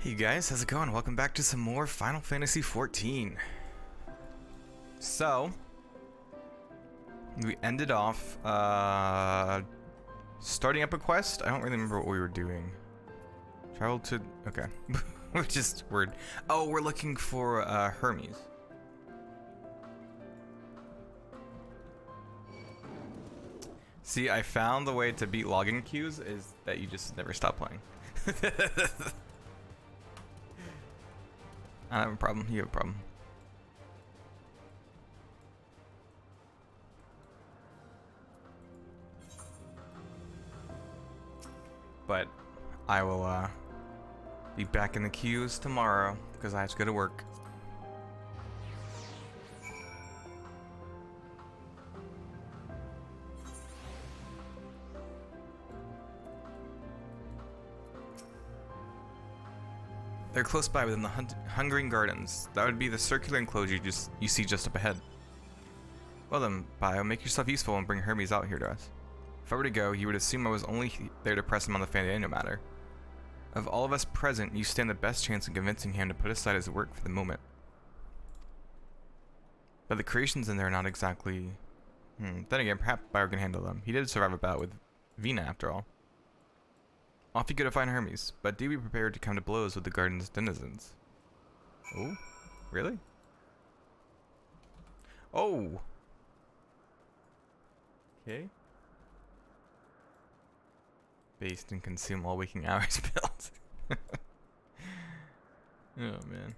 Hey guys, how's it going? Welcome back to some more Final Fantasy XIV. So, we ended off, starting up a quest. I don't really remember what we were doing. Travel to, okay. Which is weird. Oh, we're looking for, Hermes. See, I found the way to beat login queues is that you just never stop playing. I don't have a problem, you have a problem. But I will be back in the queues tomorrow because I have to go to work. They're close by within the Hungering Gardens. That would be the circular enclosure you see just up ahead. Well then, Bio, make yourself useful and bring Hermes out here to us. If I were to go, you would assume I was only there to press him on the Fandango matter. Of all of us present, you stand the best chance of convincing him to put aside his work for the moment. But the creations in there are not exactly... Then again, perhaps Bio can handle them. He did survive a bout with Vina, after all. Off you go to find Hermes, but do be prepared to come to blows with the garden's denizens. Oh? Really? Oh! Okay. Based and consume all waking hours built. Oh man.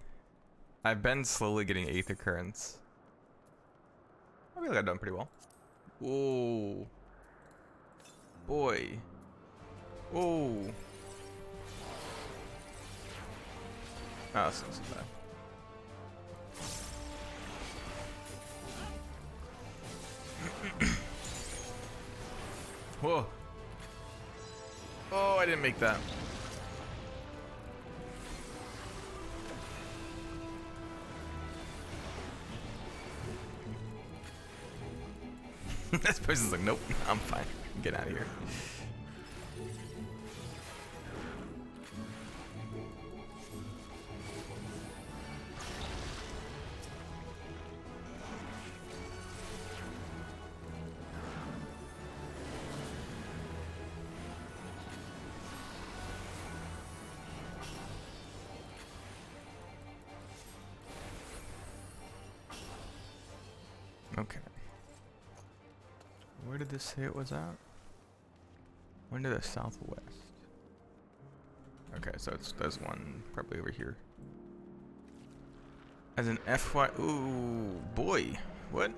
I've been slowly getting Aether Currents. I feel like I've done pretty well. Whoa. Boy. Oh. Oh, that's not so bad. Whoa. Oh, I didn't make that. This person's like, nope, I'm fine. Get out of here. Okay. Where did this say it was at? When to the southwest. Okay, so there's one probably over here. As an FY. Ooh, boy. What?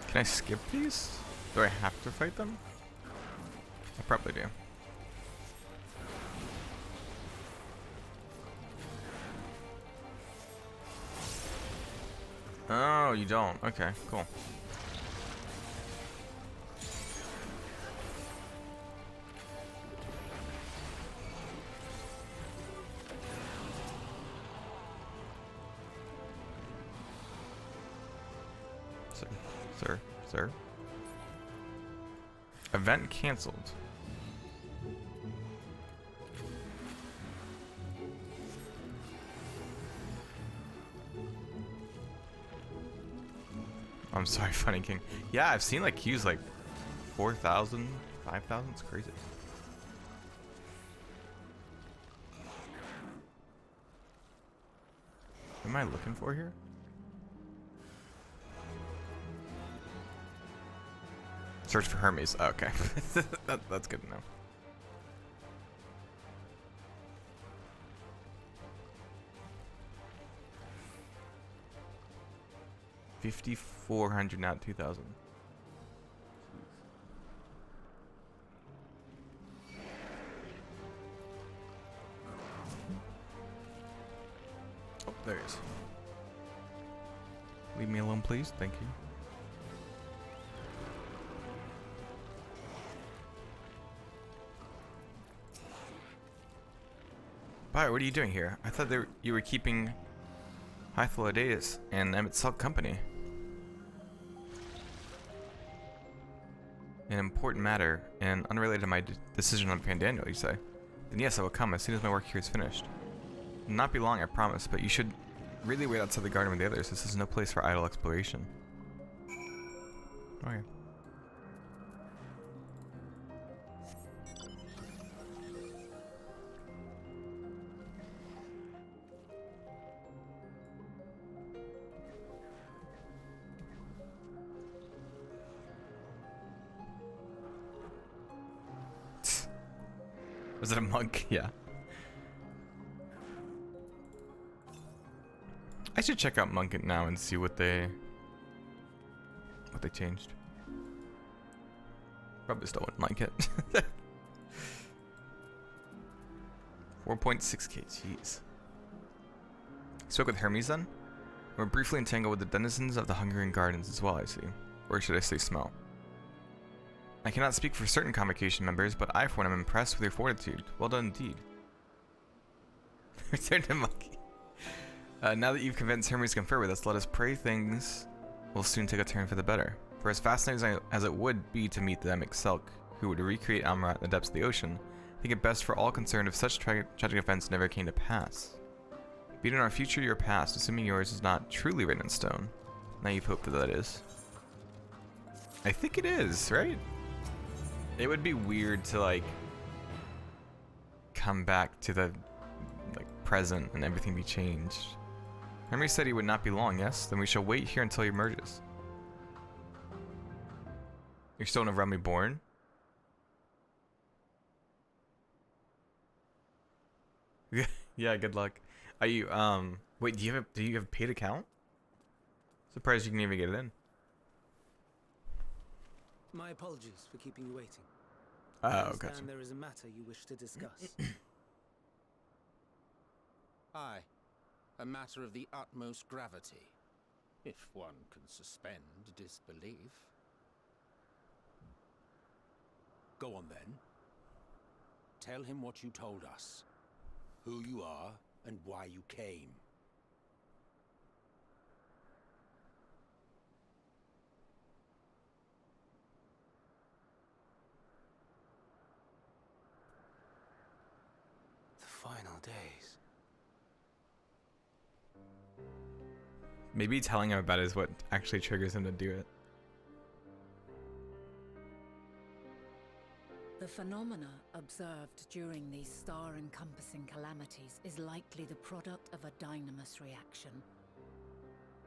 Can I skip these? Do I have to fight them? I probably do. Oh, you don't. Okay, cool. Sir. Event canceled. I'm sorry, Funny King. Yeah, I've seen like queues like 4,000, 5,000. It's crazy. What am I looking for here? Search for Hermes. Oh, okay. That's good to know. $5,400, not 2,000. Oh, there he is. Leave me alone, please. Thank you. Bio, what are you doing here? I thought you were keeping Hythloideus and Emmett Salk company. an important matter and unrelated to my decision on Pandaniel, you say? Then yes, I will come as soon as my work here is finished. It'll not be long, I promise, but you should really wait outside the garden with the others. This is no place for idle exploration. Okay. Was it a monk? Yeah. I should check out Monk now and see what they changed. Probably still wouldn't like it. 4.6k, jeez. Spoke with Hermes then? We're briefly entangled with the denizens of the Hungarian Gardens as well, I see. Or should I say smell? I cannot speak for certain convocation members, but I for one am impressed with your fortitude. Well done indeed. Return to Monkey. Now that you've convinced Hermes to confer with us, let us pray things will soon take a turn for the better. For as fascinating as it would be to meet the Emic Selk, who would recreate Amrat in the depths of the ocean, I think it best for all concerned if such tragic events never came to pass. Be it in our future or your past, assuming yours is not truly written in stone. Naive hope that that is. I think it is, right? It would be weird to like come back to the present and everything be changed. Hermes said he would not be long, yes? Then we shall wait here until he emerges. You're still in a realm reborn? Yeah, good luck. Are you wait, do you have a paid account? Surprised you can even get it in. My apologies for keeping you waiting. Oh, I gotcha. understand there is a matter you wish to discuss. Aye, a matter of the utmost gravity, if one can suspend disbelief. Go on then. Tell him what you told us, who you are, and why you came. The final days. Maybe telling him about it is what actually triggers him to do it. The phenomena observed during these star-encompassing calamities is likely the product of a dynamis reaction.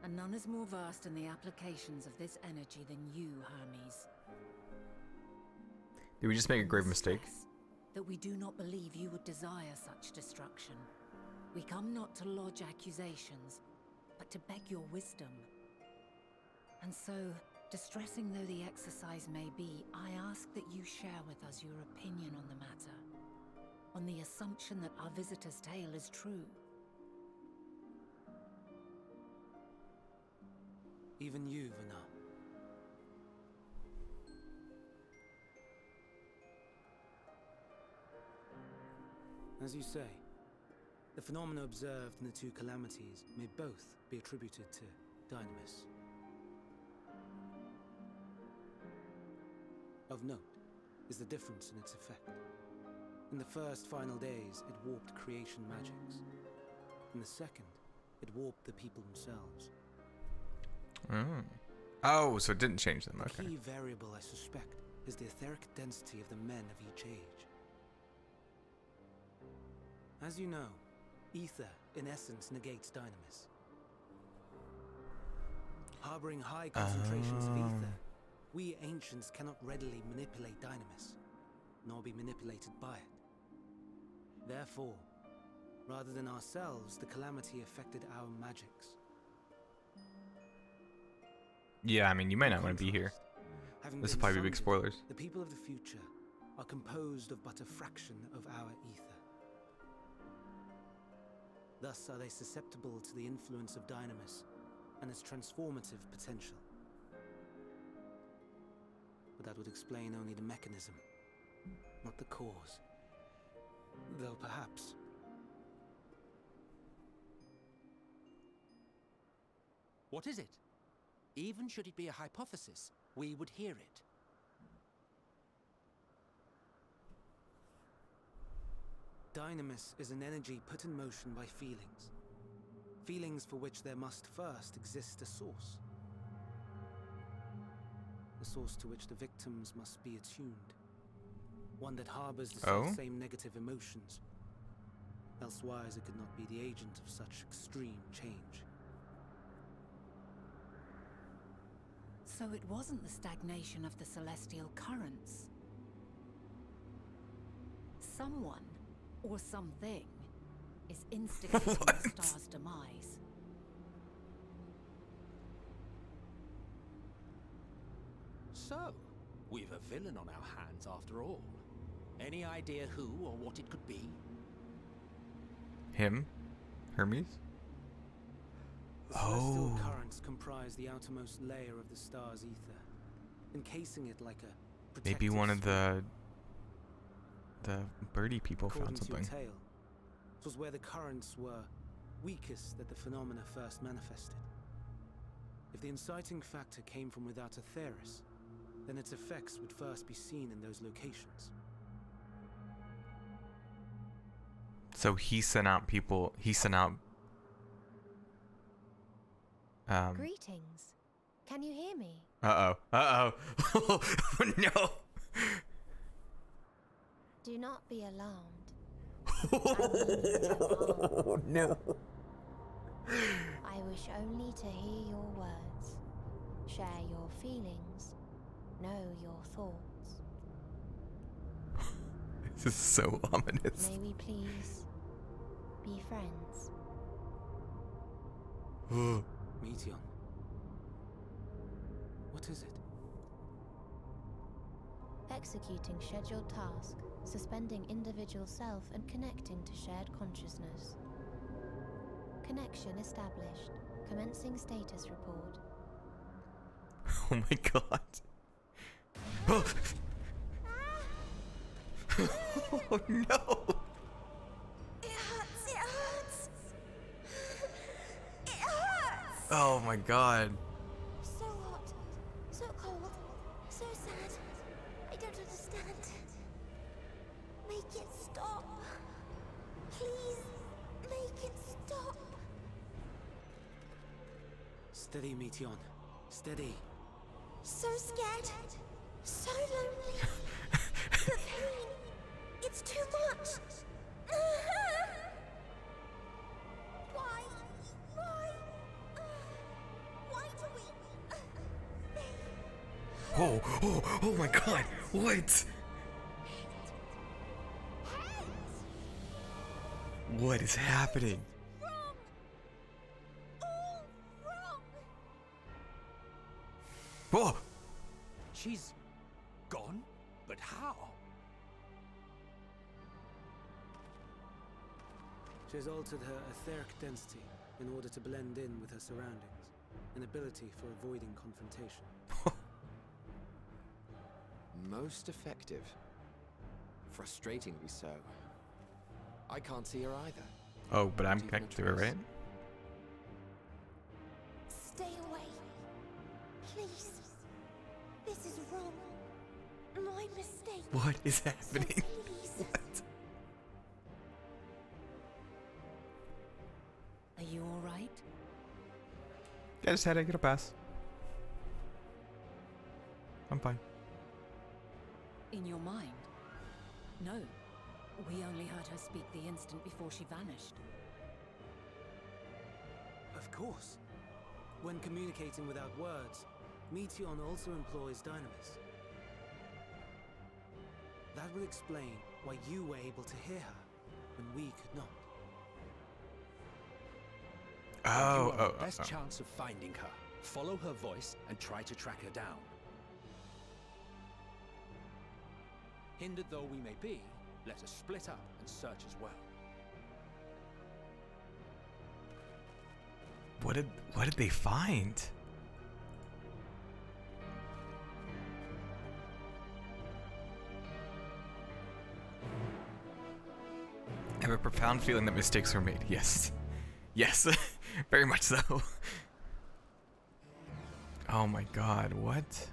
And none is more versed in the applications of this energy than you, Hermes. Did we just make a grave mistake? Stress that we do not believe you would desire such destruction. We come not to lodge accusations, but to beg your wisdom. And so, distressing though the exercise may be, I ask that you share with us your opinion on the matter, on the assumption that our visitor's tale is true. Even you, Vana. As you say, the phenomena observed in the two calamities may both be attributed to dynamis. Of note is the difference in its effect. In the first final days, it warped creation magics. In the second, it warped the people themselves. Oh, so it didn't change them, okay. The key variable, I suspect, is the etheric density of the men of each age. As you know, ether, in essence, negates dynamis. Harboring high concentrations of ether, we ancients cannot readily manipulate dynamis, nor be manipulated by it. Therefore, rather than ourselves, the calamity affected our magics. Yeah, I mean, you might not want to be here. This will probably be big spoilers. The people of the future are composed of but a fraction of our ether. Thus are they susceptible to the influence of dynamis and its transformative potential. But that would explain only the mechanism, not the cause. Though perhaps... What is it? Even should it be a hypothesis, we would hear it. Dynamis is an energy put in motion by feelings. Feelings for which there must first exist a source. A source to which the victims must be attuned. One that harbors the same negative emotions. Elsewise it could not be the agent of such extreme change. So it wasn't the stagnation of the celestial currents. Someone, or something, is instigating the star's demise. So, we've a villain on our hands after all. Any idea who or what it could be? Him? Hermes? The celestial currents comprise the outermost layer of the star's ether, encasing it like a protective Maybe one of screen. the birdie people According found to your something. tale, it was where the currents were weakest that the phenomena first manifested. If the inciting factor came from without Aetheris, then its effects would first be seen in those locations. So he sent out people. He sent out. Greetings. Can you hear me? Uh oh. No. Do not be alarmed. Oh no. I wish only to hear your words, share your feelings, know your thoughts. This is so ominous. May we please be friends? Meteon. What is it? Executing scheduled task, suspending individual self and connecting to shared consciousness. Connection established. Commencing status report. Oh my god. Oh no. It hurts, it hurts. It hurts. Oh my god. So hot, so cold, so sad. I don't understand. Make it stop. Please, make it stop. Steady, Meteon. Steady. So scared, so lonely. The pain, it's too much. Why? Why do we? Oh my god. What? What is happening? Wrong. All wrong. Oh. She's gone? But how? She has altered her etheric density in order to blend in with her surroundings, an ability for avoiding confrontation. Most effective. Frustratingly so. I can't see her either. Oh, but I'm connected to her, right? Stay away. Please. This is wrong. My mistake. What is So happening? please. What? Are you all right? I just had to get a pass. I'm fine. In your mind? No. We only heard her speak the instant before she vanished. Of course. When communicating without words, Meteon also employs Dynamis. That will explain why you were able to hear her when we could not. Oh, You have the best chance of finding her. Follow her voice and try to track her down. Hindered though we may be, let us split up and search as well. What did they find? I have a profound feeling that mistakes were made. Yes. Yes. Very much so. Oh my god, what?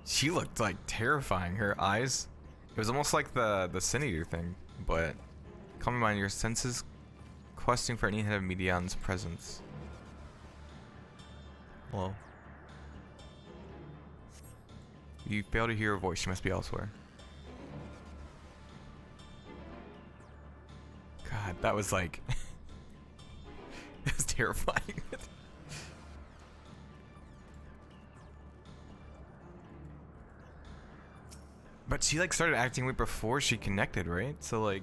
She looked like terrifying. Her eyes. It was almost like the Sin Eater thing, but calm in mind your senses questing for any hint of Medion's presence. Hello. You fail to hear her voice. She must be elsewhere. God, that was like... It was terrifying. But she like started acting weird before she connected, right? So like...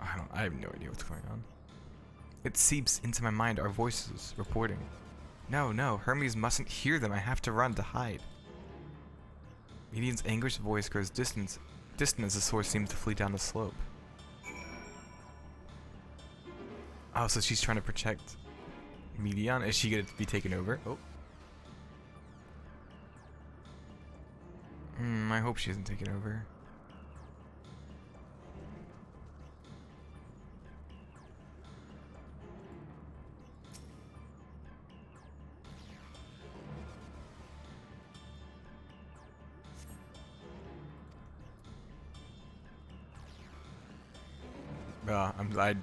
I have no idea what's going on. It seeps into my mind, our voices reporting. No, Hermes mustn't hear them. I have to run to hide. Medion's anguished voice grows distant as the source seems to flee down the slope. Oh, so she's trying to protect Medion? Is she going to be taken over? Oh. I hope she isn't taken over.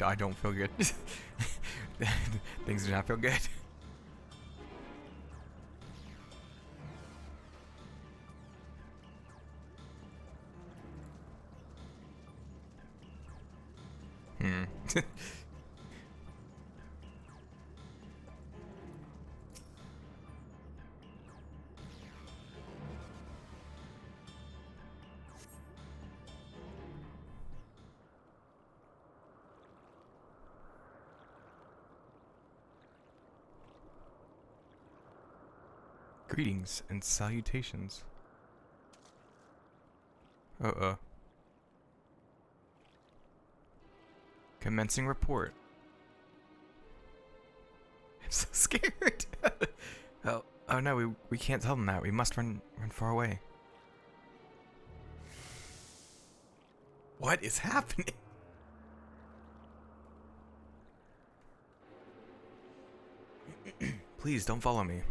I don't feel good. Things do not feel good. Greetings and salutations. Commencing report. I'm so scared. Oh no, we can't tell them that. We must run far away. What is happening? Please don't follow me.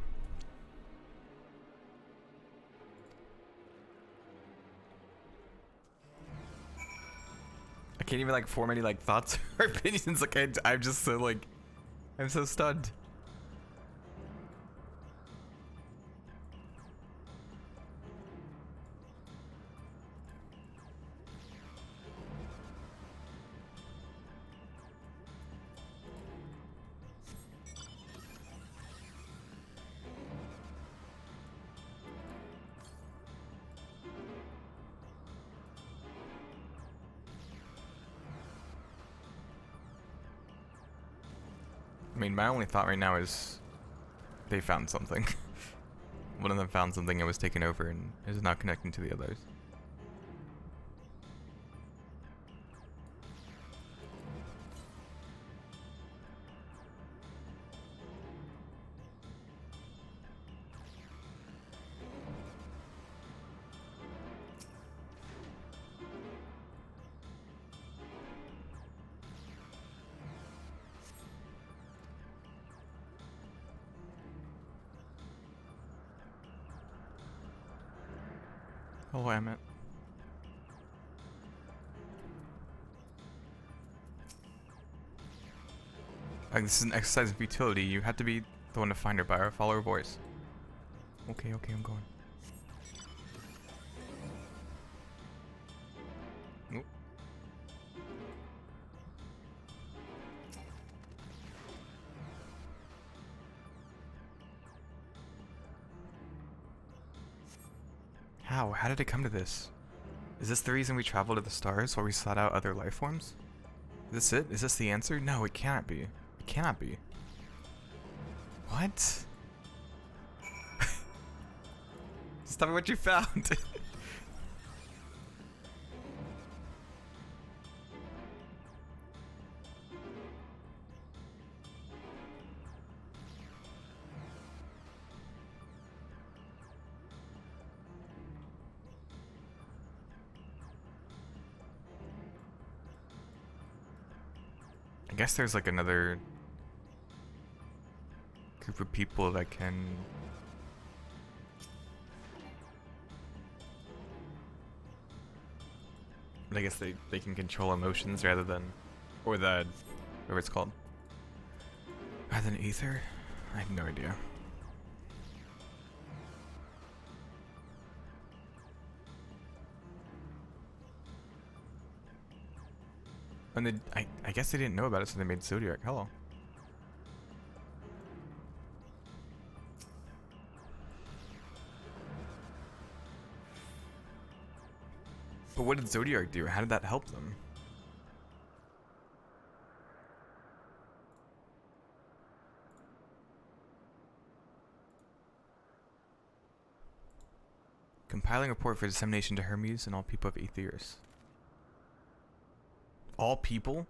I can't even like form any like thoughts or opinions. Like I'm just so like, I'm so stunned. I mean, my only thought right now is they found something. One of them found something and was taken over and is not connecting to the others. Oh, I meant. Like, this is an exercise in futility. You have to be the one to find her by her follow her voice. Okay, I'm going. Oop. How did it come to this? Is this the reason we traveled to the stars while we sought out other life forms? Is this it? Is this the answer? No, it cannot be. It cannot be. What? Just tell me what you found. I guess there's like another group of people that can But I guess they can control emotions rather than, or the, whatever it's called. Rather than ether? I have no idea. And they, I guess they didn't know about it, so they made Zodiac. Hello. But what did Zodiac do? How did that help them? Compiling a report for dissemination to Hermes and all people of Aetheris. All people?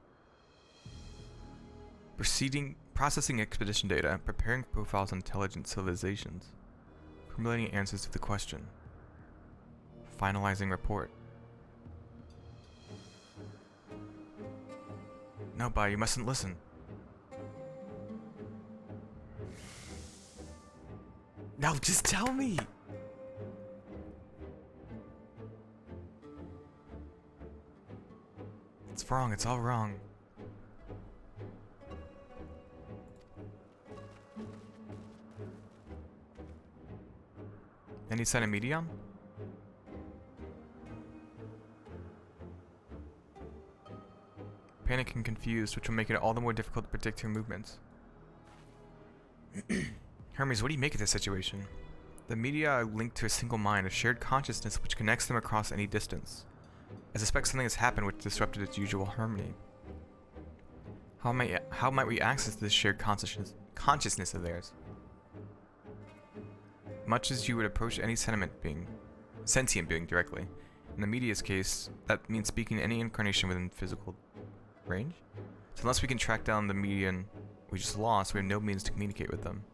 Processing expedition data, preparing profiles on intelligent civilizations, formulating answers to the question, finalizing report. No, Bai, you mustn't listen. No, just tell me! It's wrong, it's all wrong. Any sign of Medion? Panic and confused, which will make it all the more difficult to predict her movements. Hermes, what do you make of this situation? The media are linked to a single mind, a shared consciousness which connects them across any distance. I suspect something has happened which disrupted its usual harmony. How might we access this shared consciousness of theirs? Much as you would approach any sentient being directly. In the media's case, that means speaking to any incarnation within physical range? So unless we can track down the median we just lost, we have no means to communicate with them.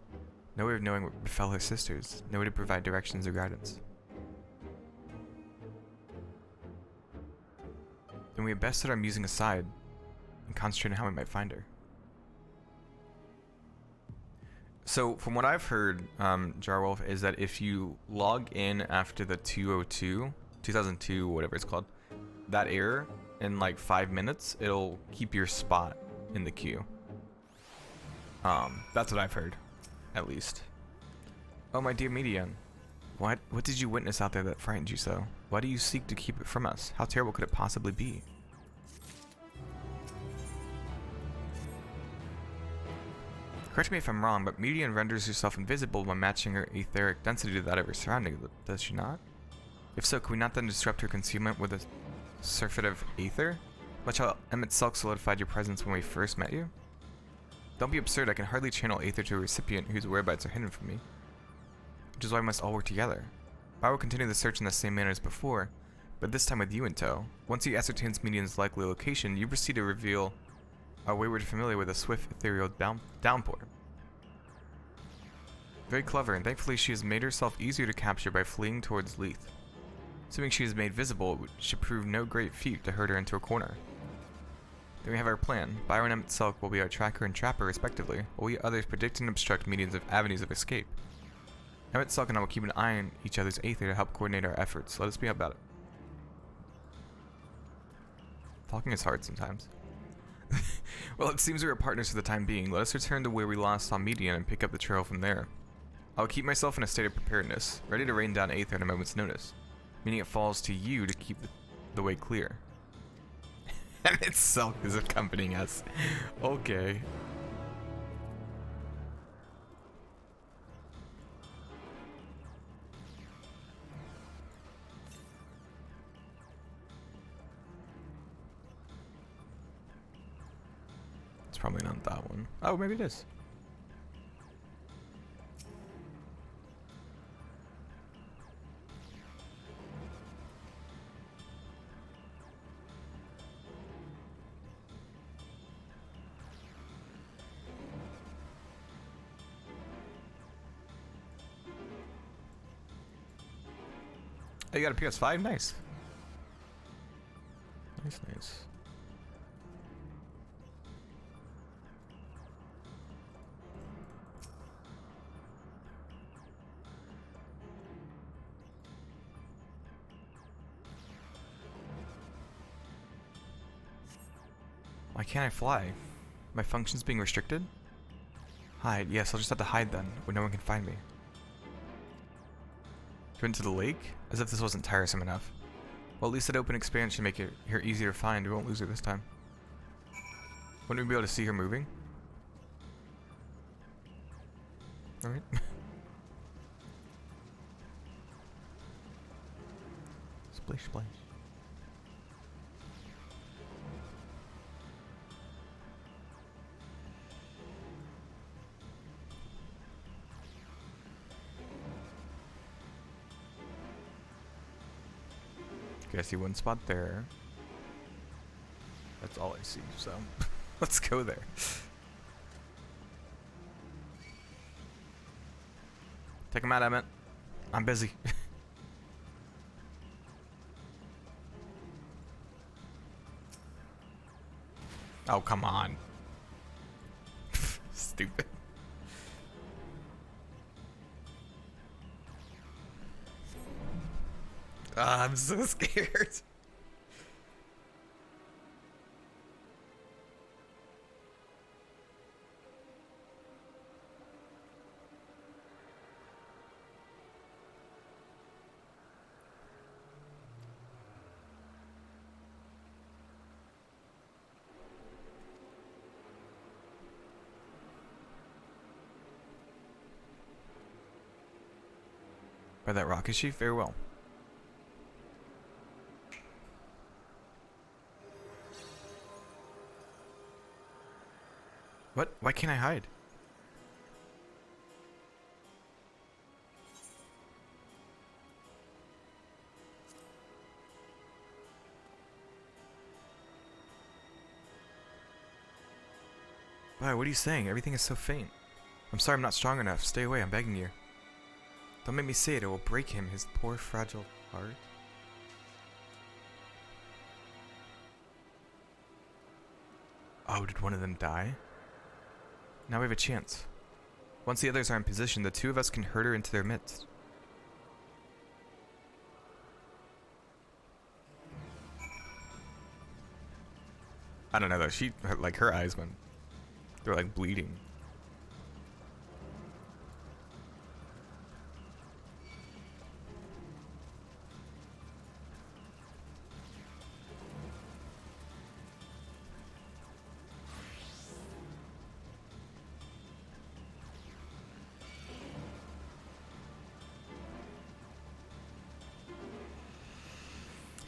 No way of knowing what befell her sisters. No way to provide directions or guidance. Then we had best set our musing aside and concentrate on how we might find her. So, from what I've heard, Jarwolf, is that if you log in after the 2002, whatever it's called, that error, in like 5 minutes, it'll keep your spot in the queue. That's what I've heard, at least. Oh, my dear Median, what did you witness out there that frightened you so? Why do you seek to keep it from us? How terrible could it possibly be? Correct me if I'm wrong, but Median renders herself invisible by matching her etheric density to that of her surroundings, does she not? If so, can we not then disrupt her concealment with a surfeit of aether? Much how Emmett Selk solidified your presence when we first met you? Don't be absurd, I can hardly channel aether to a recipient whose whereabouts are hidden from me. Which is why we must all work together. I will continue the search in the same manner as before, but this time with you in tow. Once he ascertains Median's likely location, you proceed to reveal our wayward familiar with a swift ethereal downpour. Very clever, and thankfully she has made herself easier to capture by fleeing towards Leith. Assuming she is made visible, it should prove no great feat to herd her into a corner. Then we have our plan. Bio and Emmett Selk will be our tracker and trapper respectively, while we others predict and obstruct Median's avenues of escape. Emmett Selk and I will keep an eye on each other's aether to help coordinate our efforts. Let us be about it. Talking is hard sometimes. Well, it seems we are partners for the time being. Let us return to where we last saw Median and pick up the trail from there. I will keep myself in a state of preparedness, ready to rain down aether at a moment's notice, meaning it falls to you to keep the way clear. Emmett Selk is accompanying us. Okay. It's probably not that one. Oh, maybe it is. Oh, you got a PS5? Nice. Nice. Why can't I fly? My functions being restricted? Hide. Yes, I'll just have to hide then, where no one can find me. Go into the lake? As if this wasn't tiresome enough. Well, at least that open expansion should make it here easier to find. We won't lose her this time. Wouldn't we be able to see her moving? Alright. Splish, splash. Okay, I see one spot there. That's all I see, so let's go there. Take him out, Emmett. I'm busy. Oh, come on. Stupid. I'm so scared. By that rock, is she? Very well. What? Why can't I hide? Why? What are you saying? Everything is so faint. I'm sorry I'm not strong enough. Stay away, I'm begging you. Don't make me say it. It will break him, his poor fragile heart. Oh, did one of them die? Now we have a chance. Once the others are in position, the two of us can herd her into their midst. I don't know though, she, like her eyes went, they're like bleeding.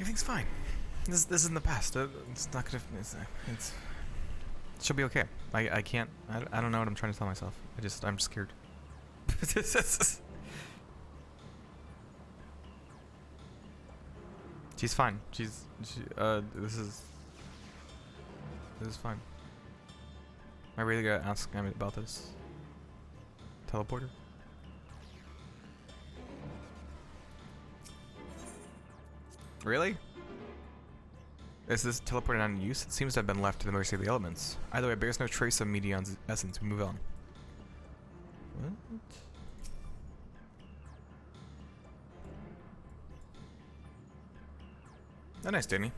Everything's fine. This is in the past. It's not gonna. It's. She'll be okay. I can't. I don't know what I'm trying to tell myself. I'm scared. She's fine. This is fine. Am I really gonna ask Emmett about this? Teleporter? Really? Is this teleporter not in use? It seems to have been left to the mercy of the elements. Either way, it bears no trace of Medion's essence. We move on. What? Oh, nice, Danny.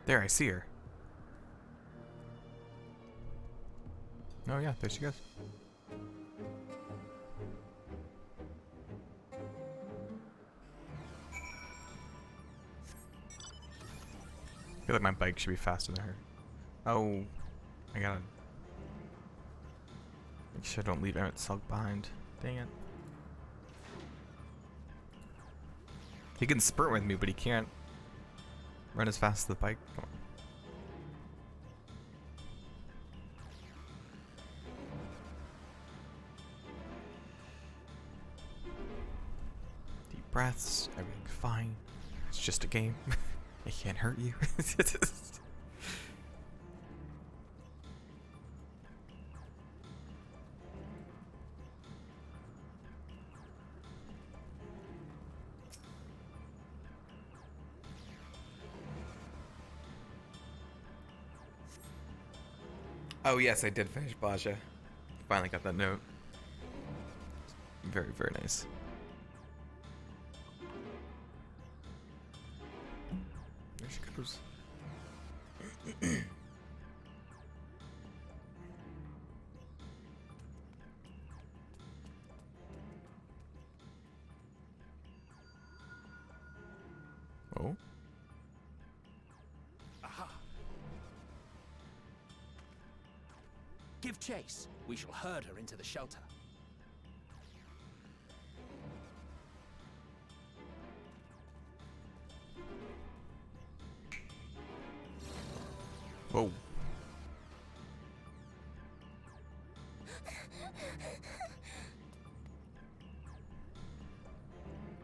There, I see her. Oh yeah, there she goes. I feel like my bike should be faster than her. Oh, I gotta make sure I don't leave Emmett Sulk behind. Dang it. He can sprint with me, but he can't run as fast as the bike. Come on. Breaths, everything's fine. It's just a game. It can't hurt you. Oh yes, I did finish Baja. Finally got that note. Very, very nice. There she goes. Oh. Aha! Give chase. We shall herd her into the shelter. Whoa.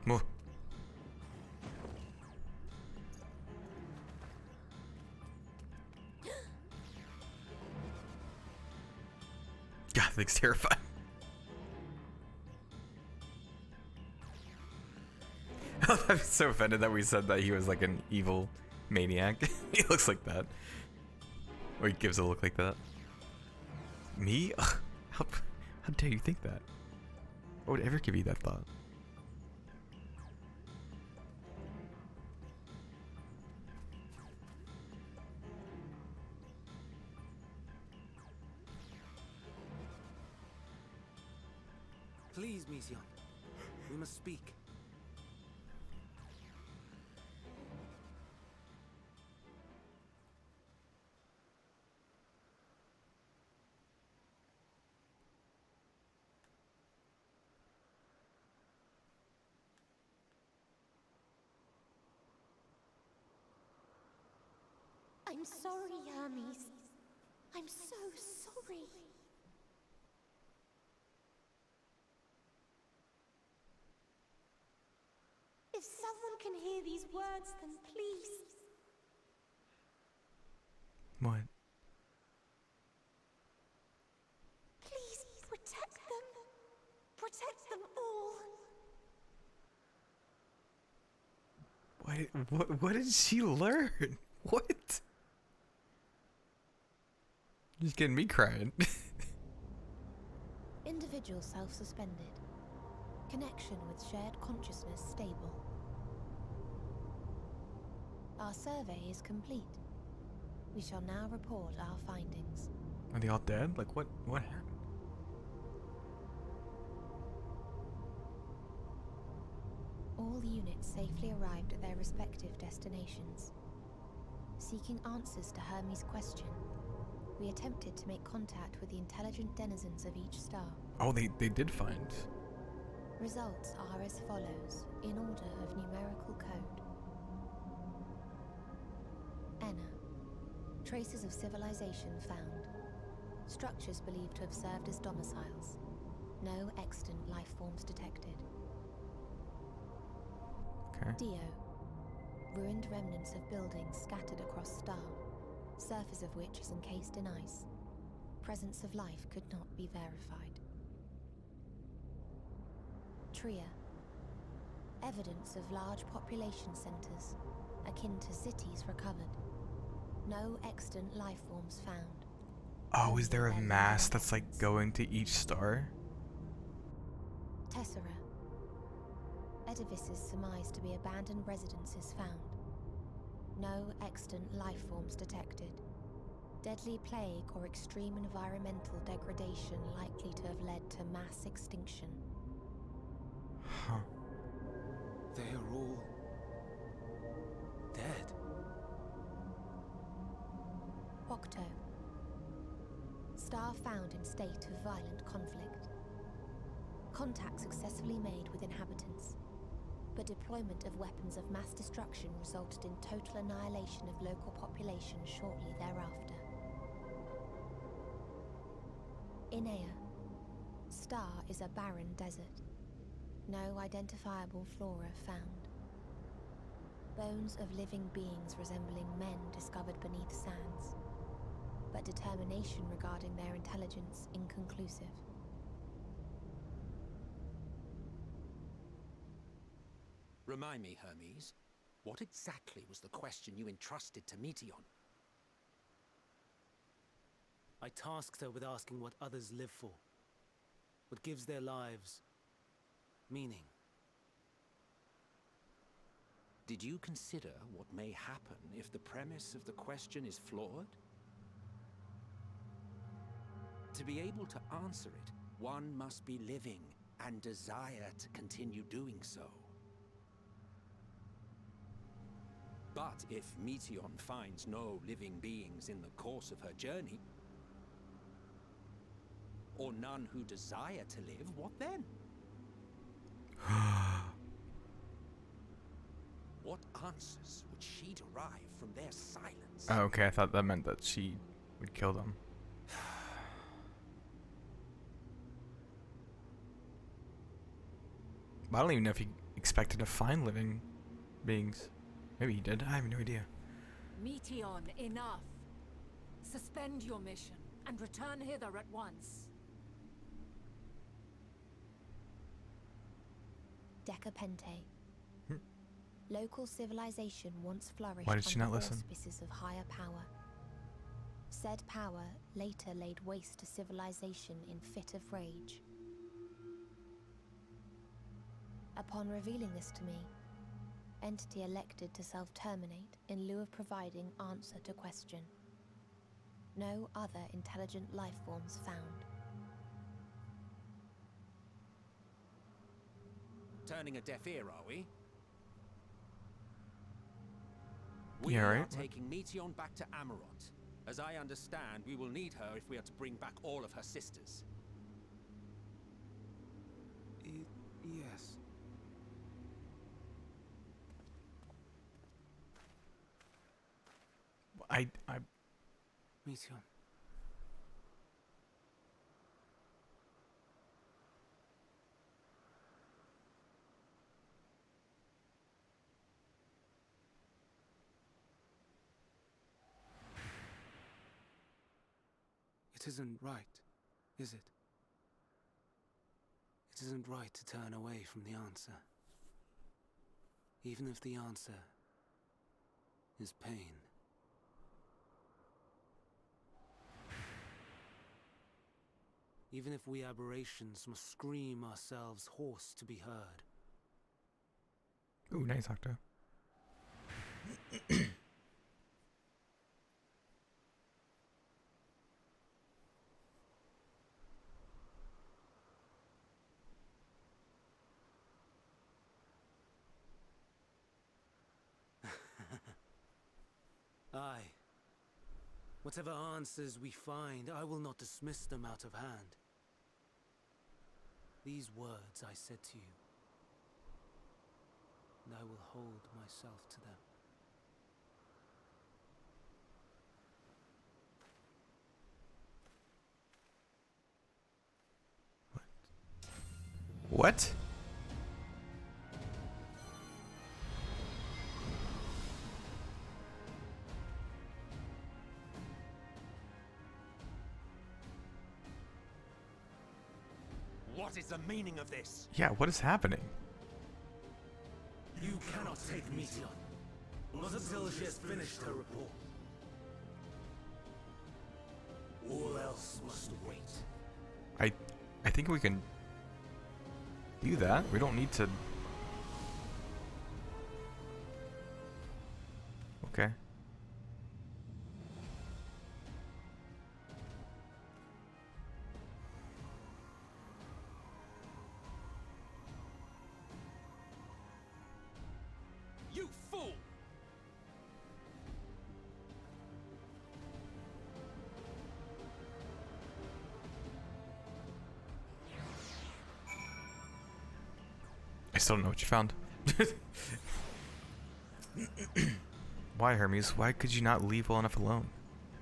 Whoa. God, that thing's terrifying. I'm so offended that we said that he was like an evil maniac. He looks like that. Or he gives a look like that. Me? Ugh, how dare you think that? I would ever give you that thought? Please, Mission. We must speak. I'm sorry, Hermes. I'm so sorry. If someone can hear these words, then please. What? Please protect them. Protect them all. What did she learn? What? Just getting me crying. Individual self-suspended. Connection with shared consciousness stable. Our survey is complete. We shall now report our findings. Are they all dead? Like what happened? All units safely arrived at their respective destinations. Seeking answers to Hermes' question, we attempted to make contact with the intelligent denizens of each star. Oh, they did find. Results are as follows, in order of numerical code. Enna. Traces of civilization found. Structures believed to have served as domiciles. No extant life forms detected. Okay. Dio. Ruined remnants of buildings scattered across star, surface of which is encased in ice. Presence of life could not be verified. Tria. Evidence of large population centers, akin to cities recovered. No extant life forms found. Oh, is there a Only mass their that's like essence. going to each star? Tessera. Edifices surmised to be abandoned residences found. No extant life forms detected. Deadly plague or extreme environmental degradation likely to have led to mass extinction. Huh. They are all dead. Octo. Star found in state of violent conflict. Contact successfully made with inhabitants, but deployment of weapons of mass destruction resulted in total annihilation of local population shortly thereafter. Inea. Star is a barren desert. No identifiable flora found. Bones of living beings resembling men discovered beneath sands, but determination regarding their intelligence inconclusive. Remind me, Hermes, what exactly was the question you entrusted to Meteon? I tasked her with asking what others live for, what gives their lives Meaning? Did you consider what may happen if the premise of the question is flawed? To be able to answer it, one must be living and desire to continue doing so. But if Meteion finds no living beings in the course of her journey, or none who desire to live, what then? What answers would she derive from their silence? Oh, okay, I thought that meant that she would kill them. I don't even know if he expected to find living beings. Maybe he did. I have no idea. Meteion, enough. Suspend your mission and return hither at once. Decapente. Local civilization once flourished Why did she under not listen? auspices of higher power. Said power later laid waste to civilization in fit of rage. Upon revealing this to me, entity elected to self-terminate in lieu of providing answer to question. No other intelligent life forms found. Turning a deaf ear, are we? Yeah, We are right. taking Meteion back to Amarant. As I understand, we will need her if we are to bring back all of her sisters. Yes. I Meteion. It isn't right, is it? It isn't right to turn away from the answer. Even if the answer is pain. Even if we aberrations must scream ourselves hoarse to be heard. Ooh, nice Octo. Aye. Whatever answers we find, I will not dismiss them out of hand. These words I said to you, and I will hold myself to them. What? What is the meaning of this? Yeah, what is happening? You cannot take Meteion, not until she has finished her report. All else must wait. I think we can do that. We don't need to. Okay. You fool! I still don't know what you found. Why, Hermes? Why could you not leave well enough alone?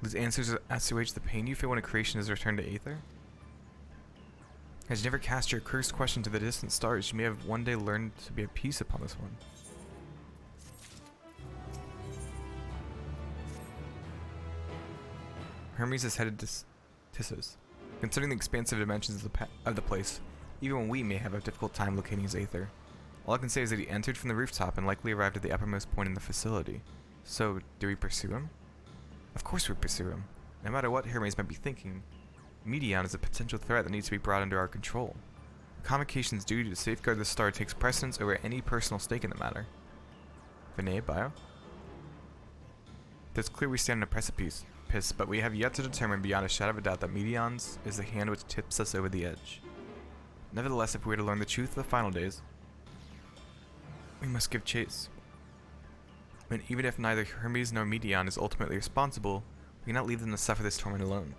These answers assuage the pain you feel when a creation is returned to Aether? As you never cast your cursed question to the distant stars, you may have one day learned to be at peace upon this one. Hermes is headed to Tissos. Considering the expansive dimensions of the place, even when we may have a difficult time locating his Aether. All I can say is that he entered from the rooftop and likely arrived at the uppermost point in the facility. So, do we pursue him? Of course we pursue him. No matter what Hermes might be thinking, Meteion is a potential threat that needs to be brought under our control. Convocation's duty to safeguard the star takes precedence over any personal stake in the matter. Vinay, Bio? It's clear we stand on a precipice, but we have yet to determine beyond a shadow of a doubt that Medion's is the hand which tips us over the edge. Nevertheless, if we were to learn the truth of the final days, we must give chase. And even if neither Hermes nor Medion is ultimately responsible, we cannot leave them to suffer this torment alone.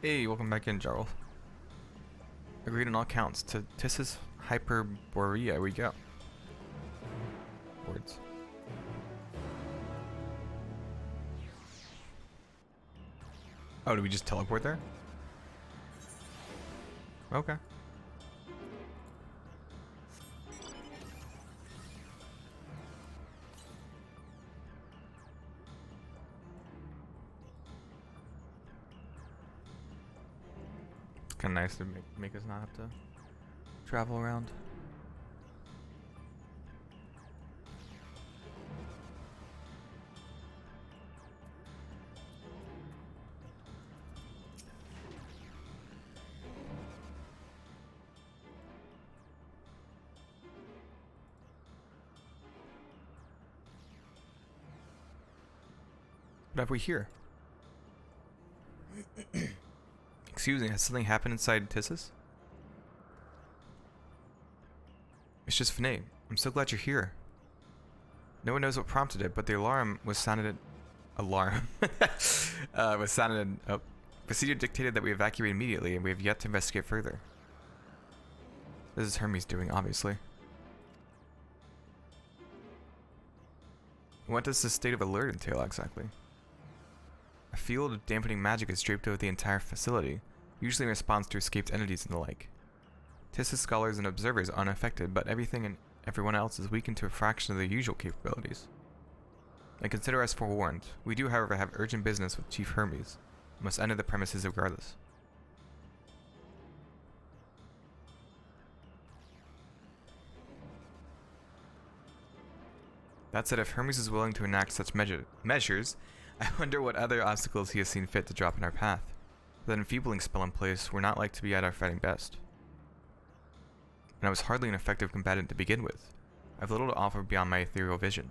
Hey, welcome back in, Jarl. Agreed on all counts. To Tissus Hyperborea we go. Words. Oh, did we just teleport there? Okay. It's kind of nice to make us not have to travel around. What have we here? Excuse me, has something happened inside Tissus? It's just Vinay. I'm so glad you're here. No one knows what prompted it, but the alarm was sounded procedure dictated that we evacuate immediately, and we have yet to investigate further. This is Hermes doing, obviously. What does this state of alert entail exactly? A field of dampening magic is draped over the entire facility, usually in response to escaped entities and the like. Tissus scholars and observers are unaffected, but everything and everyone else is weakened to a fraction of their usual capabilities. And consider us forewarned. We do, however, have urgent business with Chief Hermes, and must enter the premises regardless. That said, if Hermes is willing to enact such measures, I wonder what other obstacles he has seen fit to drop in our path. With an enfeebling spell in place, we're not like to be at our fighting best. And I was hardly an effective combatant to begin with. I have little to offer beyond my ethereal vision.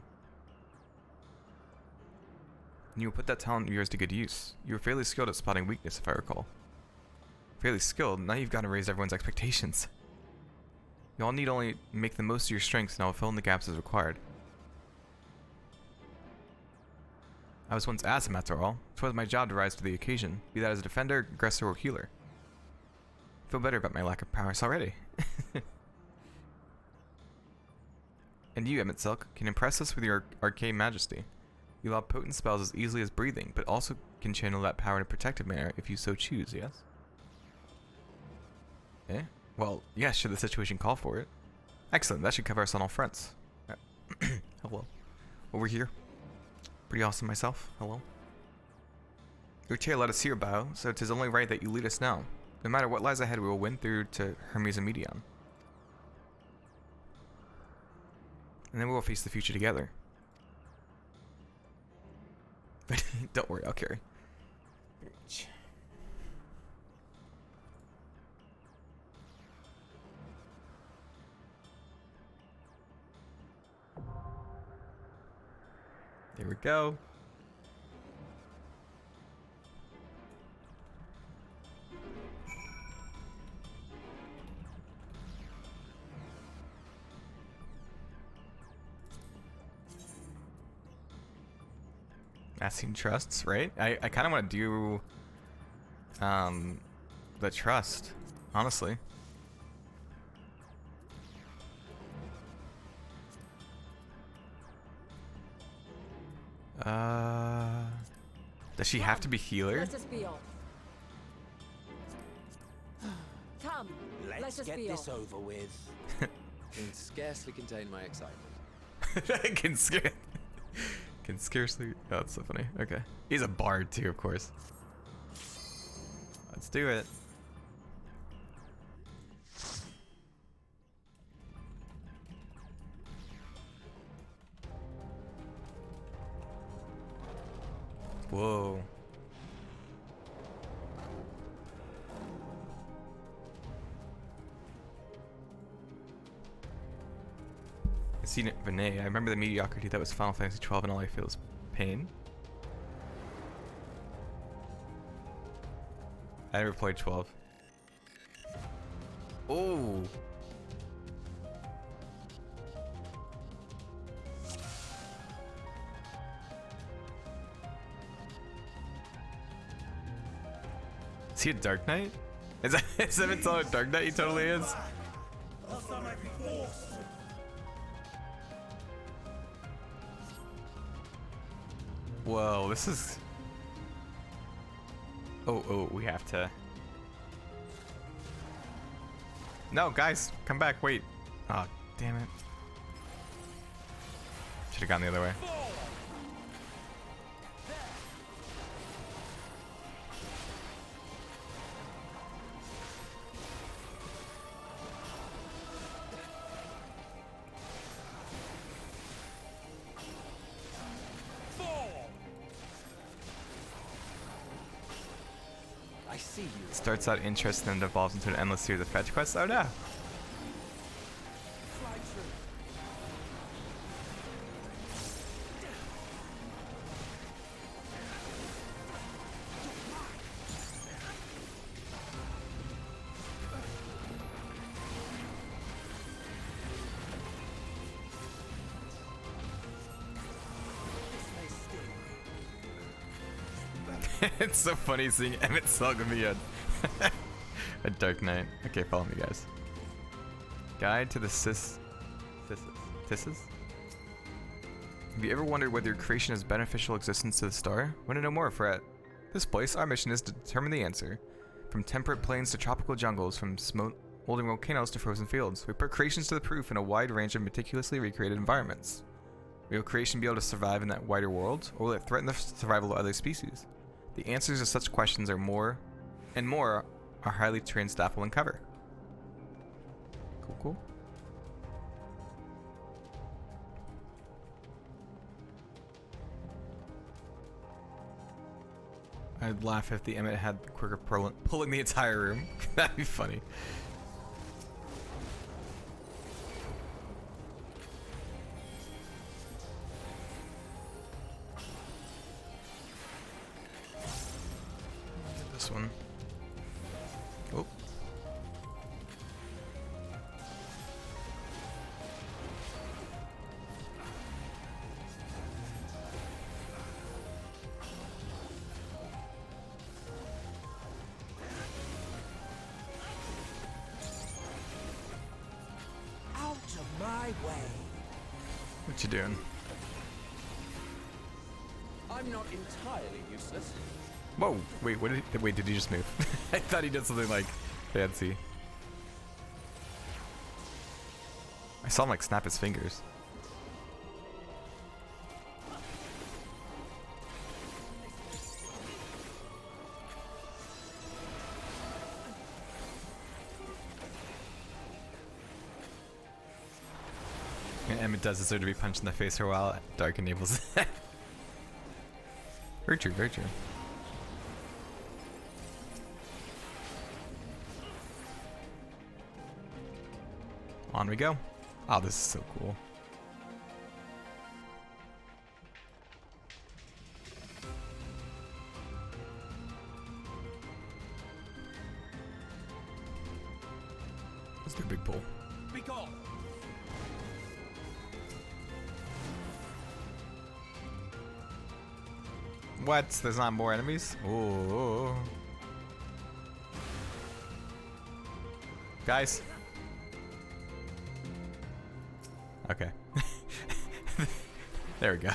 And you will put that talent of yours to good use. You were fairly skilled at spotting weakness, if I recall. Fairly skilled? Now you've got to raise everyone's expectations. You all need only make the most of your strengths, and I will fill in the gaps as required. I was once Asim, after all. It was my job to rise to the occasion, be that as a defender, aggressor, or healer. I feel better about my lack of prowess already. And you, Emmett Silk, can impress us with your arcane majesty. You allow potent spells as easily as breathing, but also can channel that power in a protective manner if you so choose, yes? Eh? Well, yes, should the situation call for it. Excellent, that should cover us on all fronts. Hello. Over here. Pretty awesome myself. Hello. Your chair led us here, Bio, so 'tis only right that you lead us now. No matter what lies ahead, we will win through to Hermes and Medion. And then we will face the future together. Don't worry, I'll carry. There we go. Asking trusts, right? I kind of want to do the trust, honestly. Does she have to be healer? Let us be off. Come, Let's get this over with. Can scarcely contain my excitement. Can scarcely. Oh, that's so funny. Okay, he's a bard too, of course. Let's do it. Whoa. seen it, Vinay. I remember the mediocrity that was Final Fantasy XII, and all I feel is pain. I never played 12. Oh. Is he a Dark Knight? Is Emmett a Dark Knight? He totally is. Whoa, this is... Oh, we have to... No, guys, come back, wait. Oh, damn it. Should've gone the other way. I see you. Starts out interesting and evolves into an endless series of fetch quests. Oh no! It's so funny seeing Emmett Sogg be a Dark Knight. Okay, follow me, guys. Guide to the Tisses? Have you ever wondered whether your creation has beneficial existence to the star? Want to know more, Fred? This place, our mission is to determine the answer. From temperate plains to tropical jungles, from smoldering volcanoes to frozen fields, we put creations to the proof in a wide range of meticulously recreated environments. Will creation be able to survive in that wider world, or will it threaten the survival of other species? The answers to such questions are more our highly trained staff will uncover. Cool. I'd laugh if the Emmett had the quicker pulling the entire room. That'd be funny. This one. Oh. Out of my way. What you doing? I'm not entirely useless. Whoa! Wait, did he just move? I thought he did something like fancy. I saw him like snap his fingers. And Emmett does deserve to be punched in the face for a while. Dark enables that. Very true, very true. On we go. Oh, this is so cool. Let's do a big pull. Be gone. What? There's not more enemies? Ooh. Guys. Okay. There we go.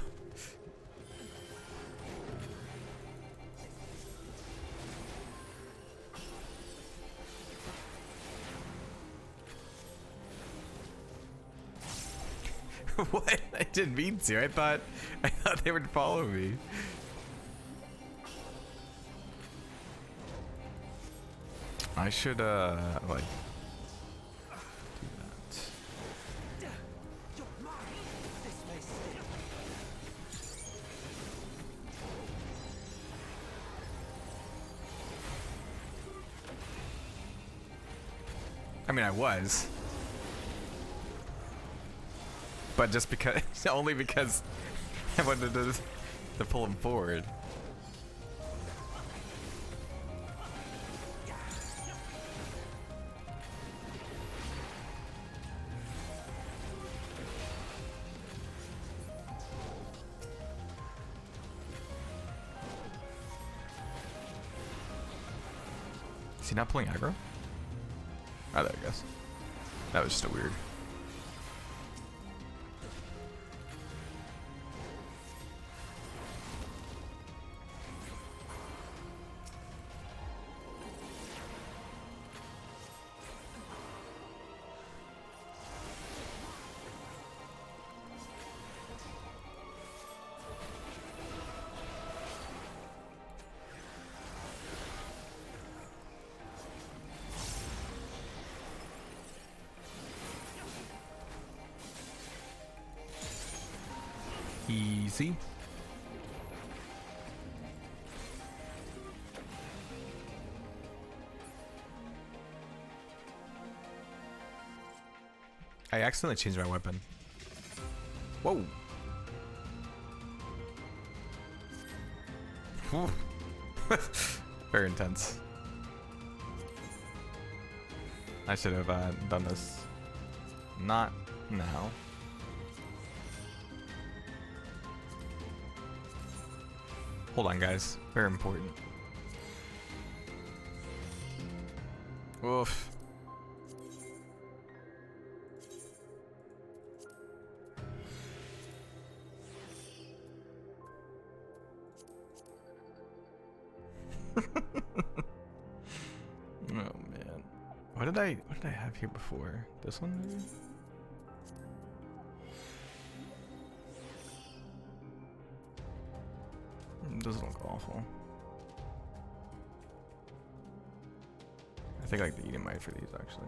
What? I didn't mean to. I thought they would follow me. I should like do that. I mean, I was. but just because, only because I wanted to pull him forward. Is he not pulling aggro? Oh, there he goes. That was just a weird. Easy. I accidentally changed my weapon. Whoa. Very intense. I should have done this. Not now. Hold on, guys. Very important. Oof. Oh man. What did I have here before? This one maybe? Doesn't look awful. I think I like the Edomite for these actually.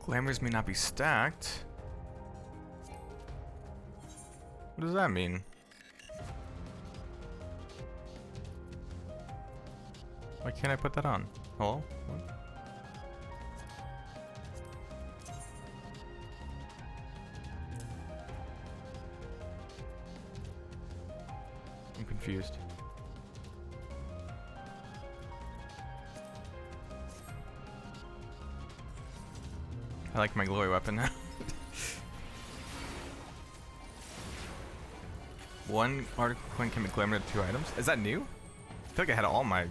Glamours may not be stacked. What does that mean? Why can't I put that on? Hello? What? I'm confused. I like my glory weapon now. One article coin can be glamour to 2 items. Is that new? I feel like I had all my...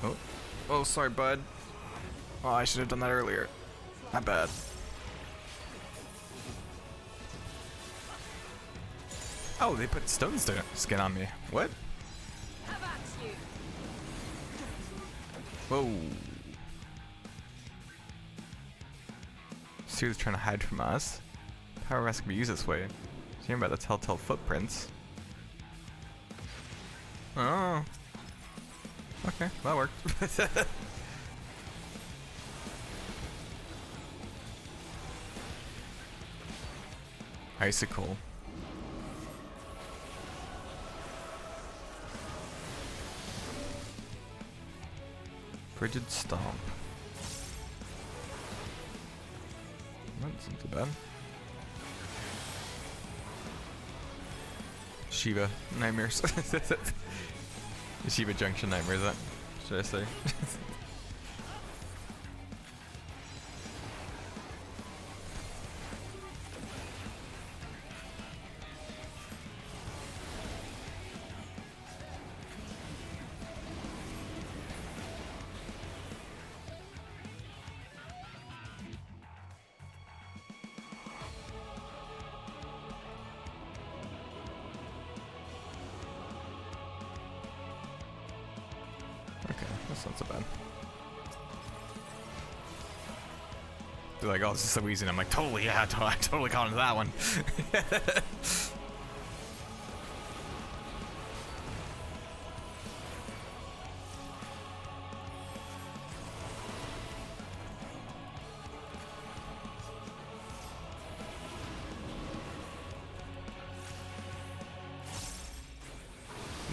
Oh. Oh, sorry, bud. Oh, I should have done that earlier. Not bad. Oh, they put stone skin on me. What? Whoa. She was trying to hide from us. Power rest can be used this way. Hearing about the telltale footprints. Oh. Okay, that worked. Icicle. Frigid Stomp. That isn't too bad. Shiva Nightmares. Shiva Junction Nightmares, that should I say? Okay, that's not so bad. They're like, oh, this is so easy, and I'm like, totally, yeah, I totally caught into that one.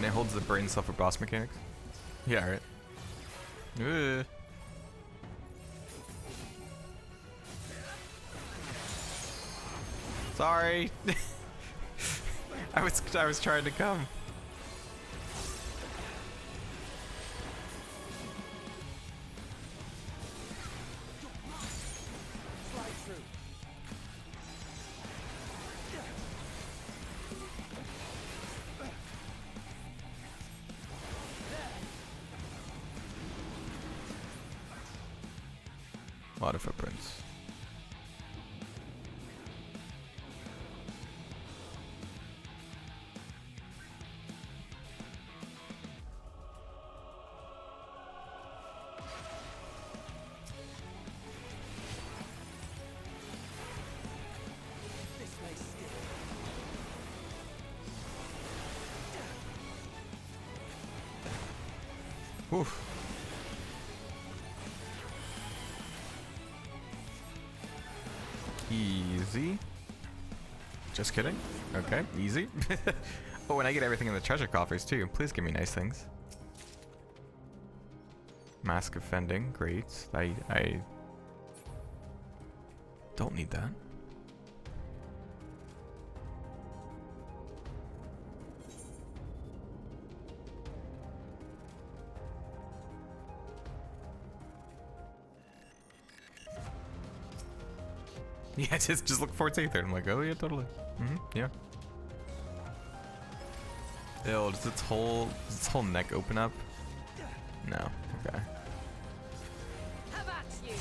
And it holds the brain cell for boss mechanics. Yeah, right. Ugh. Sorry. I was trying to come. A lot of footprints. Oof. Easy. Just kidding. Okay, easy. Oh, and I get everything in the treasure coffers too. Please give me nice things. Mask of Fending, great. I don't need that. Yeah, just look for its Aether. I'm like, oh yeah, totally. Yeah. Ew, does its whole neck open up? No. Okay. How about you?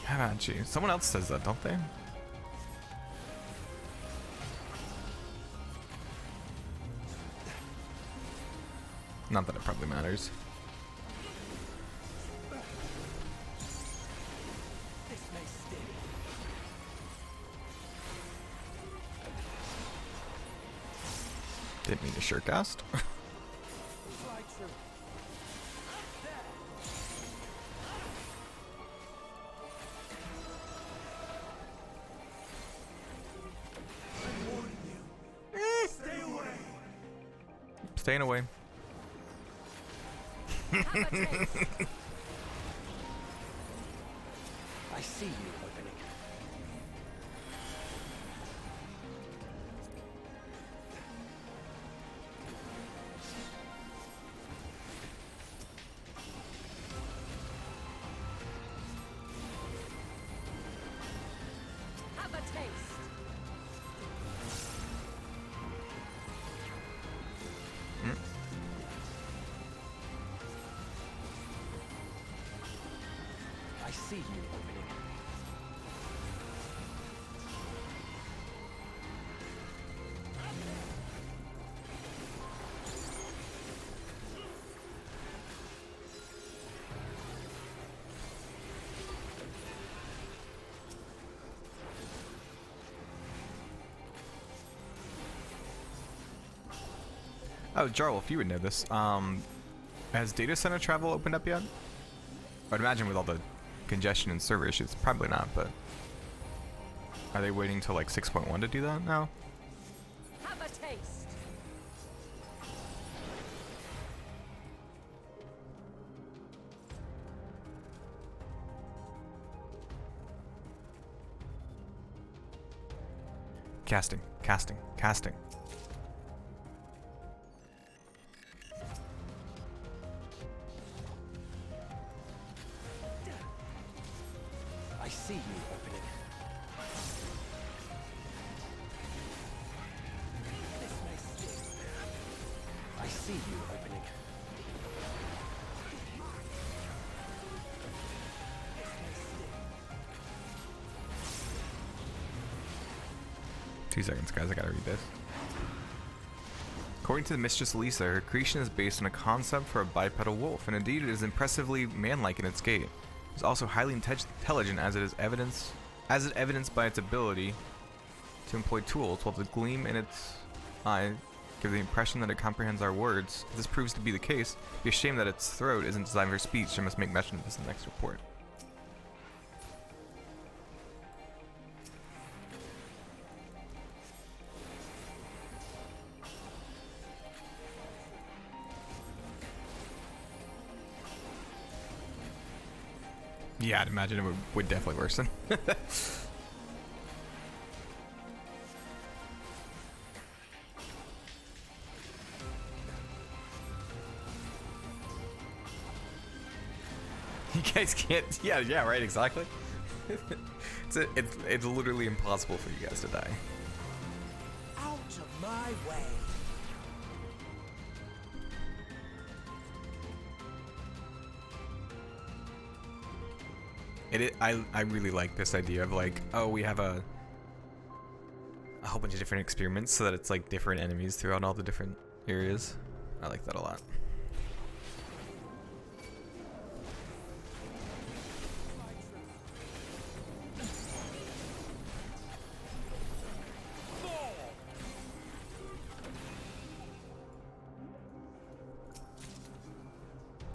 How about you? Someone else says that, don't they? Not that it probably matters. Didn't mean to sure cast. Staying away. I see you opening. Have a taste. I see you opening. Oh, Jarl, if you would know this, has data center travel opened up yet? I'd imagine with all the congestion and server issues, probably not, but are they waiting till like 6.1 to do that now? Have a taste. Casting, casting, casting. I see you opening. This may sting. I see you opening. 2 seconds, guys. I gotta read this. According to the Mistress Lisa, her creation is based on a concept for a bipedal wolf, and indeed it is impressively man-like in its gait. It is also highly intelligent, as it is evidenced by its ability to employ tools, while the gleam in its eye gives the impression that it comprehends our words. If this proves to be the case, it'd be a shame that its throat isn't designed for speech. I must make mention of this in the next report. Yeah, I'd imagine it would definitely worsen. You guys can't. Yeah, right. Exactly. It's literally impossible for you guys to die. Out of my way. I really like this idea of like, oh, we have a whole bunch of different experiments so that it's like different enemies throughout all the different areas. I like that a lot.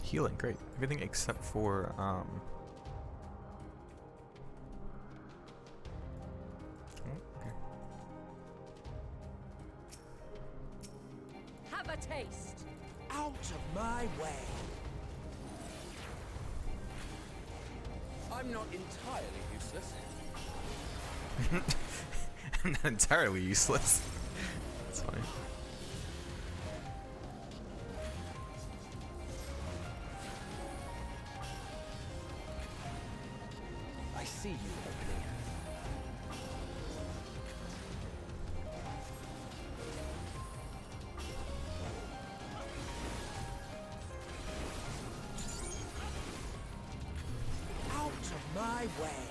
Healing, great. Everything except for Have a taste. Out of my way. I'm not entirely useless. I'm not entirely useless. That's funny. I see you opening. Out of my way.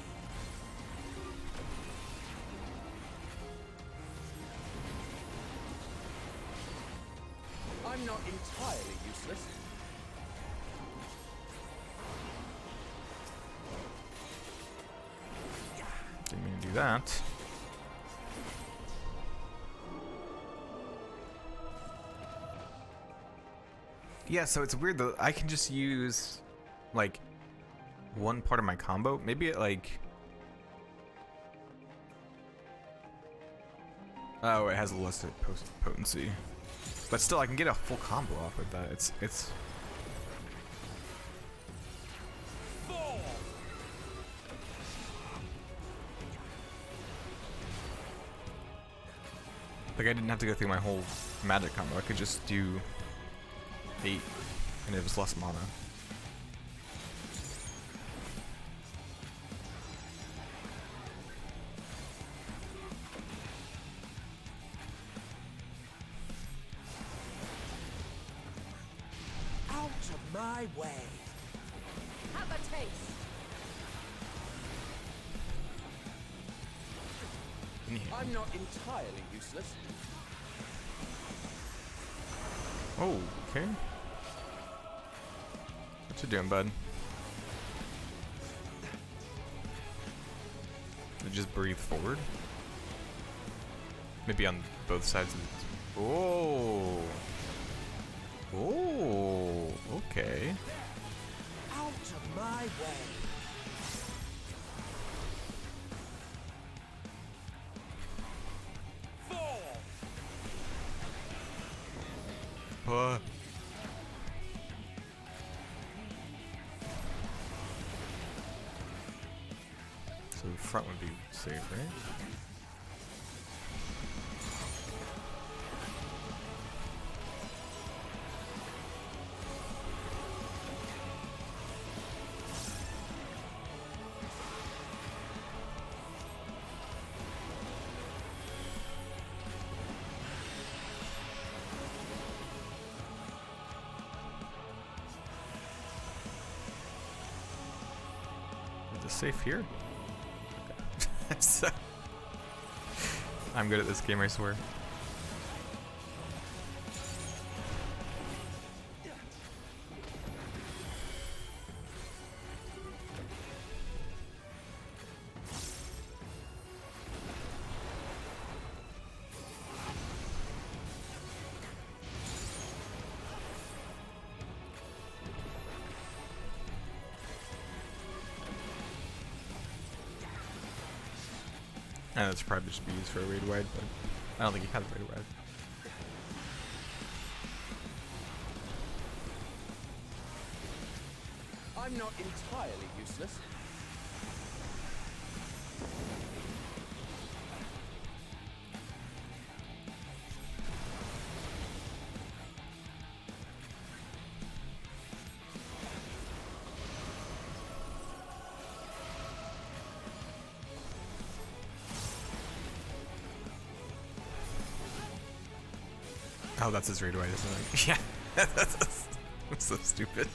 I'm not entirely useless. Didn't mean to do that. Yeah, so it's weird though. I can just use like one part of my combo. Maybe it like. Oh, it has less potency, but still, I can get a full combo off of that. It's. Like I didn't have to go through my whole magic combo. I could just do 8, and it was less mana. Out of my way. Have a taste. I'm not entirely useless. Oh, okay. What you doing, bud? Just breathe forward. Maybe on both sides of the. Oh. Oh. Okay. Out of my way. So the front would be safe, right? Is it safe here? So I'm good at this game, I swear. And it's probably just be used for a raid wide, but I don't think he has a raid wide. I'm not entirely useless. Oh, that's his radioid, isn't it? Yeah. That's so stupid.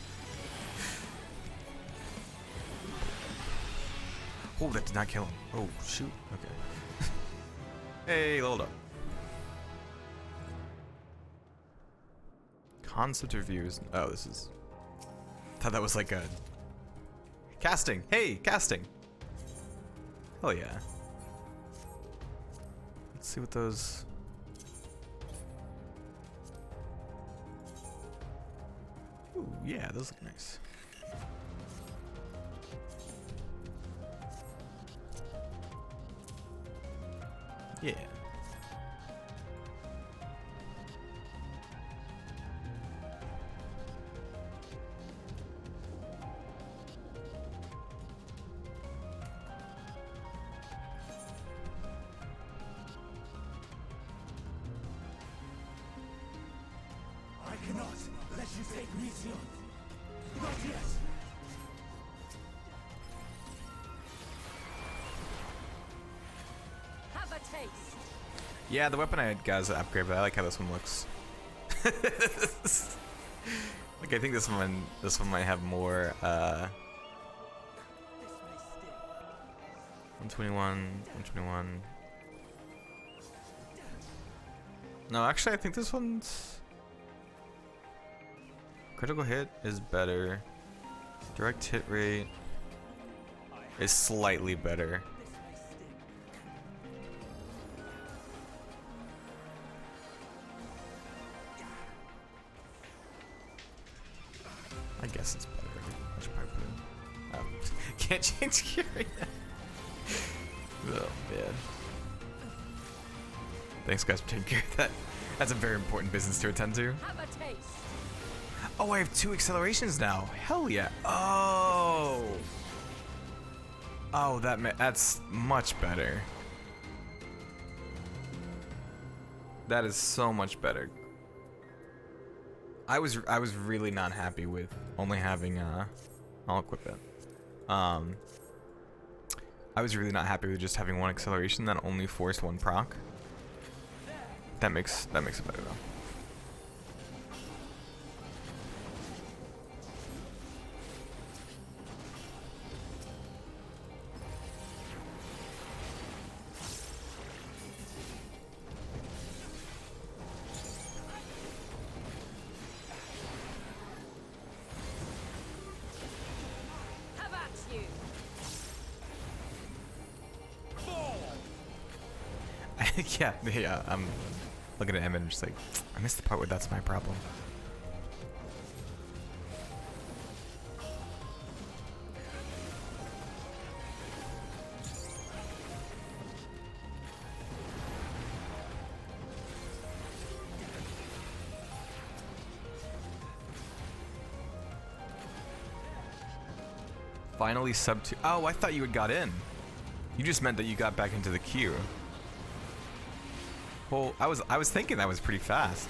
Oh, that did not kill him. Oh, shoot. Okay. Hey, hold up. Concept reviews. Oh, this is... I thought that was like a... Casting. Hey, casting. Hell yeah. Let's see what those... Ooh, yeah, those look nice. Yeah. I cannot let you take Mission. Not yet. Have a taste. Yeah, the weapon I got is an upgrade, but I like how this one looks. Like, I think this one might have more 121, 121. No, actually I think this one's critical hit is better. Direct hit rate is slightly better. I guess it's better. I should probably put it. Can't change gear right now. Oh man. Thanks guys for taking care of that. That's a very important business to attend to. Have a taste. Oh, I have 2 accelerations now. Hell yeah. Oh. Oh, that's much better. That is so much better. I was really not happy with only having I'll equip it. I was really not happy with just having 1 acceleration that only forced 1 proc. That makes it better though. Have at you. yeah, I'm looking at him and just like, I missed the part where that's my problem. Finally sub 2. Oh, I thought you had got in. You just meant that you got back into the queue. Well, I was thinking that was pretty fast.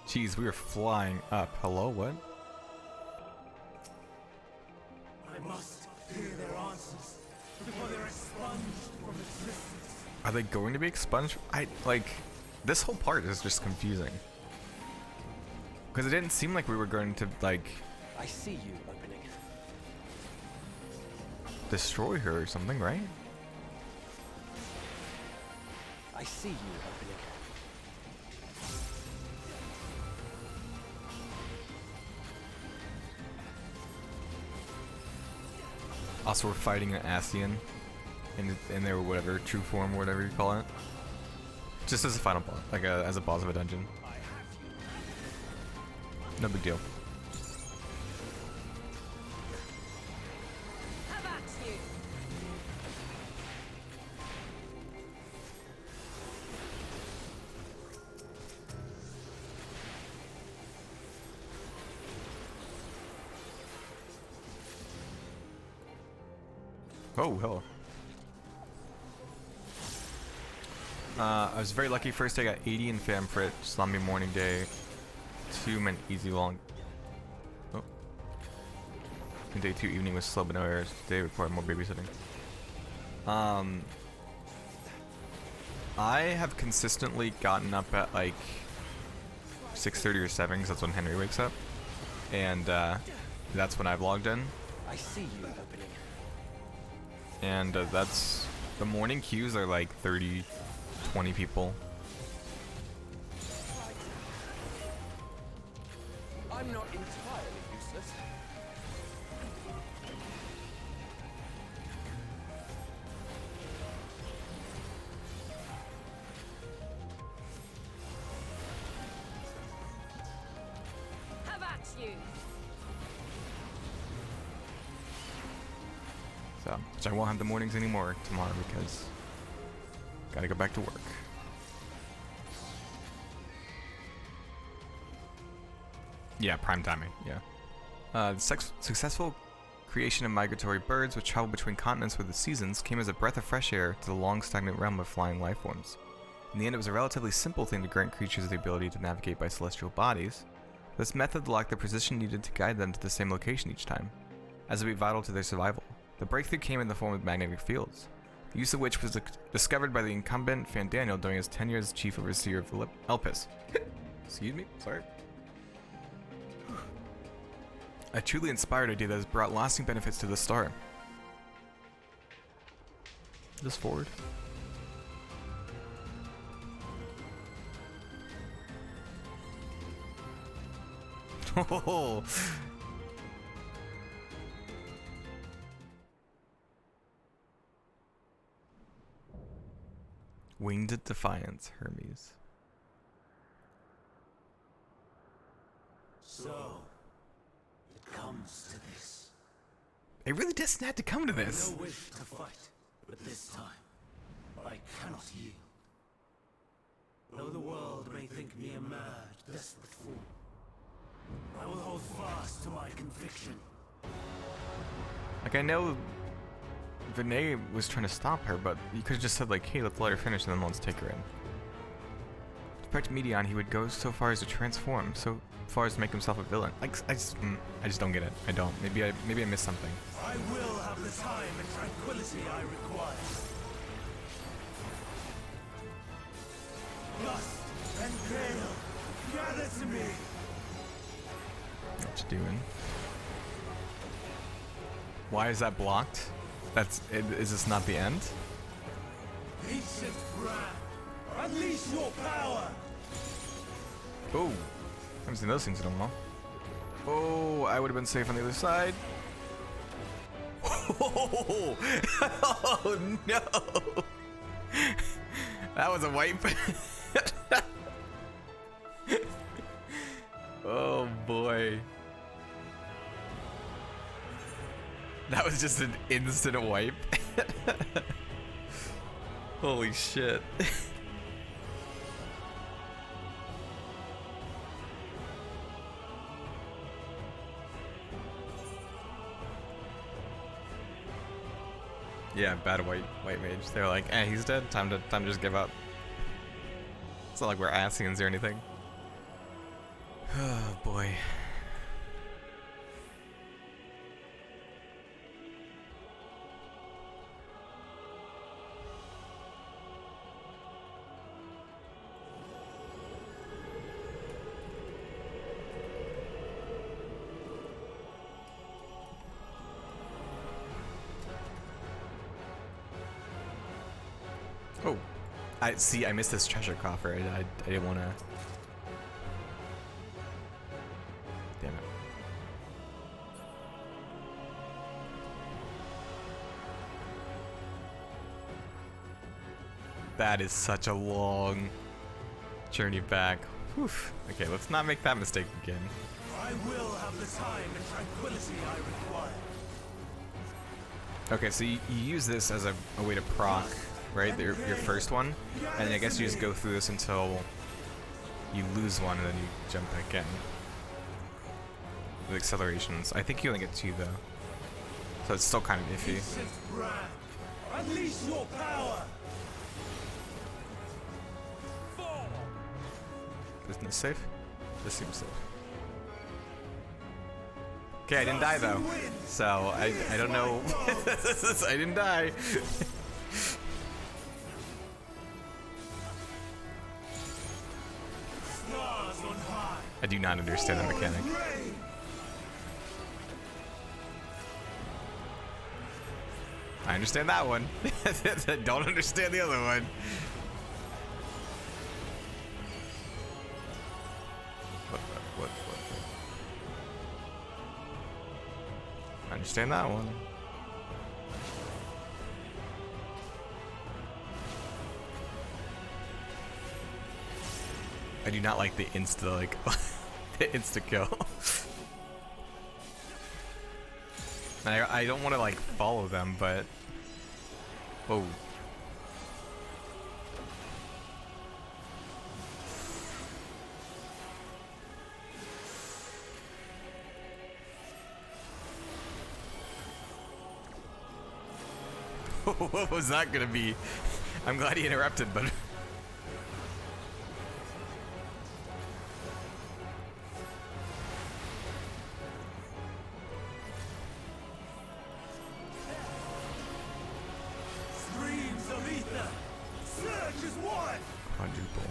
Jeez, we were flying up. Hello, what? I must hear their answers before they're expunged from existence. Are they going to be expunged? This whole part is just confusing. Because it didn't seem like we were going to, like, I see you opening. destroy her or something, right? I see you opening. Also, we're fighting an Ascian in their whatever true form or whatever you call it. Just as a final boss, like as a boss of a dungeon. No big deal. Have at you. Oh, hell. I was very lucky. First I got 80 in Famfrit, Zombie Morning Day. 2 meant easy long. Oh. And day 2 evening was slow but no errors. Today required more babysitting. I have consistently gotten up at like 6:30 or 7 because that's when Henry wakes up. And that's when I've logged in. I see you opening. And that's... The morning queues are like 30, 20 people. I'm not entirely useless. Have at you! So, which I won't have the mornings anymore tomorrow because gotta go back to work. Yeah, prime timing, yeah. Successful creation of migratory birds which travel between continents with the seasons came as a breath of fresh air to the long stagnant realm of flying life forms. In the end, it was a relatively simple thing to grant creatures the ability to navigate by celestial bodies. This method lacked the precision needed to guide them to the same location each time, as it would be vital to their survival. The breakthrough came in the form of magnetic fields, the use of which was discovered by the incumbent Fandaniel during his tenure as chief overseer of the Elpis. Excuse me, sorry. A truly inspired idea that has brought lasting benefits to the star. Just forward. Oh. Winged Defiance, Hermes. So, it comes to this. It really doesn't have to come to this. No wish to fight, but this time, I cannot yield. Though the world may think me a mad, desperate fool, I will hold fast to my conviction. Like, I know Vinay was trying to stop her, but you could have just said, like, hey, let's let her finish and then let's take her in. To protect Medion, he would go so far as to transform, so far as to make himself a villain. Like, I just don't get it. I don't. Maybe I missed something. I will have the time and tranquility I require. Lust and gale, gather to me. What you doing? Why is that blocked? Is this not the end? Ancient brand, unleash your power. Oh, I haven't seen those things in a while. Oh, I would have been safe on the other side. Oh, oh no! That was a wipe. Oh boy. That was just an instant wipe. Holy shit. Yeah, bad white mage. They're like, eh, he's dead. Time to just give up. It's not like we're Asians or anything. Oh boy. Oh, I missed this treasure coffer. I didn't want to. Damn it. That is such a long journey back. Whew. Okay, let's not make that mistake again. I will have the time and tranquility I require. Okay, so you use this as a way to proc, right? Your first one, and I guess you just go through this until you lose one, and then you jump back in. With accelerations. I think you only get 2 though, so it's still kind of iffy. Unleash your power. Isn't this safe? This seems safe. Okay, I didn't die though. So I don't know. I didn't die. I do not understand the mechanic. I understand that one. I don't understand the other one. What? I understand that one. I do not like the insta, like, the insta kill. I don't want to, like, follow them, but... Whoa. What was that gonna be? I'm glad he interrupted, but... Quadruple.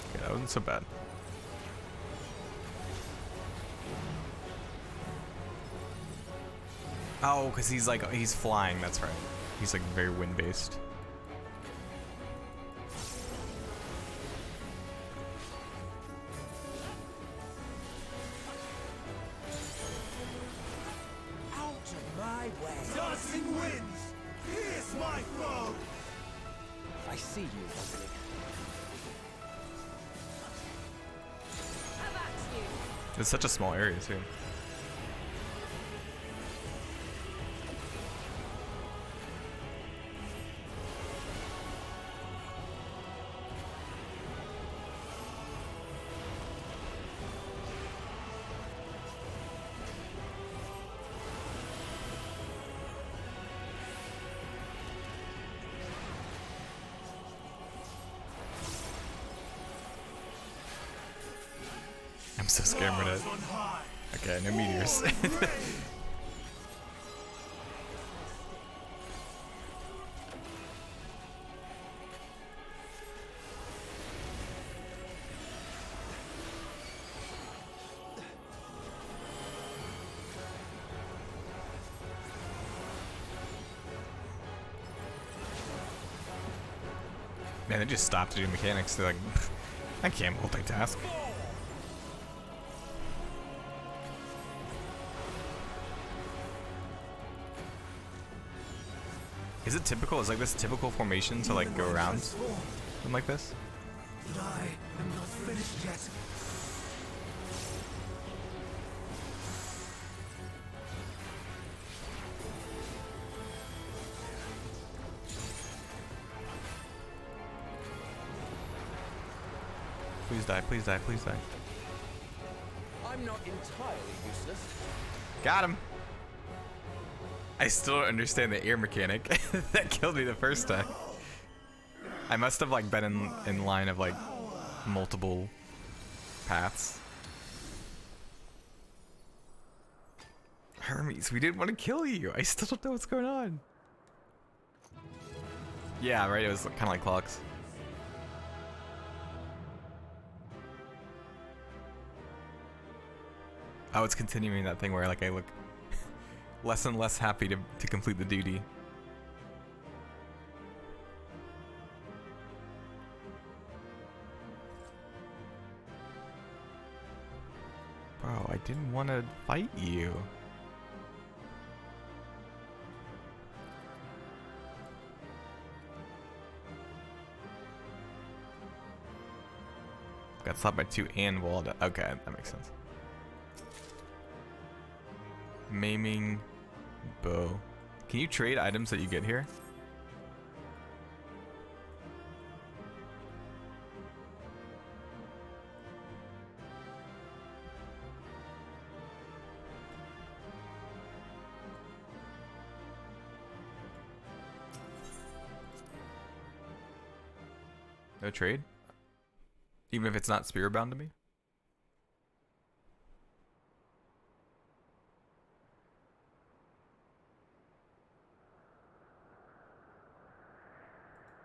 Okay, that wasn't so bad. Oh, because he's flying, that's right. He's like very wind-based. Out of my way! Dancing winds! Pierce my foe! I see you opening. It's such a small area too. I'm so scared with it. Okay, no meteors. Man, they just stopped to do mechanics. They're like, I can't multitask. Is it typical? Is like this typical formation to like go around something like this? But I am not finished yet. Please die, please die, please die. I'm not entirely useless. Got him! I still don't understand the air mechanic that killed me the first time. I must have like been in line of like multiple paths. Hermes, we didn't want to kill you. I still don't know what's going on. Yeah, right, it was kind of like clocks. Oh, it's continuing that thing where like I look less and less happy to complete the duty. Bro, I didn't want to fight you. Got slapped by 2 and walled. Okay, that makes sense. Maiming bow. Can you trade items that you get here? a trade? Even if it's not spirit bound to me?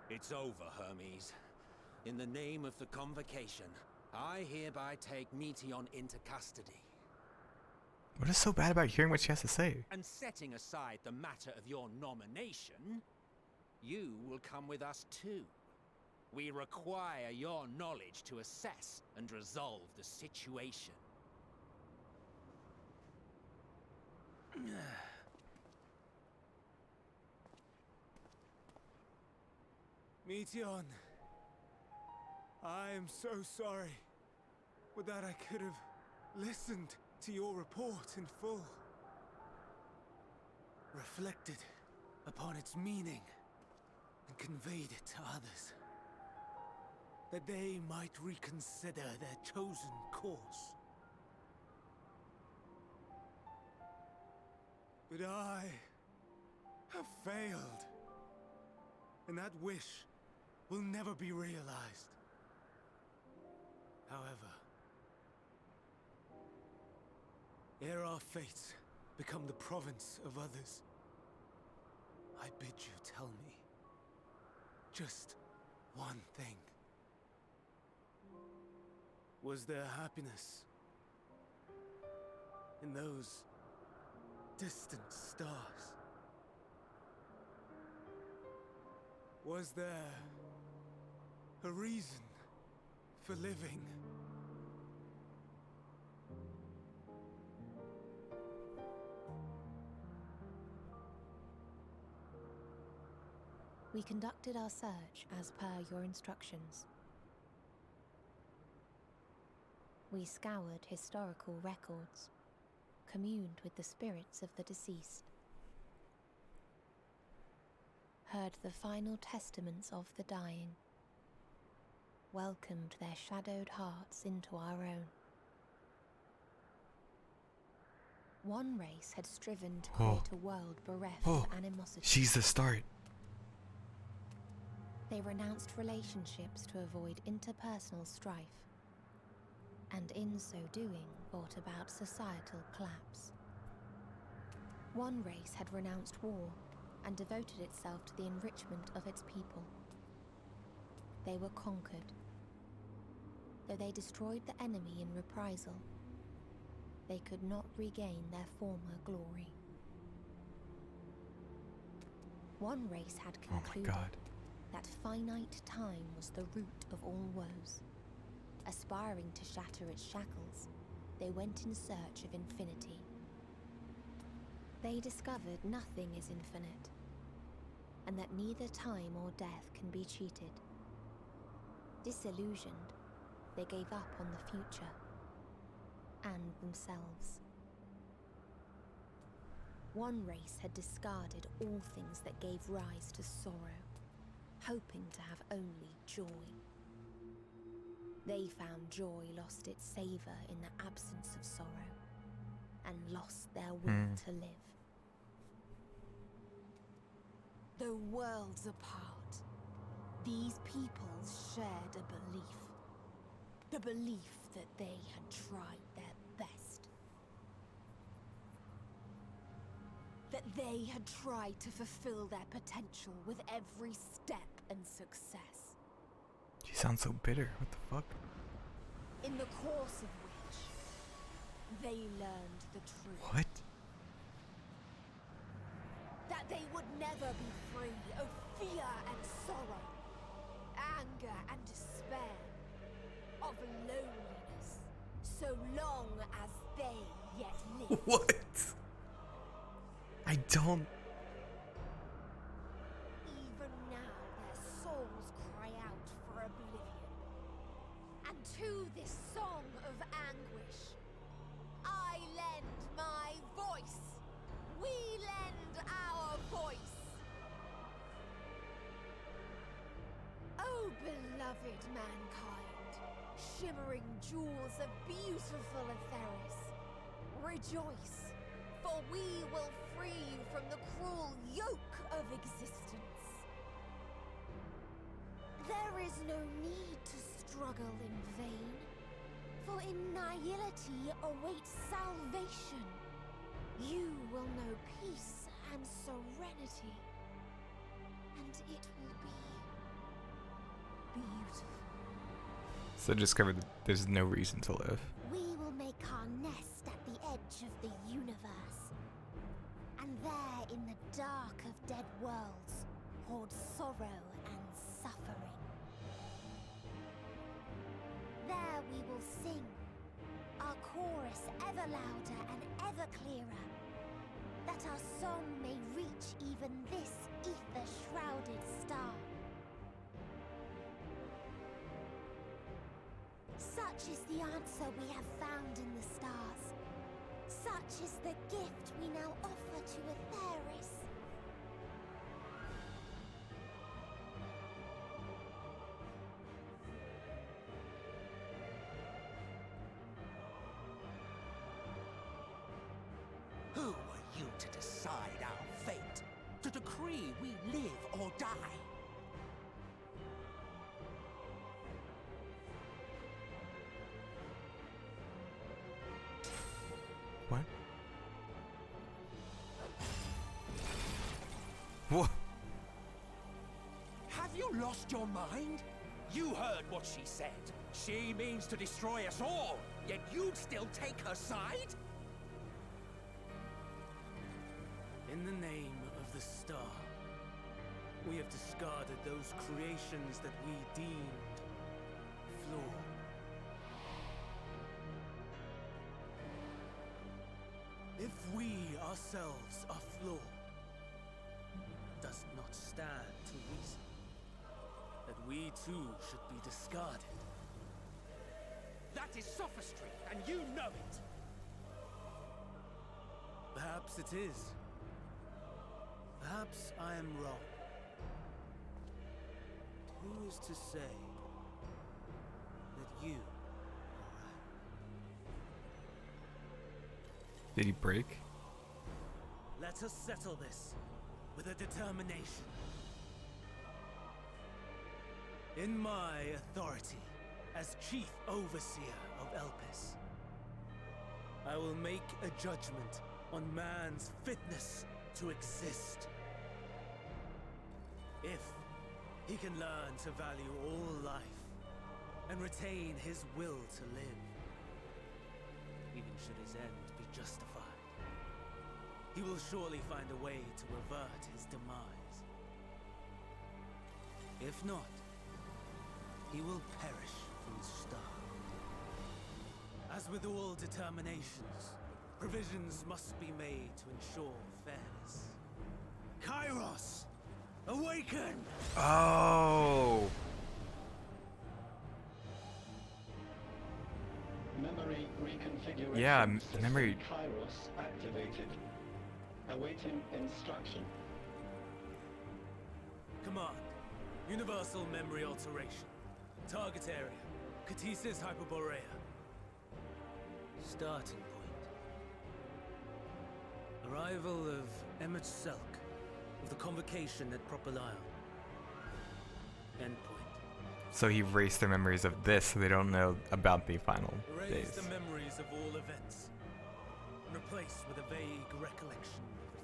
It's over, Hermes. In the name of the Convocation, I hereby take Meteon into custody. What is so bad about hearing what she has to say? And setting aside the matter of your nomination, you will come with us too. We require your knowledge to assess and resolve the situation. Meteon, I am so sorry. Would that I could have listened to your report in full. Reflected upon its meaning and conveyed it to others. That they might reconsider their chosen course. But I have failed. And that wish will never be realized. However, ere our fates become the province of others, I bid you tell me just one thing. Was there happiness in those distant stars? Was there a reason for living? We conducted our search as per your instructions. We scoured historical records, communed with the spirits of the deceased, heard the final testaments of the dying, welcomed their shadowed hearts into our own. One race had striven to create a world bereft of animosity. She's the start. They renounced relationships to avoid interpersonal strife, and in so doing brought about societal collapse. One race had renounced war and devoted itself to the enrichment of its people. They were conquered. Though they destroyed the enemy in reprisal, they could not regain their former glory. One race had concluded that finite time was the root of all woes. Aspiring to shatter its shackles, they went in search of infinity. They discovered nothing is infinite, and that neither time or death can be cheated. Disillusioned, they gave up on the future and themselves. One race had discarded all things that gave rise to sorrow, hoping to have only joy. They found joy lost its savor in the absence of sorrow, and lost their will to live. Though worlds apart, these peoples shared a belief. The belief that they had tried their best. That they had tried to fulfill their potential with every step and success. She sounds so bitter. What the fuck? In the course of which, they learned the truth. What? That they would never be free of fear and sorrow, anger and despair, of loneliness, so long as they yet live. What? I don't. Even now their souls cry out for oblivion. And to this song of anguish, I lend my voice. We lend our voice. Oh, beloved mankind, shimmering jewels of beautiful Atheris, rejoice, for we will free you from the cruel yoke of existence. There is no need to struggle in vain, for in nihility awaits salvation. You will know peace and serenity, and it will be beautiful. So discovered that there's no reason to live. We will make our nest at the edge of the universe, and there in the dark of dead worlds hoard sorrow and suffering. There we will sing, our chorus ever louder and ever clearer, that our song may reach even this ether-shrouded star. Such is the answer we have found in the stars. Such is the gift we now offer to Atheris. Who are you to decide our fate? To decree we live or die? What? What? Have you lost your mind? You heard what she said. She means to destroy us all, yet you'd still take her side? In the name of the star, we have discarded those creations that we deemed flawed. If we ourselves are flawed, does it not stand to reason that we too should be discarded? That is sophistry, and you know it. Perhaps it is. Perhaps I am wrong. Who is to say that you are right? Did he break? Let us settle this with a determination. In my authority as Chief Overseer of Elpis, I will make a judgment on man's fitness to exist. If he can learn to value all life and retain his will to live, even should his end be justified, he will surely find a way to revert his demise. If not, he will perish from the start. As with all determinations, provisions must be made to ensure fairness. Kairos! Awaken! Oh! Memory reconfiguration. Yeah, system memory. Kairos activated. Awaiting instruction. Command. Universal memory alteration. Target area. Catesis Hyperborea. Starting point. Arrival of Emmett Selk of the Convocation at Propylion. Endpoint. So he erased their memories of this so they don't know about the final Erase days. the memories of all events. And replace with a vague recollection of the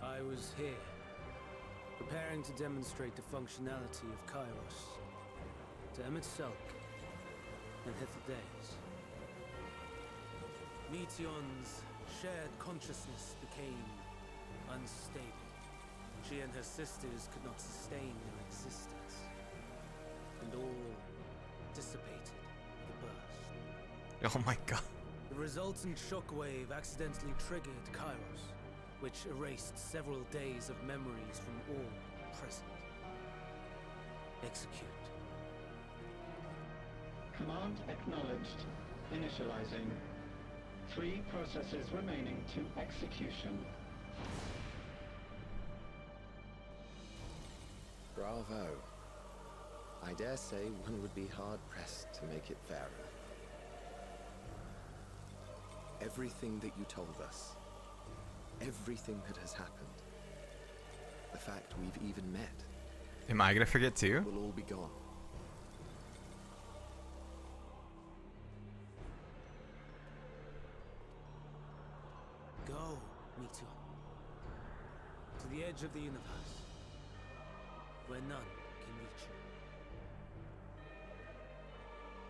following. I was here, preparing to demonstrate the functionality of Kairos to Emmett Selk and Hythlodaeus. Meteon's shared consciousness became unstable. She and her sisters could not sustain their existence, and all dissipated with a burst. Oh my god. The resultant shockwave accidentally triggered Kairos, which erased several days of memories from all present. Execute. Command acknowledged. Initializing. 3 processes remaining to execution. Bravo. I dare say one would be hard-pressed to make it fairer. Everything that you told us, everything that has happened, The fact we've even met Am I gonna forget too? will all be gone. Go, Meteor. To the edge of the universe, where none can reach you.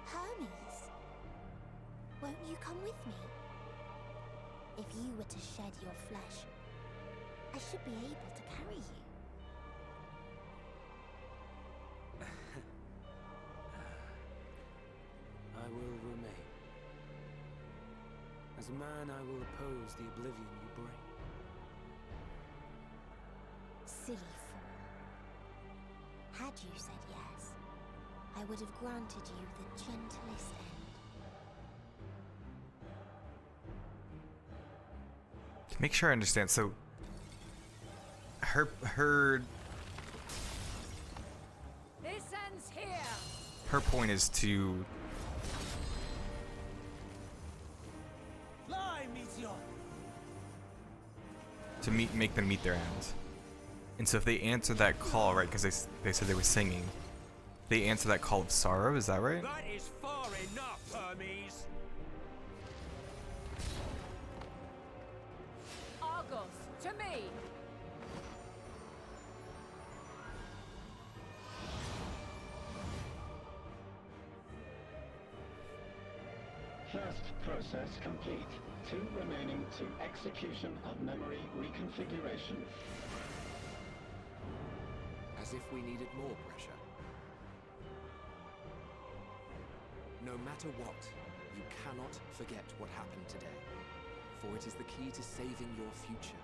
Hermes, won't you come with me? If you were to shed your flesh, I should be able to carry you. I will remain. As a man, I will oppose the oblivion you bring. Silly fool. Had you said yes, I would have granted you the gentlest end. To make sure I understand, so her This ends here. her point is to Fly, Meteor! make them meet their ends. And so if they answer that call, right, because they said they were singing, they answer that call of sorrow, is that right? That is far enough, Hermes. Argos, to me. First process complete. 2 remaining to execution of memory reconfiguration. As if we needed more pressure. No matter what, you cannot forget what happened today. For it is the key to saving your future.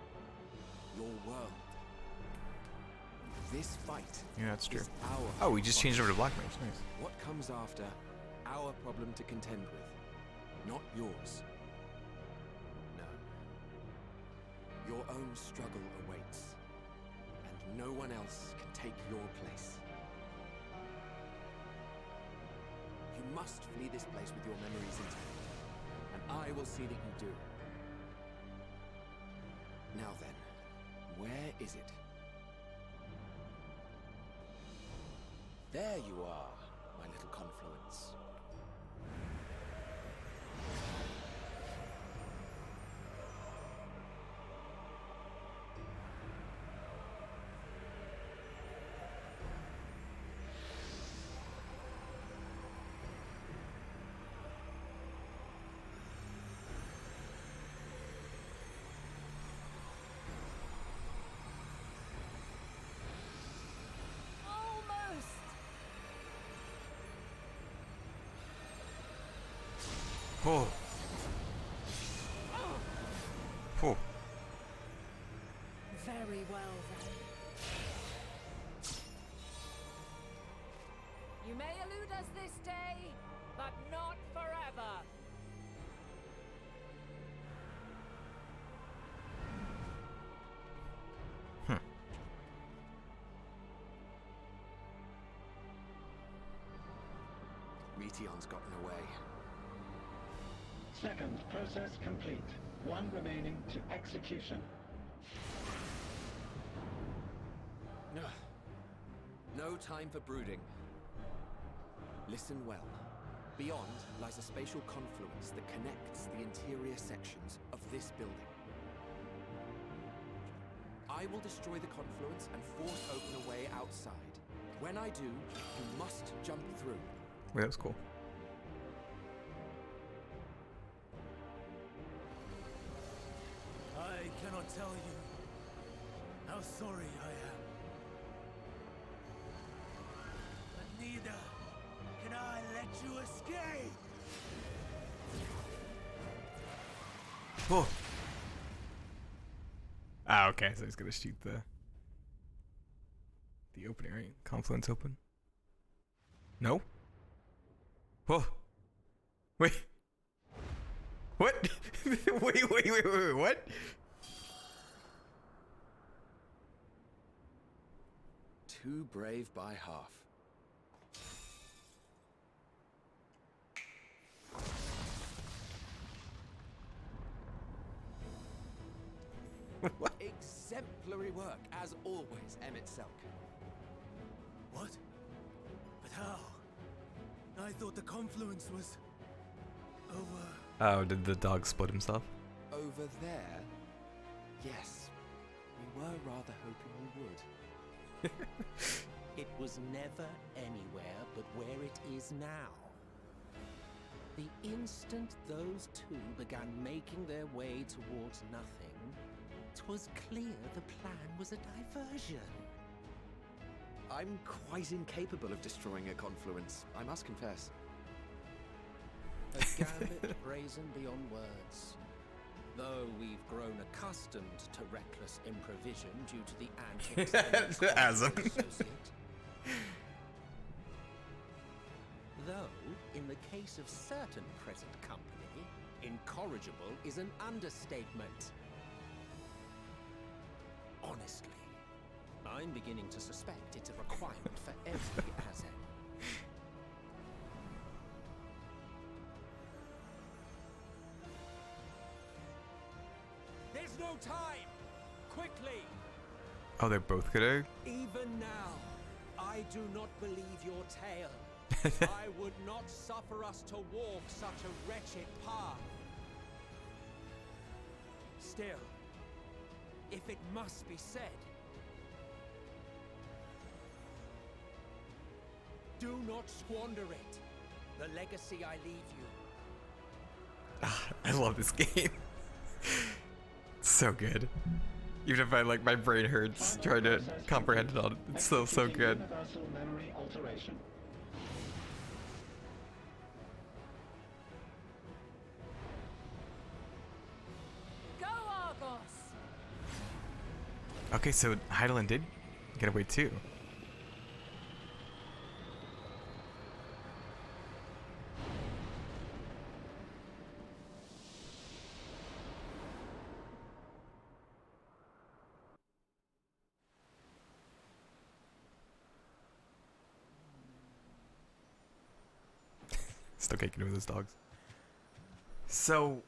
Your world. This fight Yeah, that's true. is our Oh, we just changed over to Black Mage. Nice. What comes after, our problem to contend with, not yours. No. Your own struggle awaits, and no one else can take your place. You must flee this place with your memories intact, and I will see that you do. Now then, where is it? There you are, my little confluence. Almost. Oh. Oh. Very well then. You may elude us this day, but not forever. Meteon's gotten away. Second process complete. 1 remaining to execution. Ugh. No time for brooding. Listen well. Beyond lies a spatial confluence that connects the interior sections of this building. I will destroy the confluence and force open a way outside. When I do, you must jump through. Wait, that was cool. I cannot tell you how sorry I am. But neither can I let you escape! Oh. Ah, okay. So he's gonna shoot the opening, right? Confluence open. No. Whoa. Wait. What? wait. What? Too brave by half. What? A Exemplary work, as always, Emmett Selk. What? But how? I thought the confluence was over. Oh, did the dog split himself? Over there? Yes. We were rather hoping we would. It was never anywhere but where it is now. The instant those two began making their way towards nothing, 'twas clear the plan was a diversion. I'm quite incapable of destroying a confluence, I must confess. A gambit brazen beyond words. Though we've grown accustomed to reckless improvision due to the antics of the As a- associate. Though, in the case of certain present company, incorrigible is an understatement. Honestly, I'm beginning to suspect it's a requirement for every Azen. There's no time! Quickly! Oh, they're both gonna. Even now, I do not believe your tale. I would not suffer us to walk such a wretched path. Still, if it must be said, do not squander it. The legacy I leave you. I love this game. It's so good. Even if my brain hurts trying to comprehend it all, it's still so good. Universal memory alteration. Go, Argos! Okay, so Heidelin did get away too. Still kicking with his dogs. So.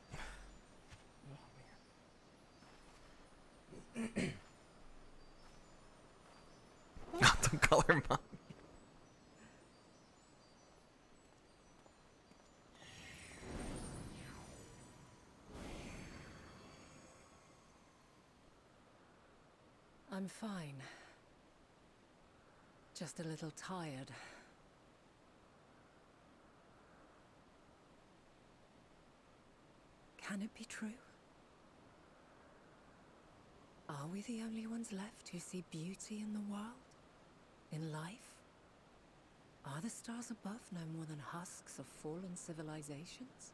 Don't call her mom. I'm fine. Just a little tired. Can it be true? Are we the only ones left who see beauty in the world? In life? Are the stars above no more than husks of fallen civilizations?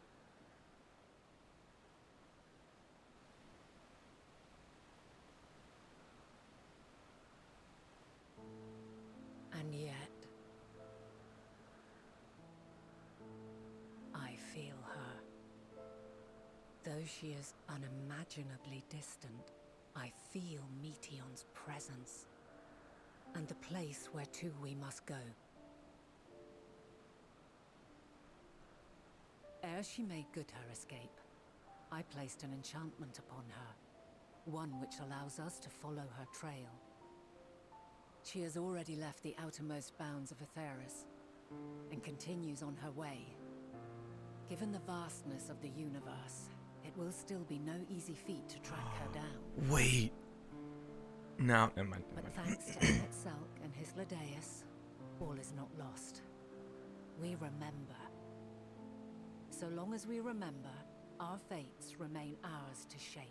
And yet, I feel her. Though she is unimaginably distant, I feel Meteion's presence, and the place where to we must go. Ere she made good her escape, I placed an enchantment upon her, one which allows us to follow her trail. She has already left the outermost bounds of Aetheris, and continues on her way. Given the vastness of the universe, it will still be no easy feat to track her down. Wait. No, never mind. But thanks to Emmett Selk and his Ladeus, all is not lost. We remember. So long as we remember, our fates remain ours to shape.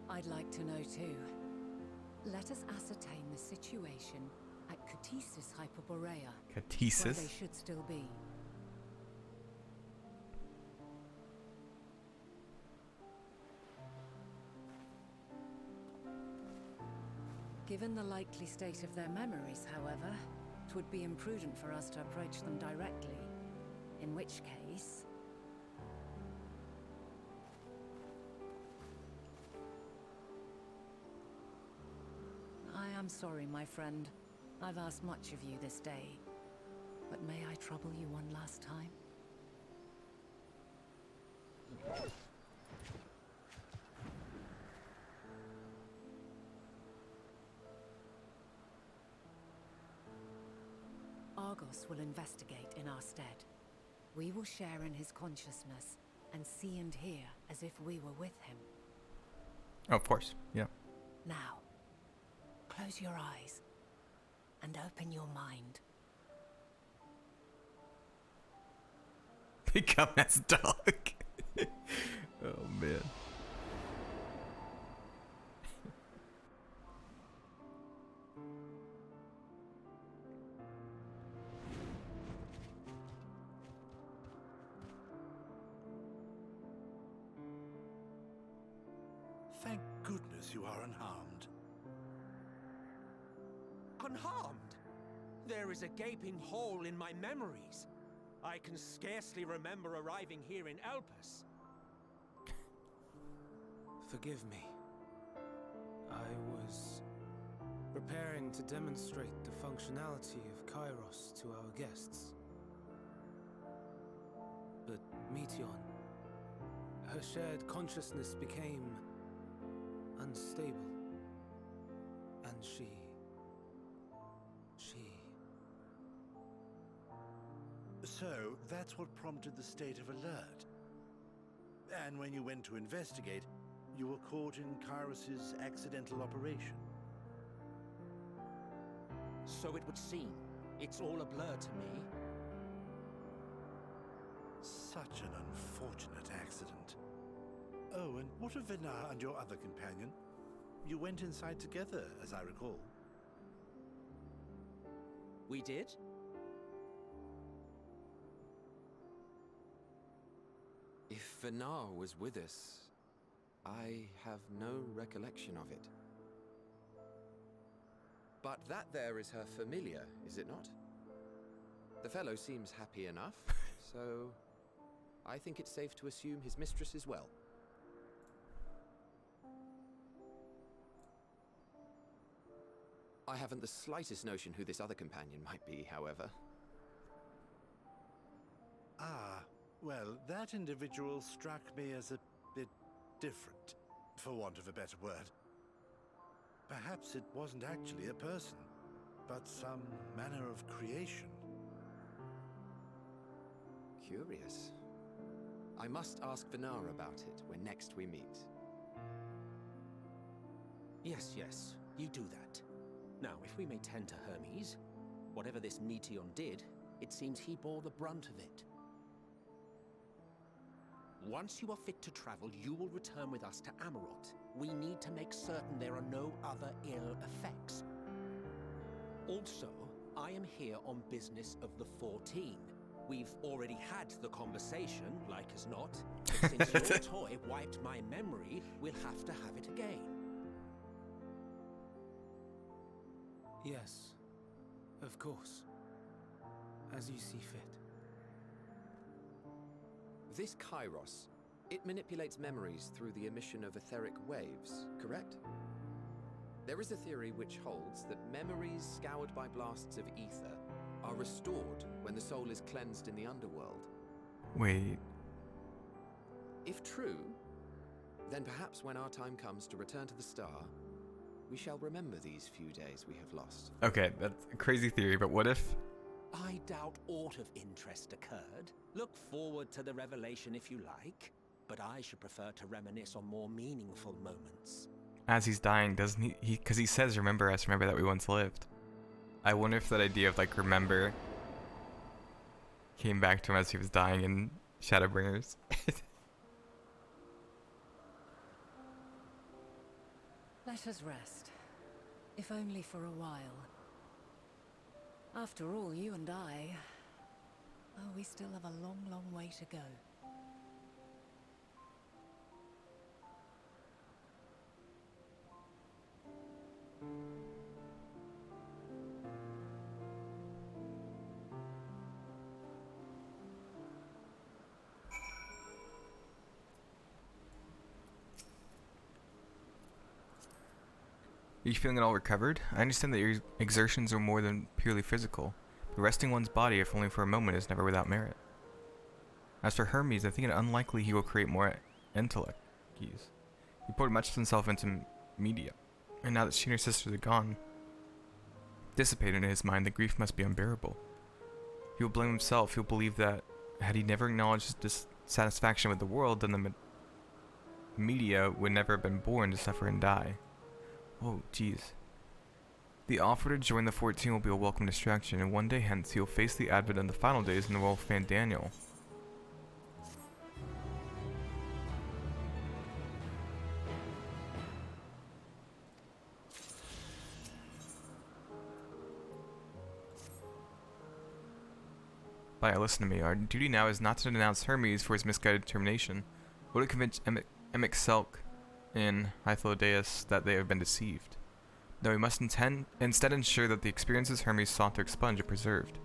I'd like to know too. Let us ascertain the situation at Catesis Hyperborea, where they Catesis? should still be. Given the likely state of their memories, however, it would be imprudent for us to approach them directly. In which case... I'm sorry, my friend. I've asked much of you this day. But may I trouble you one last time? Argos will investigate in our stead. We will share in his consciousness and see and hear as if we were with him. Oh, of course, yeah. Now, close your eyes and open your mind. Become as dog. Oh man. Thank goodness you are unharmed. Unharmed? There is a gaping hole in my memories. I can scarcely remember arriving here in Elpis. Forgive me. I was preparing to demonstrate the functionality of Kairos to our guests. But Meteon, her shared consciousness became unstable. And she... So, that's what prompted the state of alert. And when you went to investigate, you were caught in Kairos' accidental operation. So it would seem. It's all a blur to me. Such an unfortunate accident. Oh, and what of Venar and your other companion? You went inside together, as I recall. We did? If Venar was with us, I have no recollection of it. But that there is her familiar, is it not? The fellow seems happy enough, so I think it's safe to assume his mistress is well. I haven't the slightest notion who this other companion might be, however. Ah, well, that individual struck me as a bit different, for want of a better word. Perhaps it wasn't actually a person, but some manner of creation. Curious. I must ask Venar about it when next we meet. Yes, you do that. Now, if we may tend to Hermes, whatever this Meteon did, it seems he bore the brunt of it. Once you are fit to travel, you will return with us to Amarot. We need to make certain there are no other ill effects. Also, I am here on business of the 14. We've already had the conversation, like as not. But since your toy wiped my memory, we'll have to have it again. Yes, of course. As you see fit. This Kairos, it manipulates memories through the emission of etheric waves, correct? There is a theory which holds that memories scoured by blasts of ether are restored when the soul is cleansed in the underworld. Wait. If true, then perhaps when our time comes to return to the star, we shall remember these few days we have lost. Okay, that's a crazy theory, but what if... I doubt aught of interest occurred. Look forward to the revelation if you like, but I should prefer to reminisce on more meaningful moments. As he's dying, doesn't he? Because he says, remember us, remember that we once lived. I wonder if that idea of, like, remember came back to him as he was dying in Shadowbringers. Let us rest, if only for a while. After all, you and I... Oh, we still have a long, long way to go. Are you feeling at all recovered? I understand that your exertions are more than purely physical, but resting one's body, if only for a moment, is never without merit. As for Hermes, I think it unlikely he will create more intellect keys. He poured much of himself into media, and now that she and her sisters are gone, dissipated in his mind, the grief must be unbearable. He will blame himself. He'll believe that had he never acknowledged his dissatisfaction with the world, then the media would never have been born to suffer and die. Oh, jeez. The offer to join the 14 will be a welcome distraction, and one day hence he will face the advent of the final days in the role of Fan Daniel. Bio, listen to me. Our duty now is not to denounce Hermes for his misguided determination, or to convince Emixelk in Hythlodaeus that they have been deceived. No, we must instead ensure that the experiences Hermes sought to expunge are preserved.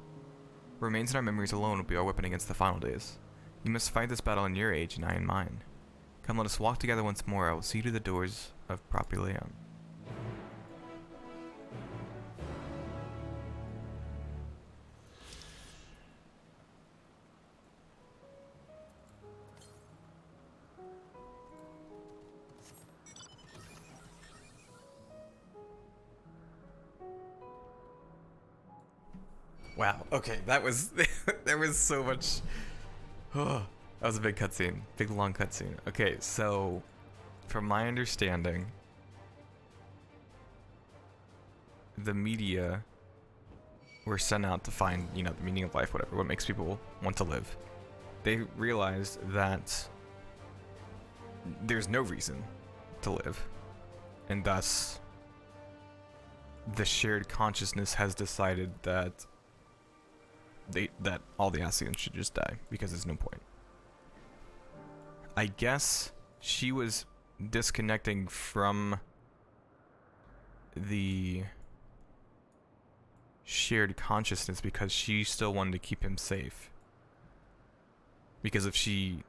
What remains in our memories alone will be our weapon against the final days. You must fight this battle in your age, and I in mine. Come, let us walk together once more. I will see you to the doors of Propylaeon. Wow. Okay, that was there was so much. Oh, that was a big cutscene, big long cutscene. Okay, so from my understanding, the media were sent out to find, you know, the meaning of life, whatever, what makes people want to live. They realized that there's no reason to live, and thus the shared consciousness has decided that that all the Ascians should just die because there's no point. I guess she was disconnecting from the shared consciousness because she still wanted to keep him safe. Because if she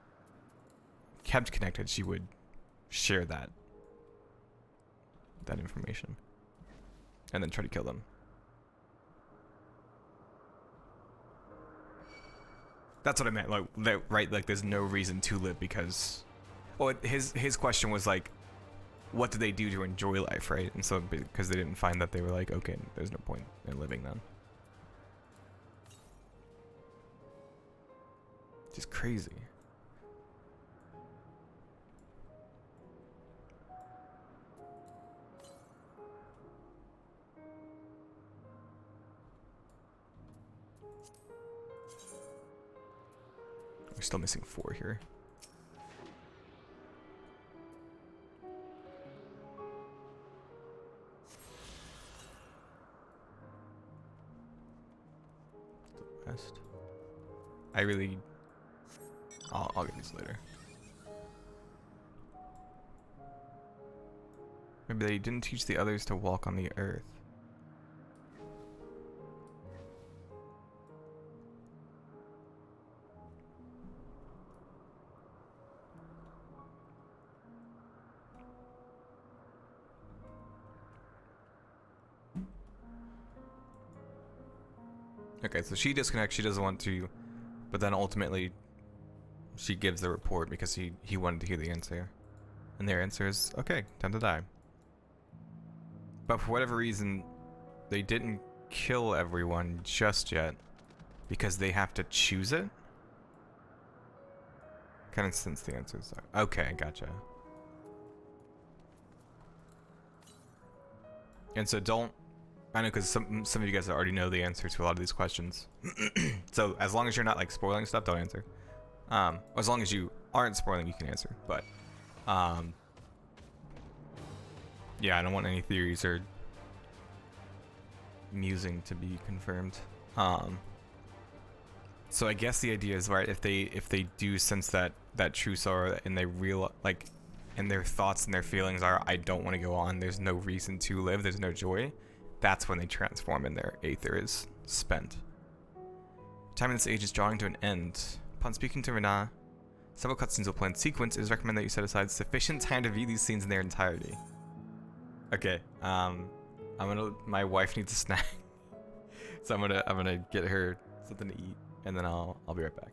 kept connected, she would share that information and then try to kill them. That's what I meant, like, right? Like, there's no reason to live because, well, his question was like, what do they do to enjoy life, right? And so because they didn't find that, they were like, okay, there's no point in living then. Just crazy. We're still missing 4 here. The rest. I really... I'll get these later. Maybe they didn't teach the others to walk on the earth. Okay, so she disconnects, she doesn't want to, but then ultimately she gives the report because he wanted to hear the answer. And their answer is, okay, time to die. But for whatever reason, they didn't kill everyone just yet because they have to choose it? Kind of since the answers are. Okay, gotcha. And so don't... I know, because some of you guys already know the answer to a lot of these questions. So as long as you're not like spoiling stuff, don't answer. As long as you aren't spoiling, you can answer. But yeah, I don't want any theories or musing to be confirmed. So I guess the idea is, right, if they do sense that true sorrow and they like, and their thoughts and their feelings are, I don't want to go on, there's no reason to live, there's no joy, that's when they transform and their aether is spent. Time in this age is drawing to an end. Upon speaking to Rena, several cutscenes will play in sequence. It is recommended that you set aside sufficient time to view these scenes in their entirety. Okay. My wife needs a snack, so I'm gonna get her something to eat, and then I'll be right back.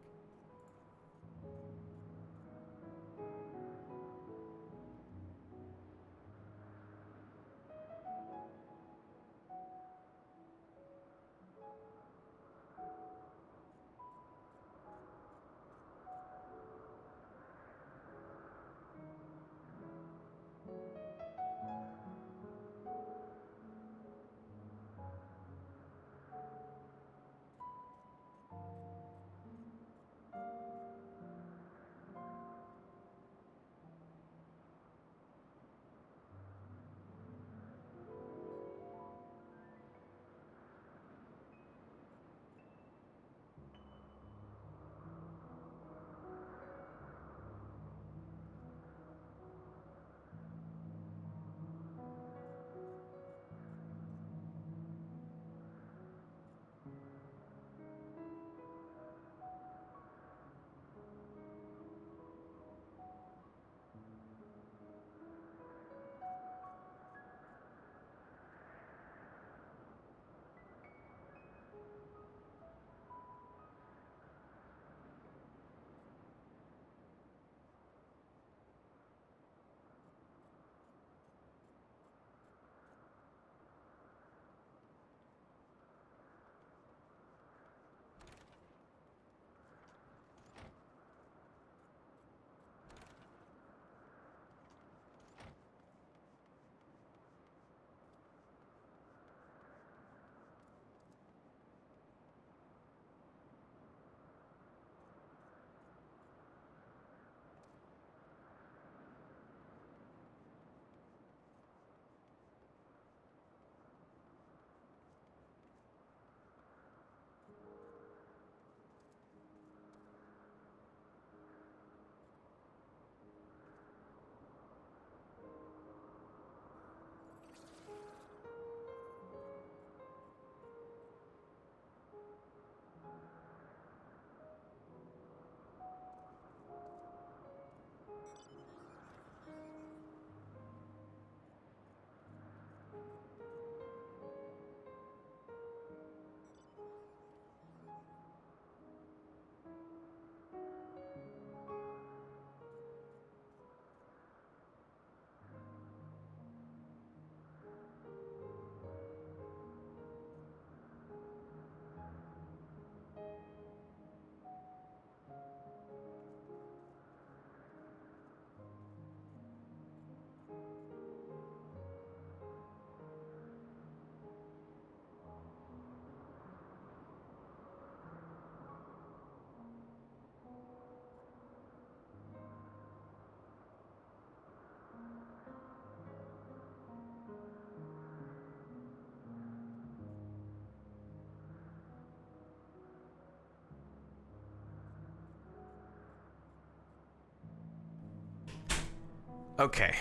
Okay,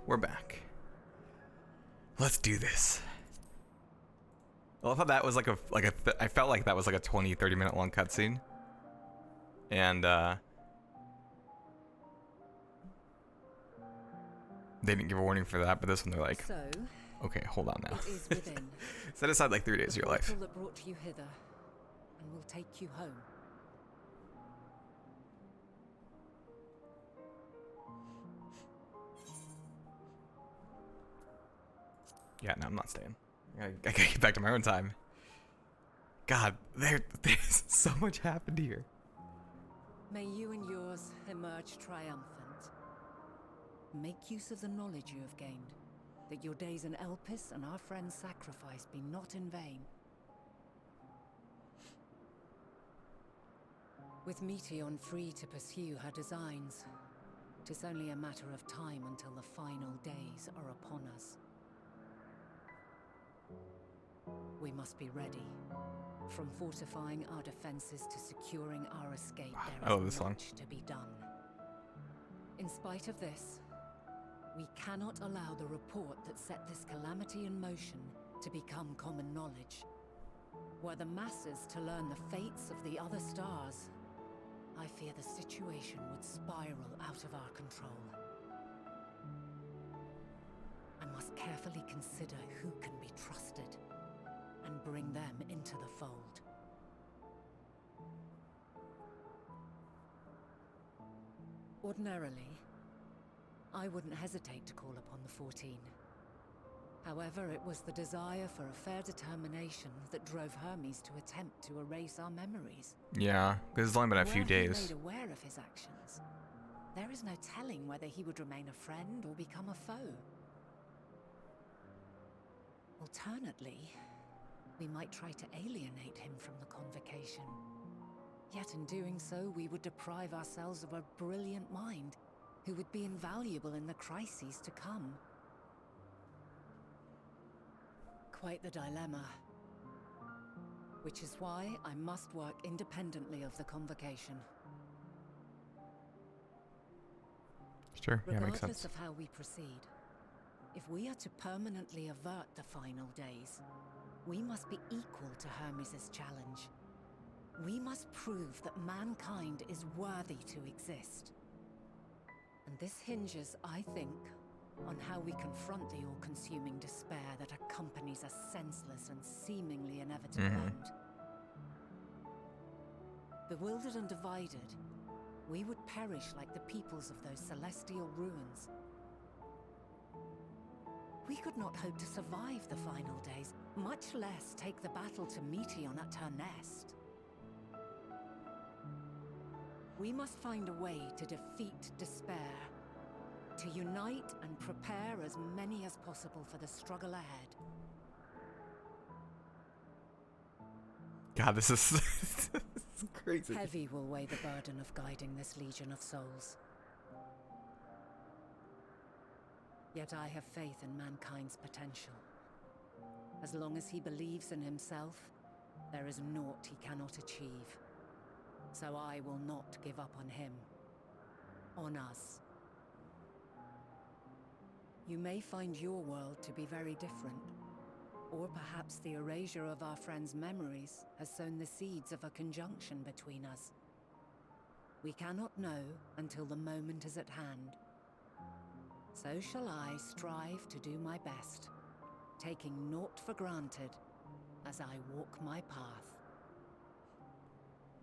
we're back. Let's do this. I love how that was I felt like that was like a 20-30 minute long cutscene. And they didn't give a warning for that, but this one they're like, So, okay, hold on now. it is within. Set aside like 3 days of your life. The portal that brought you hither, and will take you home. Yeah, no, I'm not staying. I gotta get back to my own time. God, there's so much happened here. May you and yours emerge triumphant. Make use of the knowledge you have gained, that your days in Elpis and our friend's sacrifice be not in vain. With Meteon free to pursue her designs, 'tis only a matter of time until the final days are upon us. We must be ready. From fortifying our defenses to securing our escape, there is much to be done. In spite of this, we cannot allow the report that set this calamity in motion to become common knowledge. Were the masses to learn the fates of the other stars, I fear the situation would spiral out of our control. and must carefully consider who can be trusted and bring them into the fold. Ordinarily, I wouldn't hesitate to call upon the 14. However, it was the desire for a fair determination that drove Hermes to attempt to erase our memories. Yeah, because it's only been a few Were he days. made aware of his actions, there is no telling whether he would remain a friend or become a foe. Alternately, we might try to alienate him from the convocation. Yet in doing so, we would deprive ourselves of a brilliant mind who would be invaluable in the crises to come. Quite the dilemma. Which is why I must work independently of the convocation. Sure, yeah, makes Regardless sense. of how we proceed, if we are to permanently avert the final days, we must be equal to Hermes' challenge. We must prove that mankind is worthy to exist. And this hinges, I think, on how we confront the all-consuming despair that accompanies a senseless and seemingly inevitable end. Bewildered and divided, we would perish like the peoples of those celestial ruins. We could not hope to survive the final days, much less take the battle to Meteon at her nest. We must find a way to defeat despair, to unite and prepare as many as possible for the struggle ahead. God, this is this is crazy. Heavy will weigh the burden of guiding this legion of souls. Yet I have faith in mankind's potential. As long as he believes in himself, there is naught he cannot achieve. So I will not give up on him. On us. You may find your world to be very different. Or perhaps the erasure of our friends' memories has sown the seeds of a conjunction between us. We cannot know until the moment is at hand. So shall I strive to do my best, taking naught for granted as I walk my path.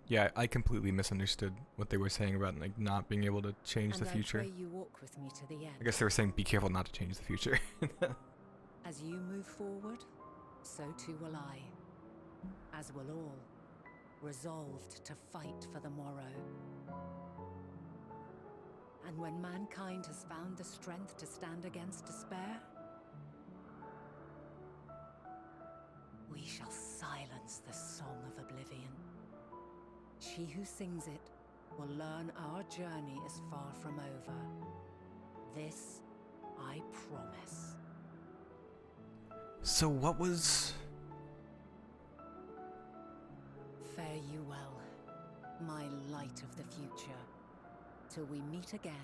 Yeah, I completely misunderstood what they were saying about like not being able to change the future. And I pray you walk with me to the end. I guess they were saying be careful not to change the future. As you move forward, so too will I. As will all, resolved to fight for the morrow. And when mankind has found the strength to stand against despair, we shall silence the song of oblivion. She who sings it will learn our journey is far from over. This I promise. So what was... Fare you well, my light of the future, till we meet again.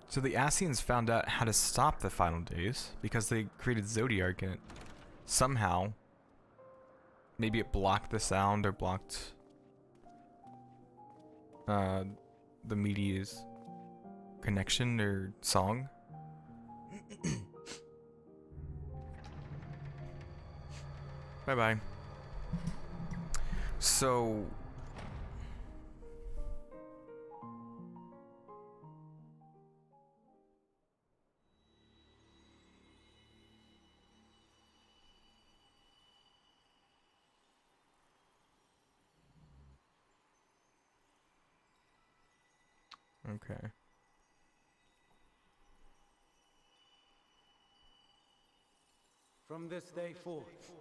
So the Ascians found out how to stop the final days because they created Zodiark and it somehow... Maybe it blocked the sound or blocked the media's connection or song. Bye-bye. So... Okay. From this day forth,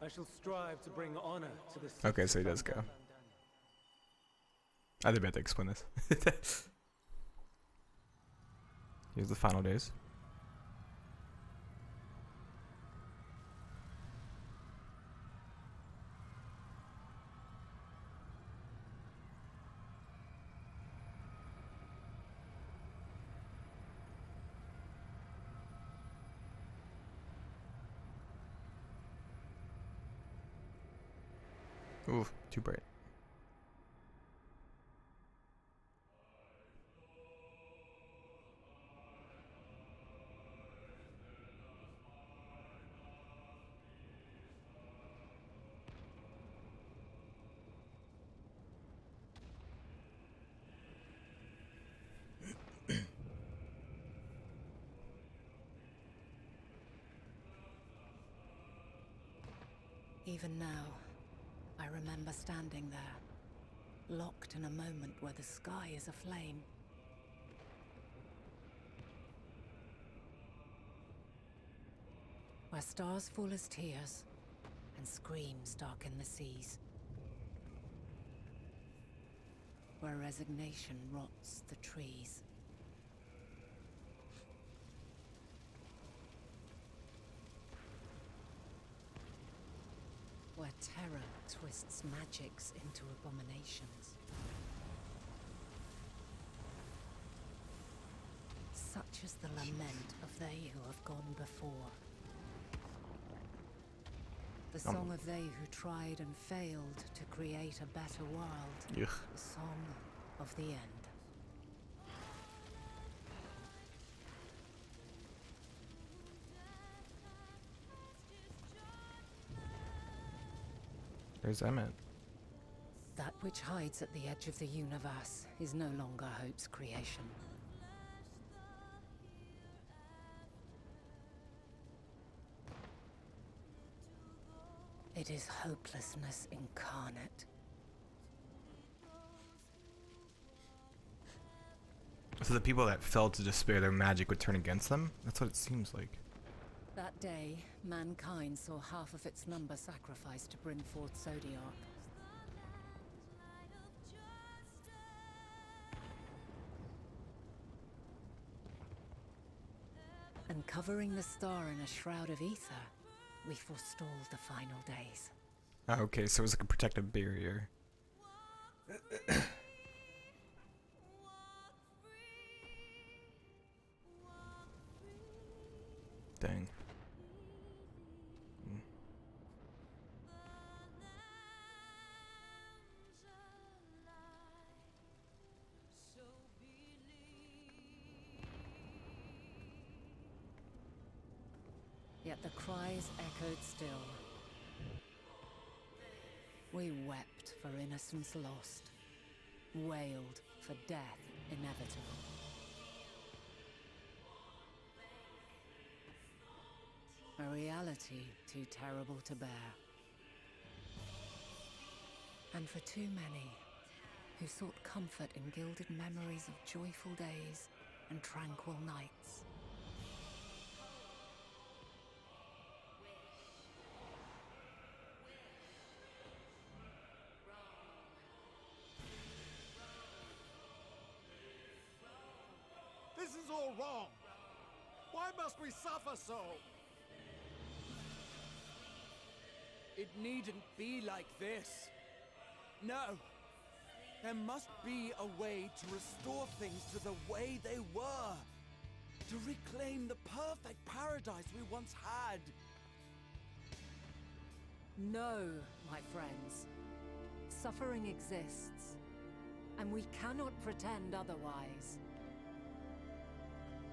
I shall strive to bring honor to the Okay, so he does go. I think I had to explain this. Here's the final days. Oof, too bright. Even now, I remember standing there, locked in a moment where the sky is aflame. Where stars fall as tears, and screams darken the seas. Where resignation rots the trees. Where terror twists magics into abominations. Such is the lament of they who have gone before. The song of they who tried and failed to create a better world. Ugh. The song of the end. There's Emmett. That which hides at the edge of the universe is no longer hope's creation. It is hopelessness incarnate. So the people that fell to despair, their magic would turn against them? That's what it seems like. That day, mankind saw half of its number sacrificed to bring forth Zodiac. And covering the star in a shroud of ether, we forestalled the final days. Oh, okay, so it was like a protective barrier. Dang. Yet the cries echoed still. We wept for innocence lost, wailed for death inevitable. A reality too terrible to bear. And for too many who sought comfort in gilded memories of joyful days and tranquil nights. This is all wrong. Why must we suffer so? It needn't be like this. No. There must be a way to restore things to the way they were. To reclaim the perfect paradise we once had. No, my friends. Suffering exists, and we cannot pretend otherwise.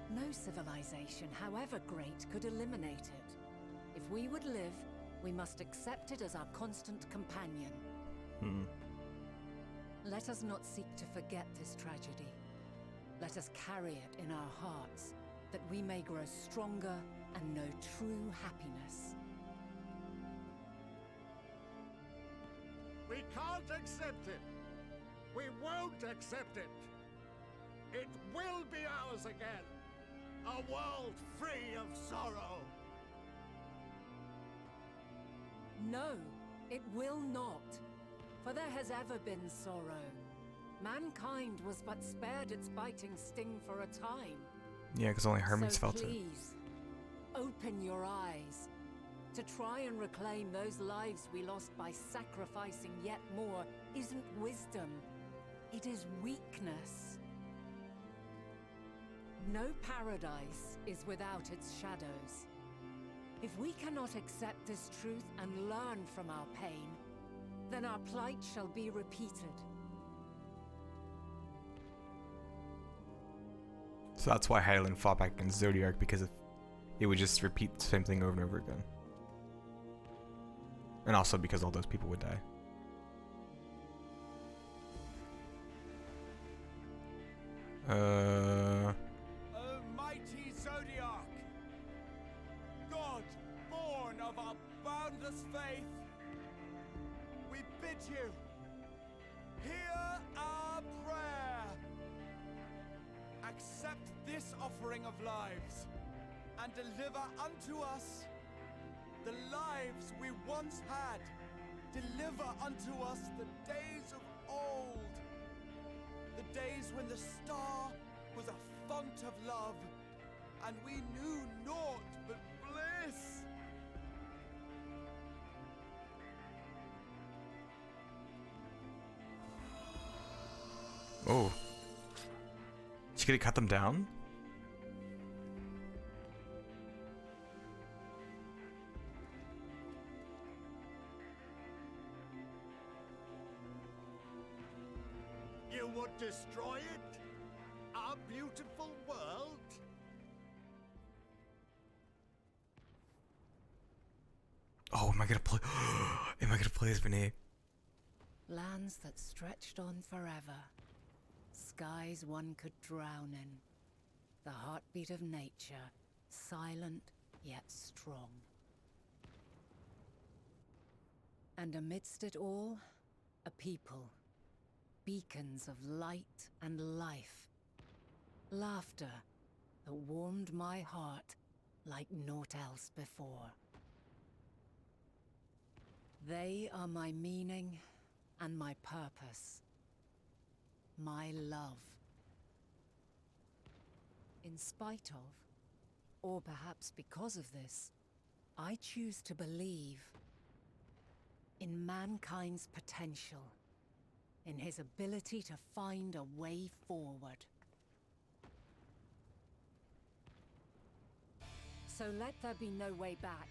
No civilization, however great, could eliminate it. If we would live, we must accept it as our constant companion. Let us not seek to forget this tragedy. Let us carry it in our hearts, that we may grow stronger and know true happiness. We can't accept it. We won't accept it. It will be ours again. A world free of sorrow. No, it will not. For there has ever been sorrow. Mankind was but spared its biting sting for a time. Yeah, because only Hermes So felt it. please, open your eyes. To try and reclaim those lives we lost by sacrificing yet more isn't wisdom. It is weakness. No paradise is without its shadows. If we cannot accept this truth and learn from our pain, then our plight shall be repeated. So that's why Hydaelyn fought back against Zodiac, because it would just repeat the same thing over and over again. And also because all those people would die. O mighty Zodiac! God, born of our boundless faith, beseech you, hear our prayer. Accept this offering of lives, and deliver unto us the lives we once had. Deliver unto us the days of old, the days when the star was a font of love, and we knew naught but bliss. Oh. She gonna cut them down? You would destroy it? Our beautiful world? Oh, am I gonna play? Am I gonna play as Vinay? Lands that stretched on forever. Skies one could drown in. The heartbeat of nature, silent yet strong. And amidst it all, a people. Beacons of light and life. Laughter that warmed my heart like naught else before. They are my meaning and my purpose. My love. In spite of, or perhaps because of this, I choose to believe in mankind's potential, in his ability to find a way forward. So let there be no way back.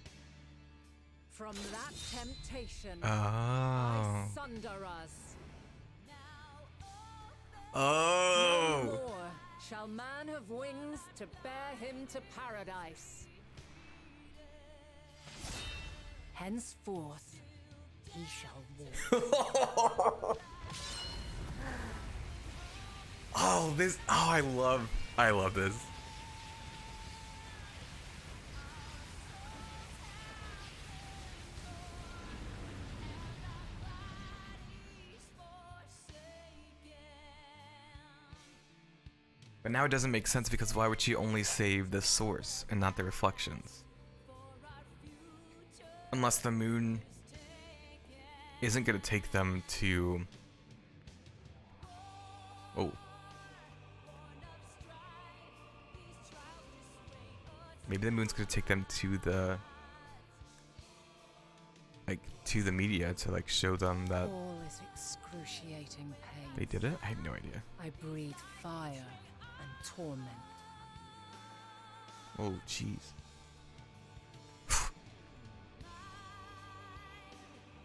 From that temptation, I sunder us. Oh. No more shall man have wings to bear him to paradise. Henceforth, he shall walk. Oh, this. Oh, I love this. But now it doesn't make sense because why would she only save the source and not the reflections? Unless the moon isn't gonna take them to... Oh. Maybe the moon's gonna take them to the... like, to the media to, like, show them that... All is excruciating pain. They did it? I have no idea. I breathe fire and torment. Oh, jeez.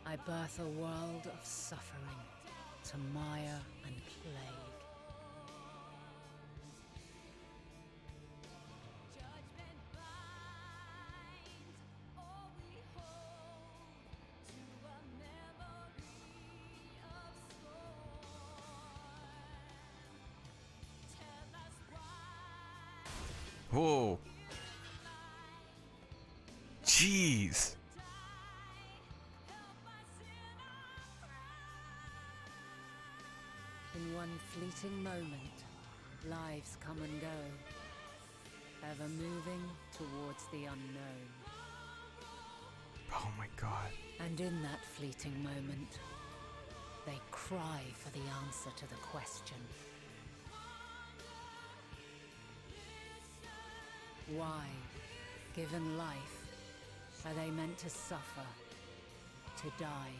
I birth a world of suffering to mire and plague. Whoa. Jeez. In one fleeting moment, lives come and go, ever moving towards the unknown. Oh my god. And in that fleeting moment, they cry for the answer to the question. Why, given life, are they meant to suffer, to die?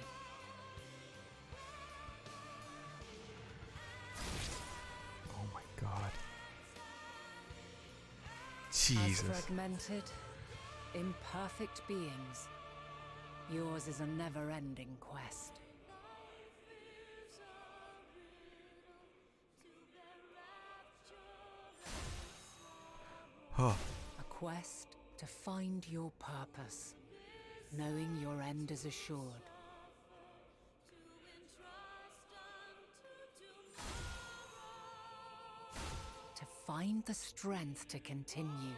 Oh my god. Jesus. As fragmented, imperfect beings, yours is a never-ending quest. Huh. A quest to find your purpose, knowing your end is assured. To find the strength to continue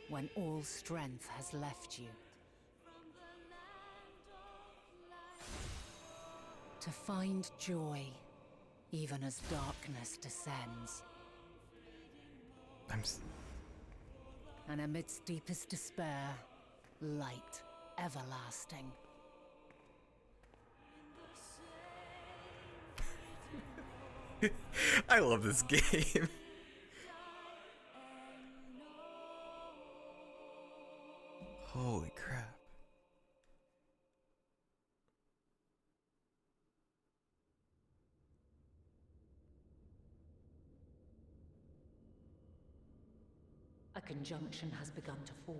when all strength has left you. To find joy, even as darkness descends. And amidst deepest despair, light everlasting. I love this game. Holy crap. A conjunction has begun to form,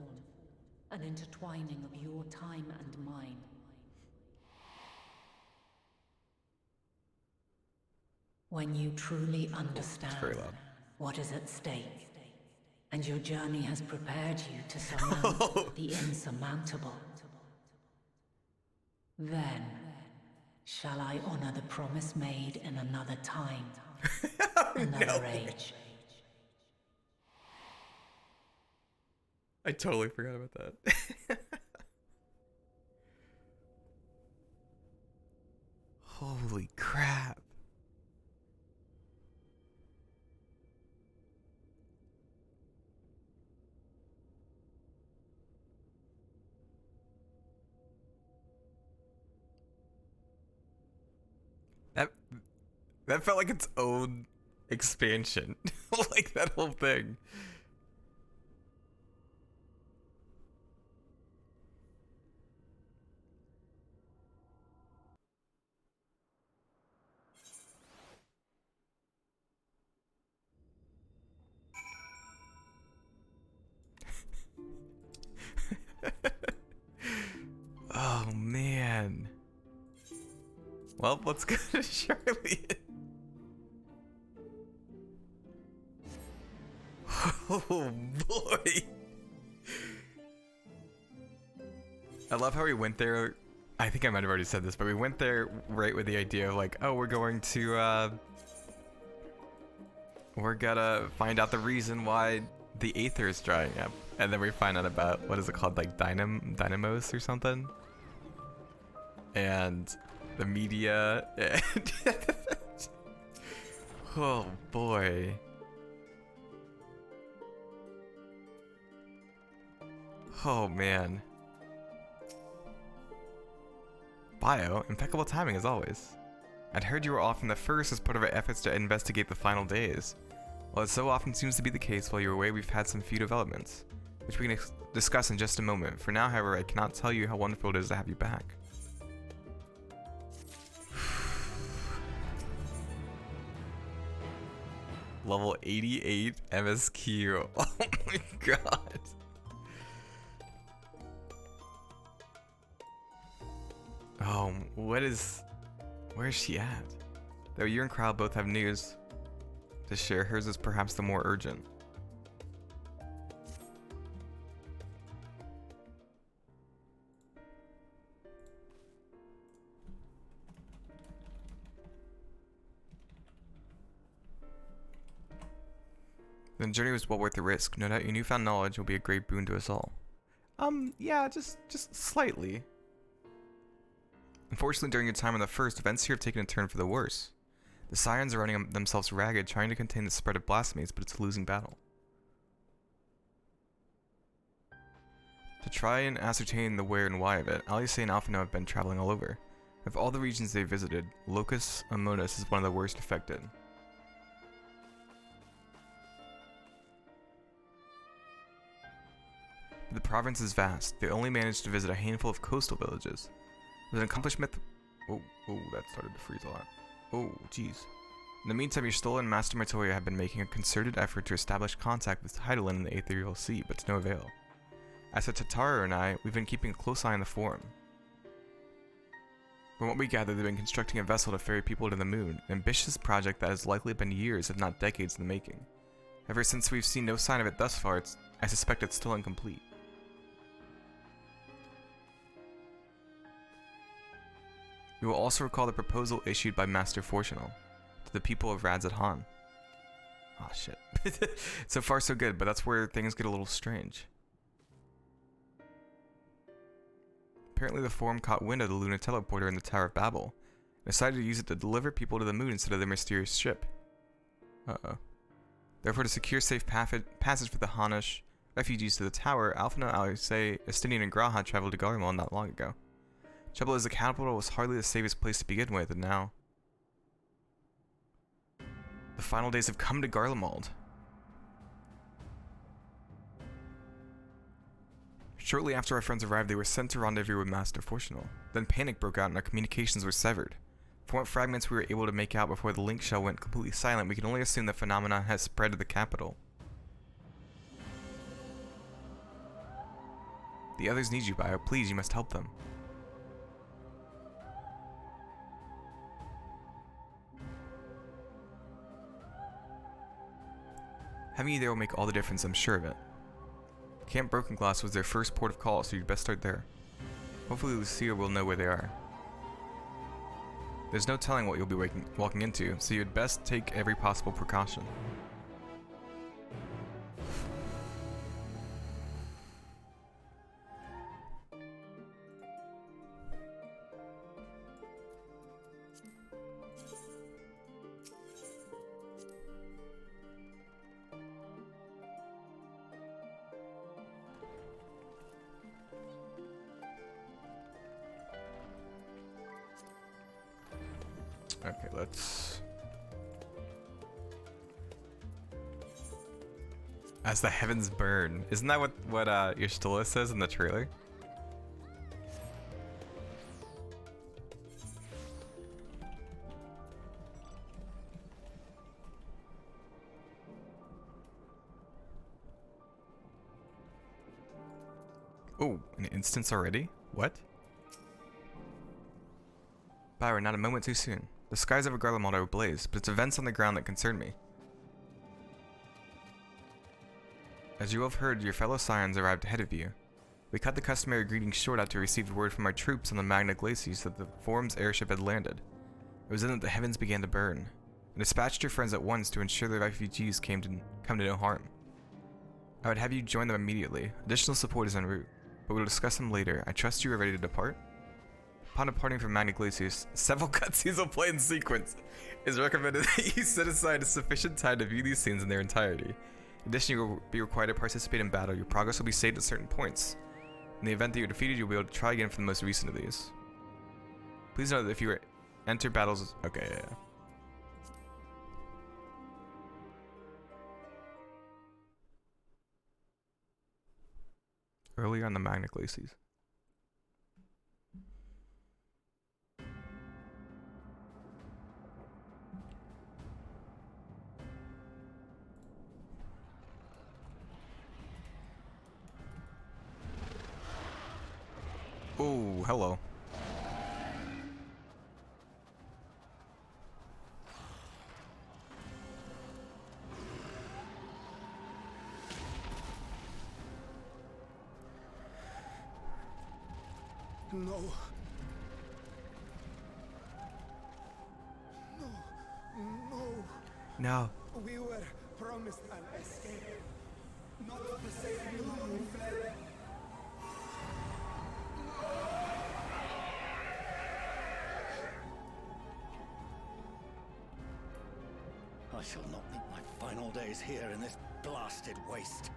an intertwining of your time and mine. When you truly understand what is at stake, and your journey has prepared you to surmount the insurmountable, then shall I honor the promise made in another time, another age. I totally forgot about that. Holy crap. That felt like its own expansion. Like that whole thing. Oh man. Well, let's go to Charlie. Oh boy. I love how we went there. I think I might have already said this, but we went there right with the idea of like, oh, we're going to we're gonna find out the reason why the Aether is drying up. And then we find out about, what is it called, like dynamos or something? And the media. Oh boy. Oh man. Bio, impeccable timing as always. I'd heard you were off in the first as part of our efforts to investigate the final days. While it so often seems to be the case while you're away, we've had some few developments, which we can discuss in just a moment. For now, however, I cannot tell you how wonderful it is to have you back. Level 88 MSQ. Oh my god. Where is she at? Though you and Kyle both have news to share, hers is perhaps the more urgent. The journey was well worth the risk. No doubt your newfound knowledge will be a great boon to us all. Yeah, just slightly. Unfortunately, during your time on the first, events here have taken a turn for the worse. The Scions are running themselves ragged, trying to contain the spread of blasphemies, but it's a losing battle. To try and ascertain the where and why of it, Alice and Alphino have been traveling all over. Of all the regions they've visited, Locus Amonis is one of the worst affected. The province is vast. They only managed to visit a handful of coastal villages. With an accomplishment. Oh, that started to freeze a lot. Oh, jeez. In the meantime, your Stola and Master Matoria have been making a concerted effort to establish contact with Heidelin in the Aetherial Sea, but to no avail. As for Tatara and I, we've been keeping a close eye on the Forum. From what we gather, they've been constructing a vessel to ferry people to the moon, an ambitious project that has likely been years, if not decades, in the making. Ever since we've seen no sign of it thus far, I suspect it's still incomplete. You will also recall the proposal issued by Master Fortunal to the people of Radzat-Han. Oh shit. So far so good, but that's where things get a little strange. Apparently the Forum caught wind of the Luna Teleporter in the Tower of Babel, decided to use it to deliver people to the moon instead of their mysterious ship. Uh-oh. Therefore, to secure safe passage for the Hanish refugees to the tower, Alphina, Alcei, Estinian, and Graha traveled to Garlemald not long ago. Trouble is, the capital was hardly the safest place to begin with, and now... the final days have come to Garlemald. Shortly after our friends arrived, they were sent to rendezvous with Master Fortunal. Then panic broke out and our communications were severed. From what fragments we were able to make out before the link shell went completely silent, we can only assume the phenomenon has spread to the capital. The others need you, Bio. Please, you must help them. Having you there will make all the difference, I'm sure of it. Camp Broken Glass was their first port of call, so you'd best start there. Hopefully Lucia will know where they are. There's no telling what you'll be walking into, so you'd best take every possible precaution. Okay, let's... As the heavens burn. Isn't that what your Stola says in the trailer? Oh, an instance already? What? Byron, not a moment too soon. The skies over Garlemald are ablaze, but it's events on the ground that concern me. As you have heard, your fellow Scions arrived ahead of you. We cut the customary greetings short after we received word from our troops on the Magna Glacies that the Forum's airship had landed. It was then that the heavens began to burn. I dispatched your friends at once to ensure the refugees come to no harm. I would have you join them immediately. Additional support is en route, but we'll discuss them later. I trust you are ready to depart? Upon departing from Magna Glacies, several cutscenes will play in sequence. It is recommended that you set aside a sufficient time to view these scenes in their entirety. In addition, you will be required to participate in battle. Your progress will be saved at certain points. In the event that you're defeated, you'll be able to try again for the most recent of these. Please note that if you enter battles... Okay, yeah. Earlier on the Magna Glacies. Oh, hello. No. No. We were promised an escape. Not the same we fled. I shall not meet my final days here in this blasted waste.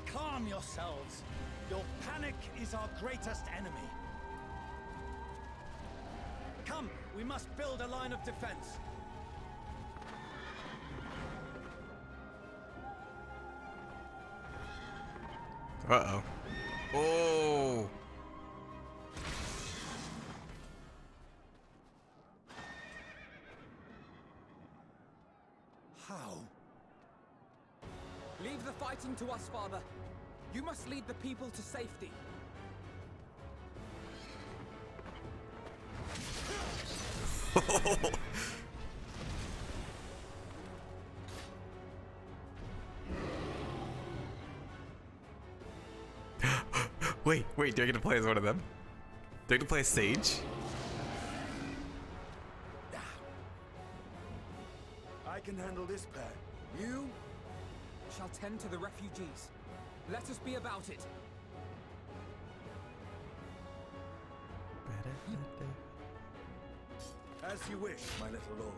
Calm yourselves. Your panic is our greatest enemy. Come, we must build a line of defense. Uh-oh. Oh! How? Leave the fighting to us, Father. You must lead the people to safety. Wait, do I get to play as one of them? Do I get to play as Sage? I can handle this pair. You shall tend to the refugees. Let us be about it. As you wish, my little lord.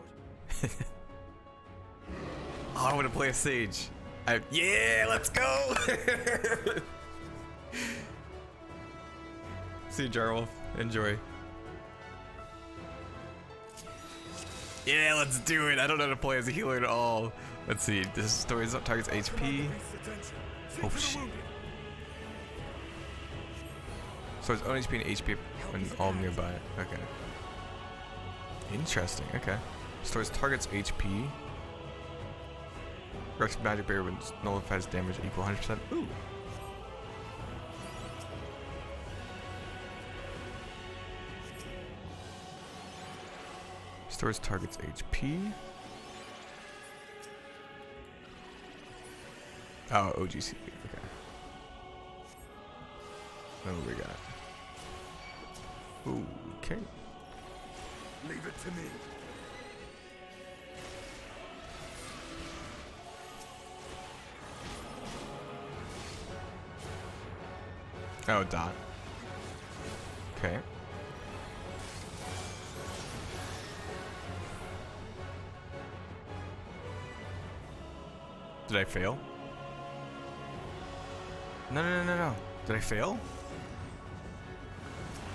Oh, I want to play a Sage. Yeah, let's go! See you, Jarwolf. Enjoy. Yeah, let's do it. I don't know how to play as a healer at all. Let's see. This story targets HP. Oh, shit. So it's own HP and HP when all nearby. Okay. Interesting. Okay. Stores targets HP. Rex magic barrier when nullifies damage equal 100%. Ooh. Stores targets HP. Oh, OGC. Okay. What we got? Okay. Leave it to me. Oh, dot. Okay. Did I fail? No. Did I fail?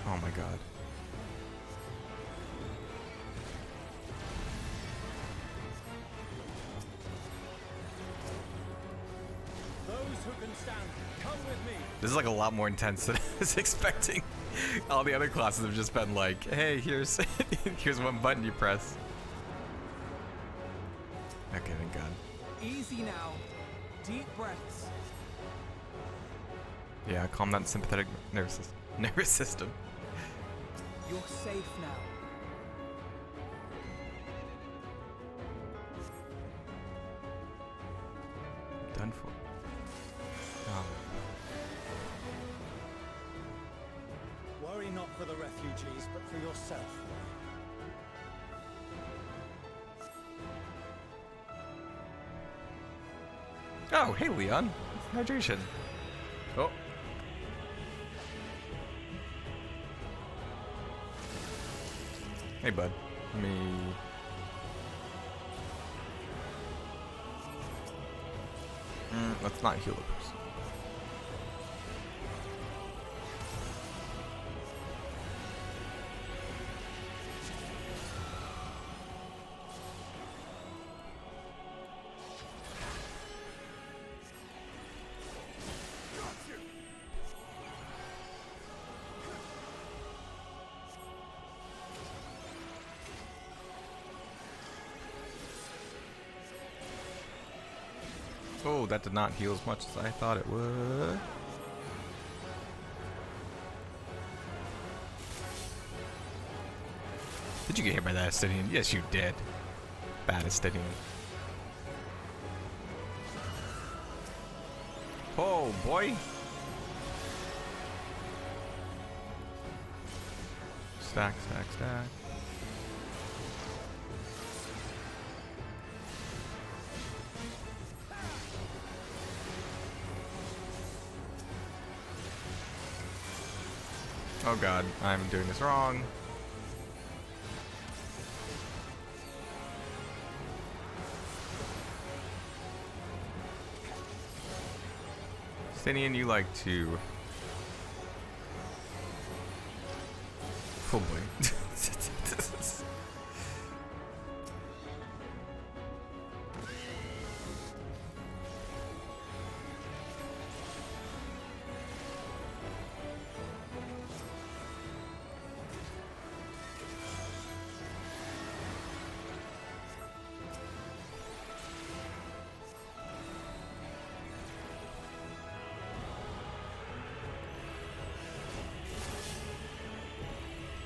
Oh my god. Those who can stand, come with me. This is like a lot more intense than I was expecting. All the other classes have just been like, hey, here's here's one button you press. Okay, thank God. Easy now. Deep breaths. Yeah, calm that sympathetic nervous system. You're safe now. Done for. Worry not for the refugees, but for yourself. Oh, hey Leon. Hydration. Oh. Hey bud. Let me... let's not heal the person. Oh, that did not heal as much as I thought it would. Did you get hit by that Astidian? Yes, you did. Bad Astidian. Oh, boy. Stack, stack, stack. Oh god, I'm doing this wrong. Stinian, you like to... Oh boy.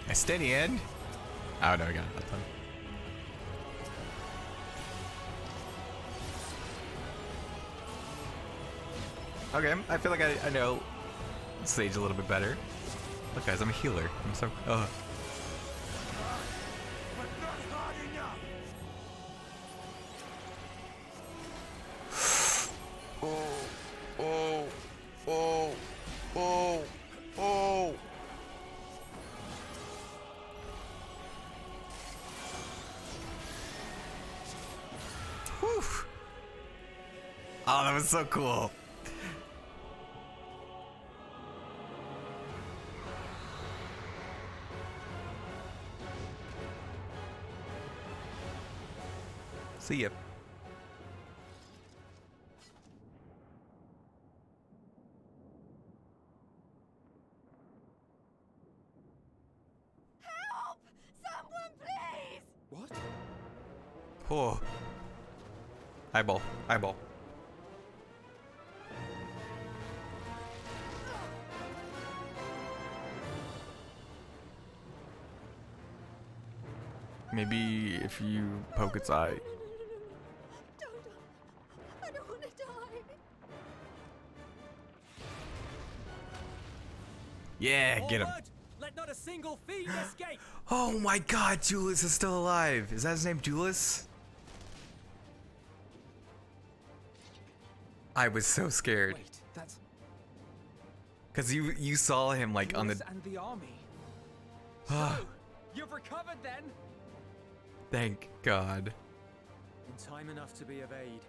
A steady end? Oh no, I got it that time. Okay, I feel like I know Sage a little bit better. Look guys, I'm a healer. I'm so... Oh. Woo! Oh, that was so cool. See ya. Help! Someone, please! What? Oh. Eyeball. Eyeball. Maybe if you poke its eye. Don't. I don't want to die. Yeah, get him. Forward! Let not a single fiend escape! Oh my god, Julius is still alive. Is that his name, Julius? I was so scared. Wait, that's Cause you saw him like on Julius the. and the army. So, you've recovered then? Thank God. In time enough to be of aid.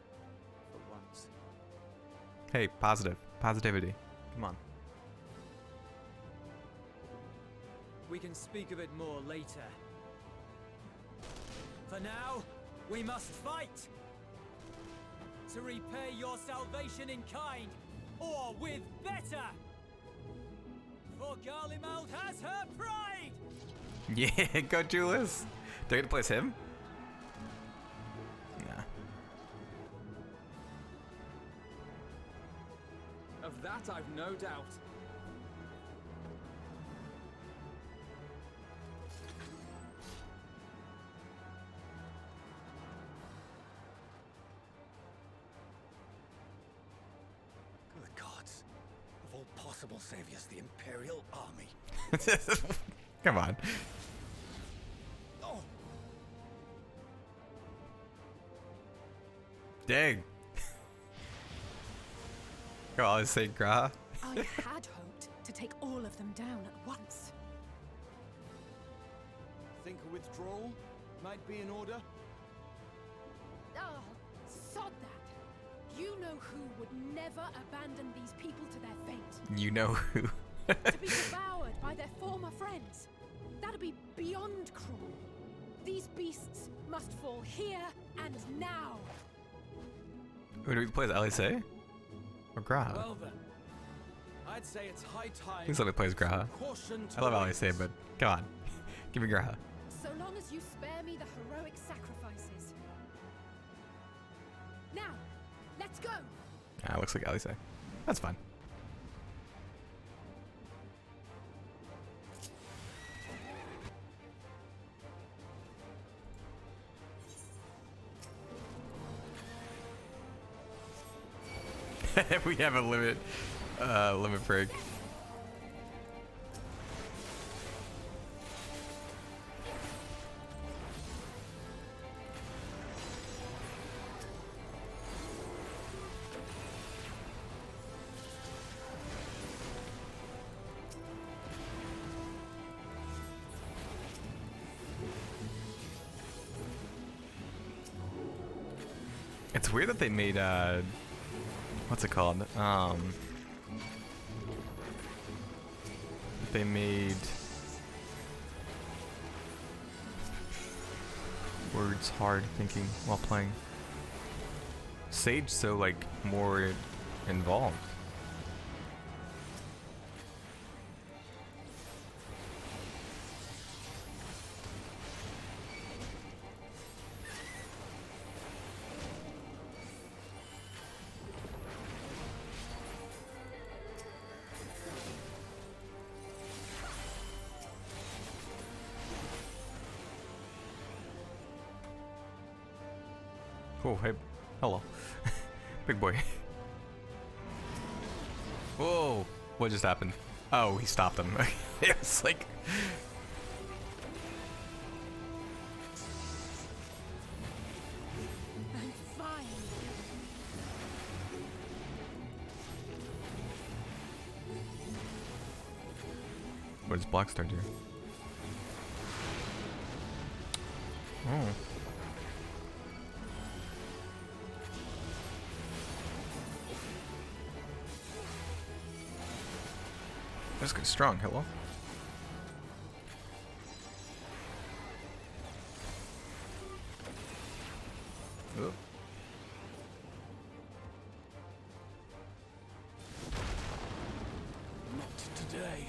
For once. Hey, positivity. Come on. We can speak of it more later. For now, we must fight! To repay your salvation in kind, or with better! For Garlemald has her pride! Yeah, go Julius. Do I get to place him? Nah. Of that I've no doubt. Good gods. Of all possible saviors, the Imperial Army. Come on. Oh, Dang. Go on, say Gra. I had hoped to take all of them down at once. Think a withdrawal might be in order? Oh, sod that. You know who would never abandon these people to their fate. You know who. To be devoured by their former friends. That'd be beyond cruel. These beasts must fall here and now. Who do we play as Alice? Or Gra? Well then, I'd say it's high time. Please let me play as Gra. Caution I love to Alice, but come on. Give me Gra. So long as you spare me the heroic sacrifices. Now, let's go. Ah, looks like Alice. That's fine. We have a limit break. It's weird that they made what's it called? They made words hard thinking while playing. Sage so like more involved. Oh, hey, hello. Big boy. Whoa, what just happened? Oh, he stopped him. It was like... I'm fine. What does Blackstar do? Oh. That's good. Strong. Hello. Oh. Not today.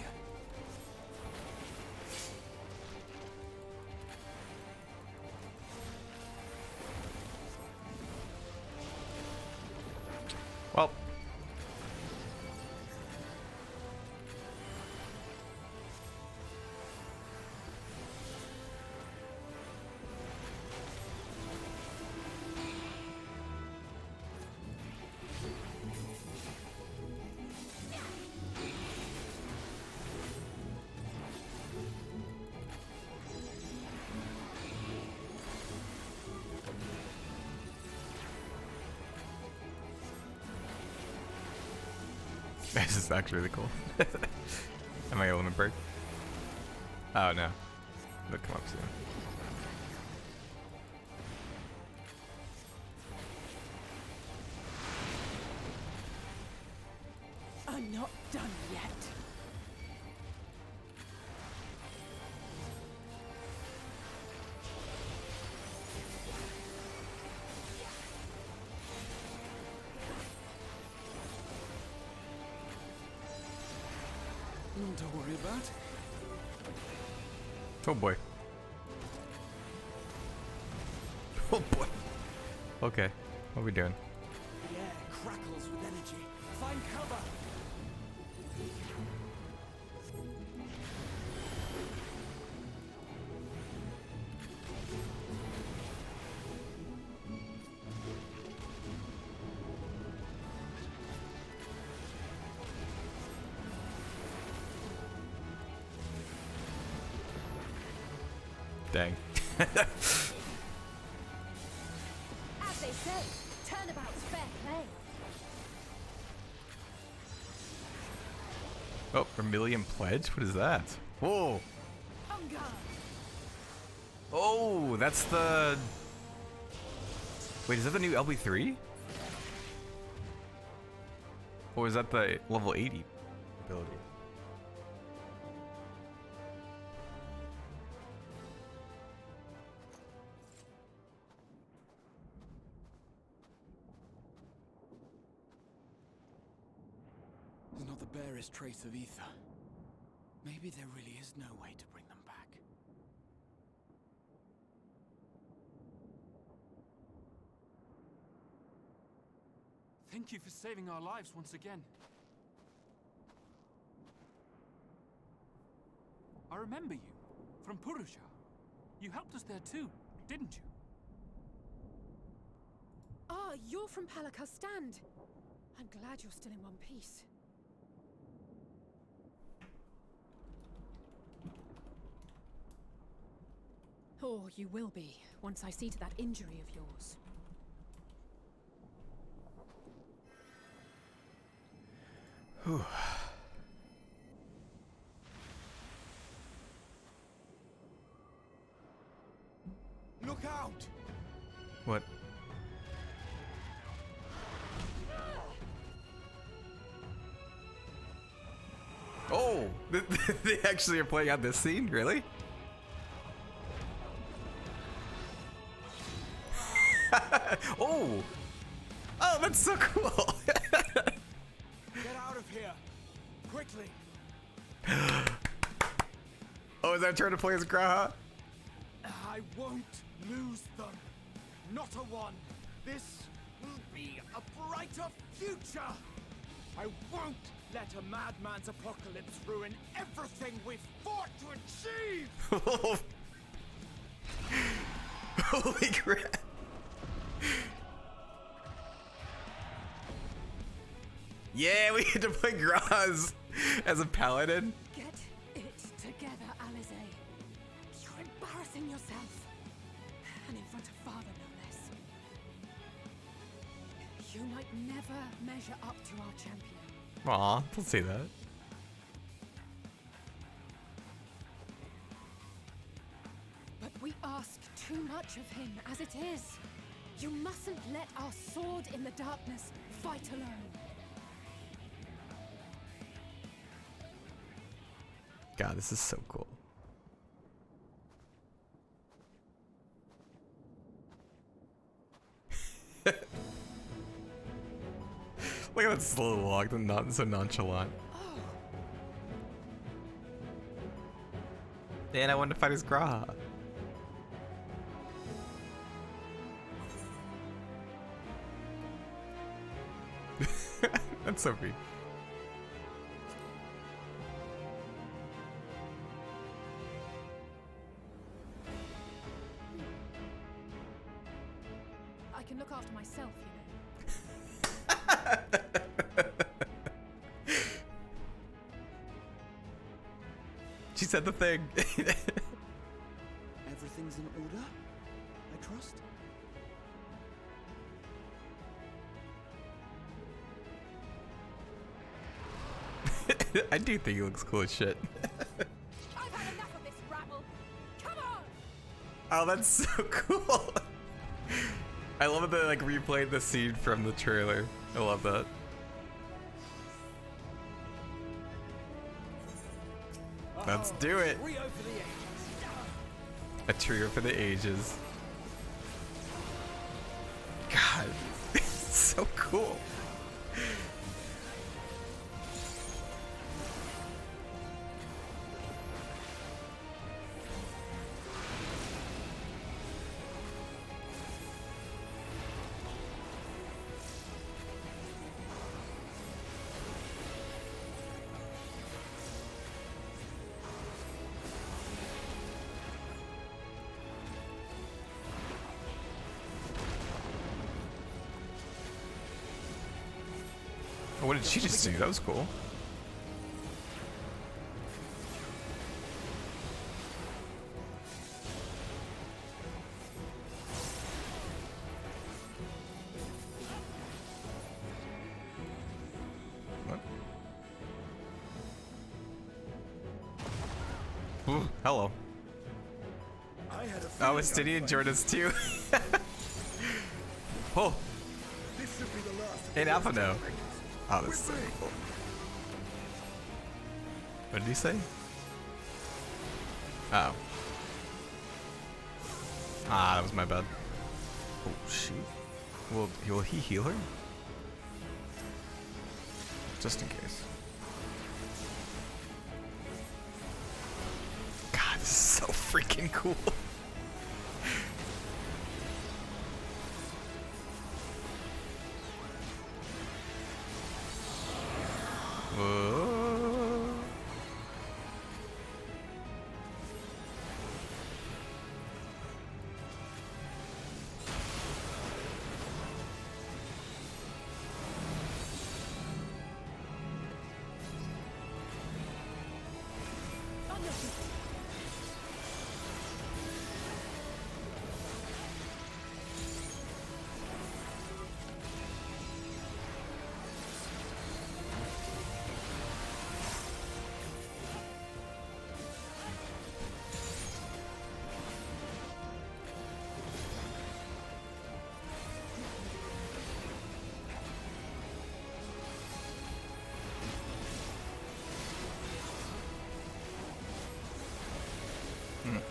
Well. This is actually really cool. Am I element break? Oh no. It'll come up soon. I'm not done yet. None to worry about. Oh boy. Oh boy. Okay. What are we doing? The air crackles with energy. Find cover. Dang. As they say, turnabout's fair play. Oh, Vermilion Pledge? What is that? Whoa! On guard. Oh, that's the... Wait, is that the new LB3? Or is that the level 80 ability? There's not the barest trace of ether. Maybe there really is no way to bring them back. Thank you for saving our lives once again. I remember you from Purusha. You helped us there too, didn't you? Ah, you're from Palaka's stand. I'm glad you're still in one piece. Or you will be, once I see to that injury of yours. Whew. Look out! What? Oh! They actually are playing out this scene? Really? Oh! Oh, that's so cool! Get out of here! Quickly! Oh, is that trying to play as Graha? I won't lose them. Not a one. This will be a brighter future. I won't let a madman's apocalypse ruin everything we've fought to achieve. Holy crap. Yeah, we get to play Graz as a paladin. Get it together, Alize. You're embarrassing yourself. And in front of father, no less. You might never measure up to our champion. Aw, don't say that. But we ask too much of him as it is. You mustn't let our sword in the darkness fight alone. God, this is so cool. Look at that slow walk, not so nonchalant. And I wanted to fight his Graha. That's so mean. I can look after myself, you know. She said the thing. Everything's in order, I trust? I do think he looks cool as shit. I've had enough of this rabble. Come on! Oh, that's so cool. I love that they like replayed the scene from the trailer. I love that. Let's do it. A trio for the ages. God, it's so cool. What did she just do? That was cool. What? Ooh, hello. Oh, Estidian joined us too. Oh. And Alpha now. Oh, that's so cool. What did he say? Oh. Ah, that was my bad. Oh, shoot. Will he heal her? Just in case. God, this is so freaking cool.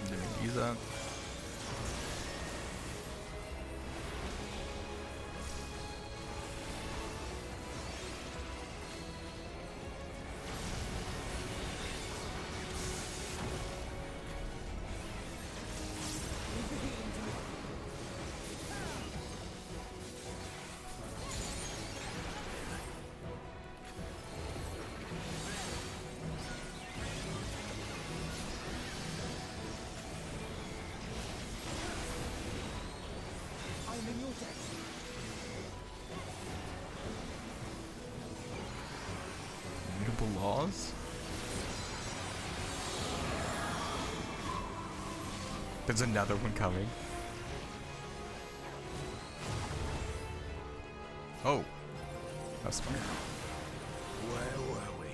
Didn't use that. Mutable laws? There's another one coming. Oh. That's smart. Where were we?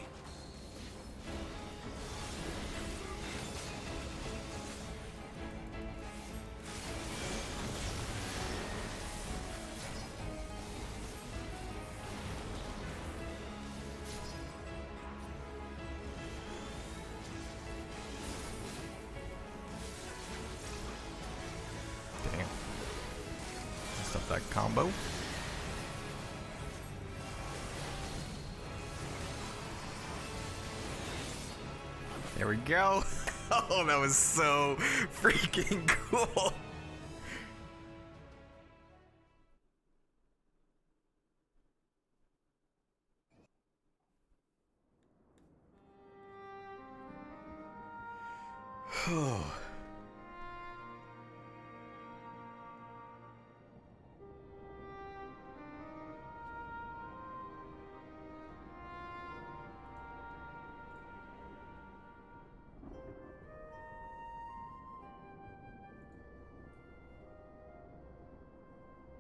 Got that combo. There we go. Oh, that was so freaking cool.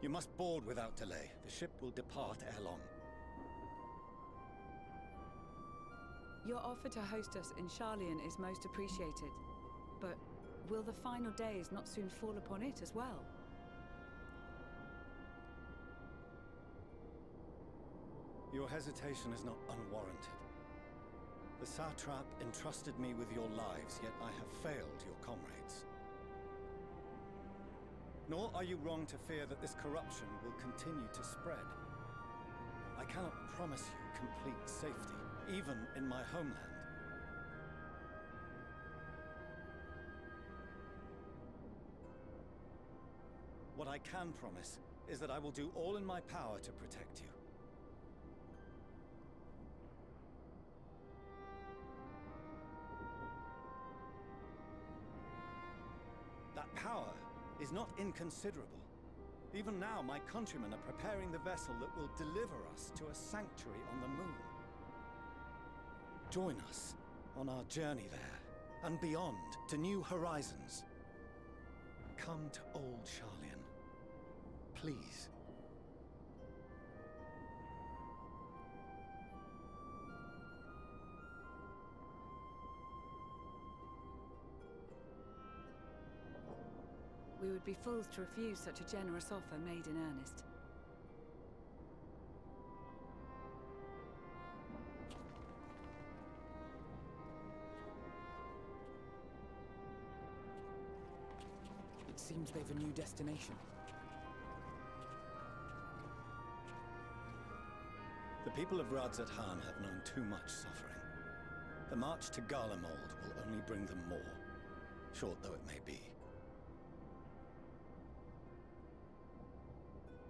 You must board without delay. The ship will depart ere long. Your offer to host us in Charlian is most appreciated. But will the final days not soon fall upon it as well? Your hesitation is not unwarranted. The satrap entrusted me with your lives, yet I have failed your comrades. Nor are you wrong to fear that this corruption will continue to spread. I cannot promise you complete safety, even in my homeland. What I can promise is that I will do all in my power to protect you. That power is not inconsiderable. Even now, my countrymen are preparing the vessel that will deliver us to a sanctuary on the moon. Join us on our journey there, and beyond, to new horizons. Come to old Charlian. Please. We would be fools to refuse such a generous offer made in earnest. It seems they've a new destination. The people of Radzat Han have known too much suffering. The march to Garlemald will only bring them more, short though it may be.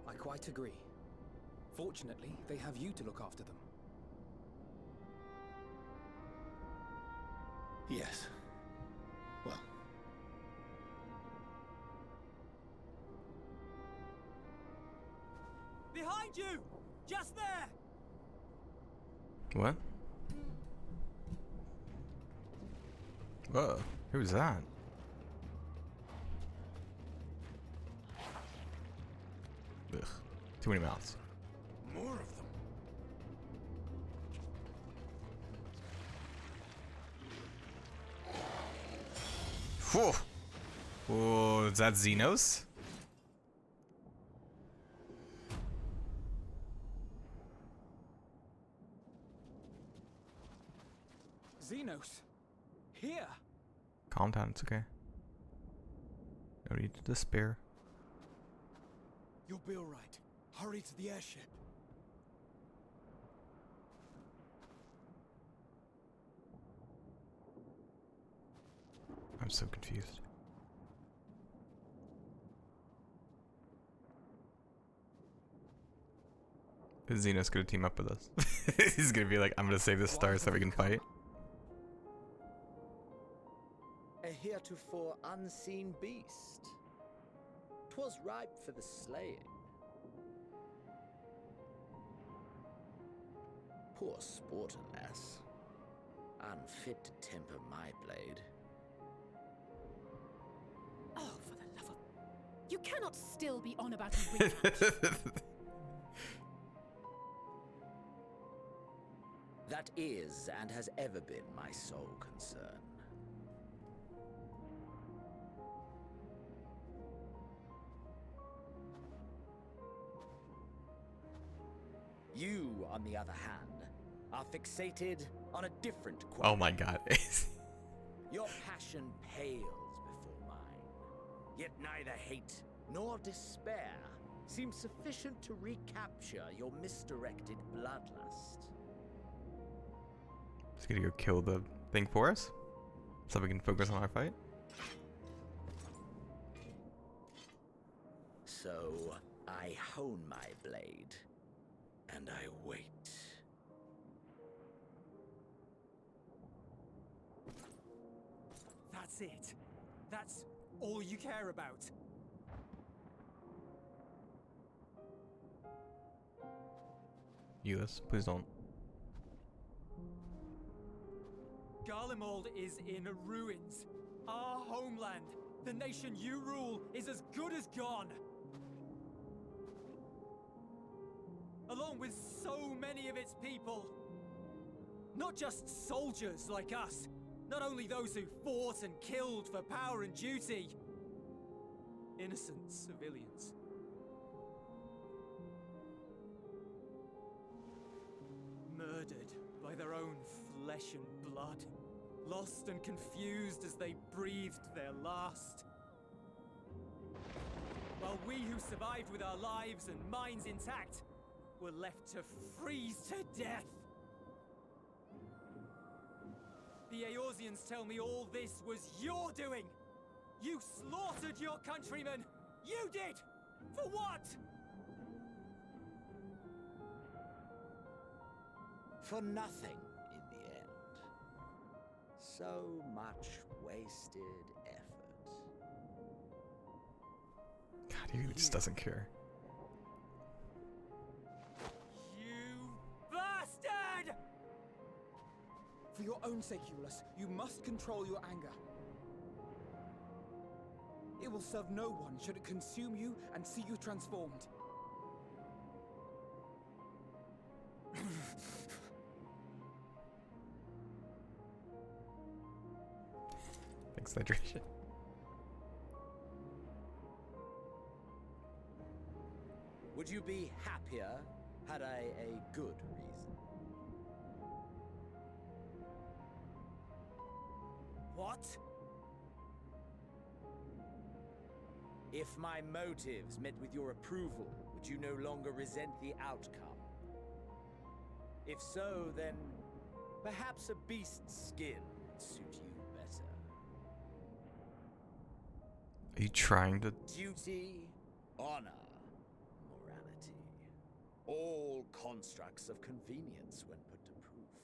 I quite agree. Fortunately, they have you to look after them. Yes. Well. Behind you! Just there! What? Whoa, who's that? Ugh, too many mouths. More of them. Whew. Oh, is that Xenos? Xenos! Here! Calm down, it's okay. No need to despair. You'll be all right. Hurry to the airship. I'm so confused. Is Xenos gonna team up with us? He's gonna be like, I'm gonna save this star so we can fight. A heretofore unseen beast. 'Twas ripe for the slaying. Poor sport, alas. Unfit to temper my blade. Oh, for the love of... You cannot still be on about a rematch. That is, and has ever been, my sole concern. You, on the other hand, are fixated on a different quality. Oh my god. Your passion pales before mine, yet neither hate nor despair seems sufficient to recapture your misdirected bloodlust. Just gonna go kill the thing for us, so we can focus on our fight. So, I hone my blade, and I wait. That's it. That's all you care about. Euless, please don't. Garlemald is in ruins. Our homeland, the nation you rule, is as good as gone. Along with so many of its people. Not just soldiers like us. Not only those who fought and killed for power and duty. Innocent civilians. Murdered by their own flesh and blood. Lost and confused as they breathed their last. While we who survived with our lives and minds intact were left to freeze to death. The Eorzeans tell me all this was your doing! You slaughtered your countrymen! You did! For what? For nothing, in the end. So much wasted effort. God, he just doesn't care. You bastard! For your own sake, Euless, you must control your anger. It will serve no one should it consume you and see you transformed. Thanks, hydration. Would you be happier had I a good reason? What? If my motives met with your approval, would you no longer resent the outcome? If so, then perhaps a beast's skin would suit you better. Are you trying to... Duty, honor, morality. All constructs of convenience when put to proof.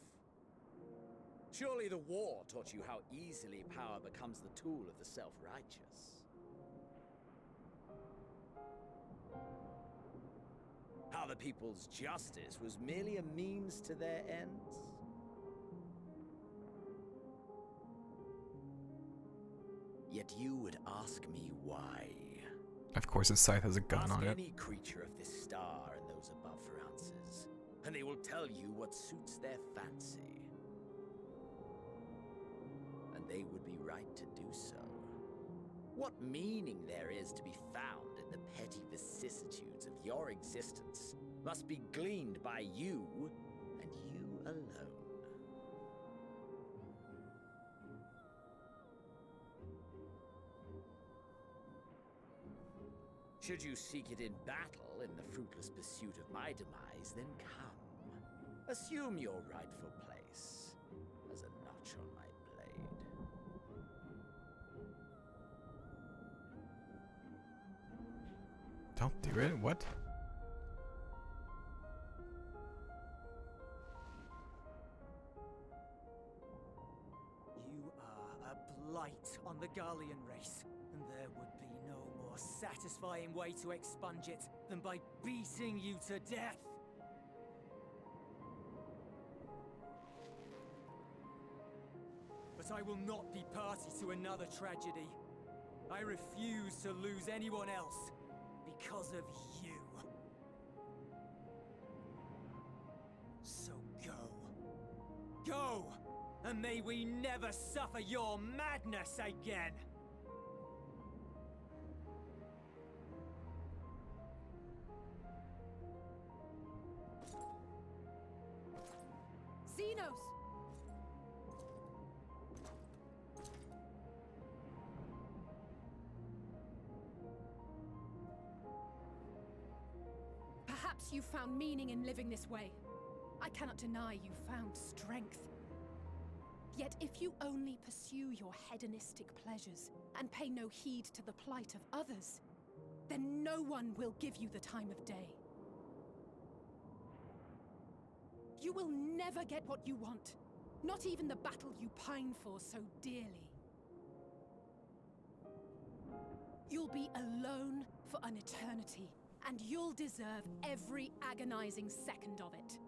Surely the war taught you how easily power becomes the tool of the self-righteous. How the people's justice was merely a means to their ends? Yet you would ask me why. Of course his scythe has a gun Ask on it. any creature of this star and those above for answers, and they will tell you what suits their fancy. And they would be right to do so. What meaning there is to be found in the petty vicissitudes of your existence must be gleaned by you, and you alone. Should you seek it in battle in the fruitless pursuit of my demise, then come. Assume your rightful place as a notch on my blade. Don't do it. What? You are a blight on the Garlean race, and there would be no more satisfying way to expunge it than by beating you to death. But I will not be party to another tragedy. I refuse to lose anyone else because of you. So go. Go! And may we never suffer your madness again! Xenos! Perhaps you found meaning in living this way. I cannot deny you found strength. Yet if you only pursue your hedonistic pleasures and pay no heed to the plight of others, then no one will give you the time of day. You will never get what you want, not even the battle you pine for so dearly. You'll be alone for an eternity, and you'll deserve every agonizing second of it.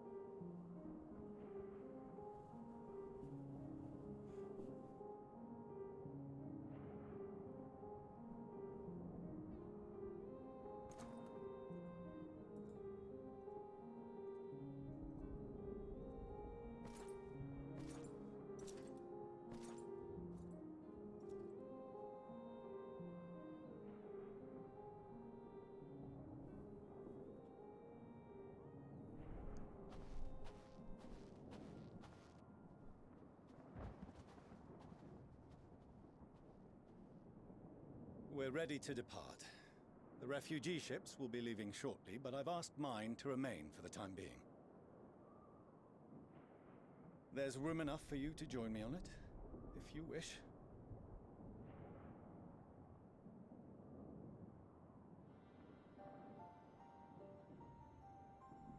We're ready to depart. The refugee ships will be leaving shortly, but I've asked mine to remain for the time being. There's room enough for you to join me on it, if you wish.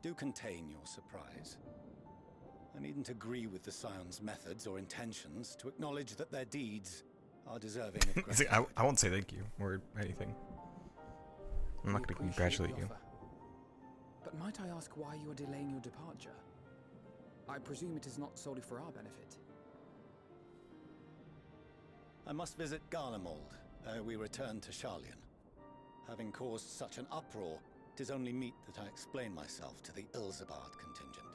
Do contain your surprise. I needn't agree with the Scion's methods or intentions to acknowledge that their deeds are deserving of gratitude. I won't say thank you or anything. I'm not going to congratulate you. But might I ask why you are delaying your departure? I presume it is not solely for our benefit. I must visit Garlemald ere we return to Sharlayan. Having caused such an uproar, 'tis only meet that I explain myself to the Ilzabard contingent.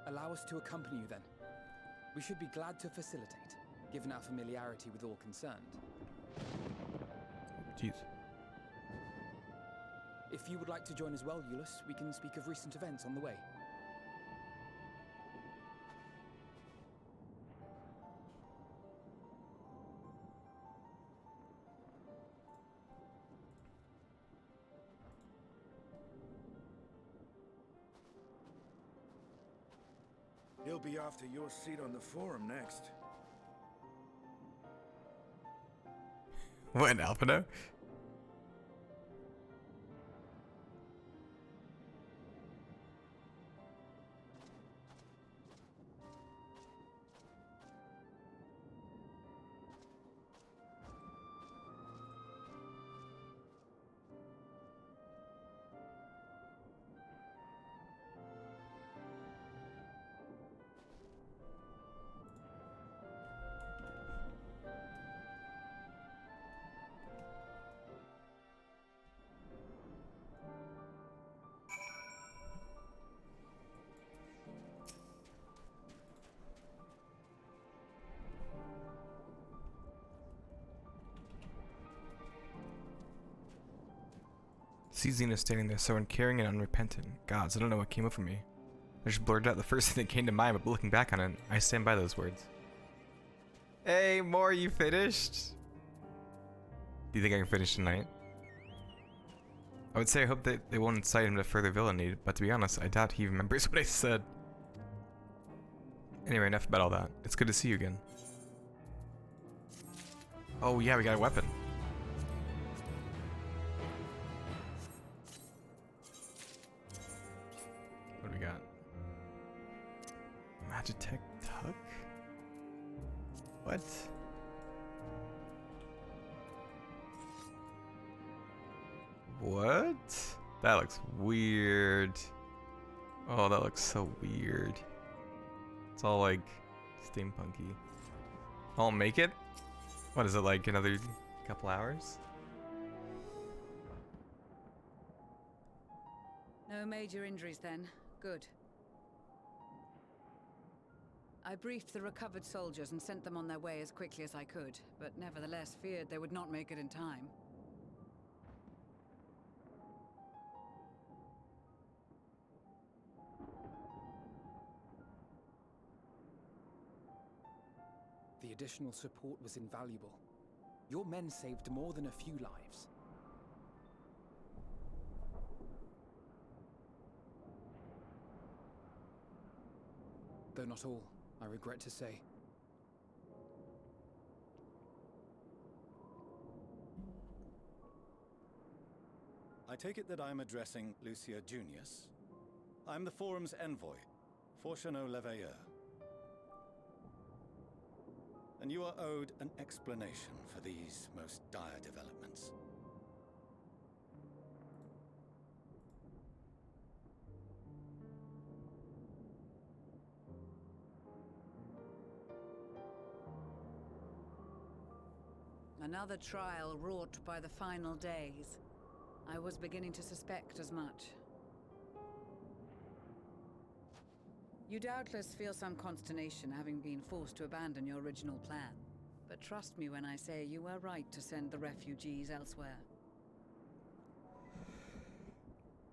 Allow us to accompany you then. We should be glad to facilitate, given our familiarity with all concerned. Jeez. If you would like to join as well, Eulus, we can speak of recent events on the way. He'll be after your seat on the forum next. What, in Alpino? See Xena standing there so uncaring and unrepentant. Gods, I don't know what came over me. I just blurted out the first thing that came to mind, but looking back on it, I stand by those words. Hey, Moore, you finished? Do you think I can finish tonight? I would say I hope that they won't incite him to further villainy, but to be honest, I doubt he remembers what I said. Anyway, enough about all that. It's good to see you again. Oh yeah, we got a weapon. What do we got? Magitech Tuck? What? What? That looks weird. Oh, that looks so weird. It's all like steampunky. I'll make it? What is it, like another couple hours? No major injuries then. Good. I briefed the recovered soldiers and sent them on their way as quickly as I could, but nevertheless feared they would not make it in time. The additional support was invaluable. Your men saved more than a few lives. Though not all, I regret to say. I take it that I'm addressing Lucia Junius. I'm the Forum's envoy, Fortuneau Leveilleur. And you are owed an explanation for these most dire developments. Another trial wrought by the final days. I was beginning to suspect as much. You doubtless feel some consternation having been forced to abandon your original plan. But trust me when I say you were right to send the refugees elsewhere.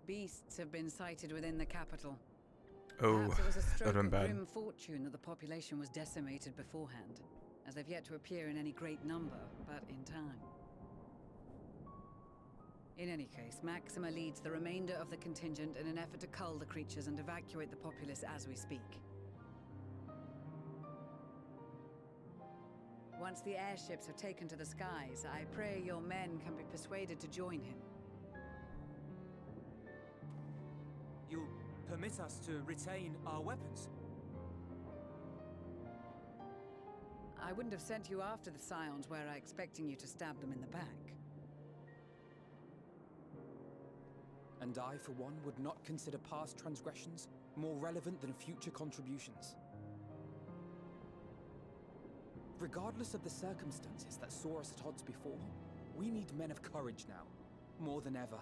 Beasts have been sighted within the capital. Oh, Perhaps it was a that stroke would've of been bad. grim fortune that the population was decimated beforehand, as they've yet to appear in any great number, but in time. In any case, Maxima leads the remainder of the contingent in an effort to cull the creatures and evacuate the populace as we speak. Once the airships have taken to the skies, I pray your men can be persuaded to join him. You'll permit us to retain our weapons? I wouldn't have sent you after the Scions were I expecting you to stab them in the back. And I, for one, would not consider past transgressions more relevant than future contributions. Regardless of the circumstances that saw us at odds before, we need men of courage now, more than ever.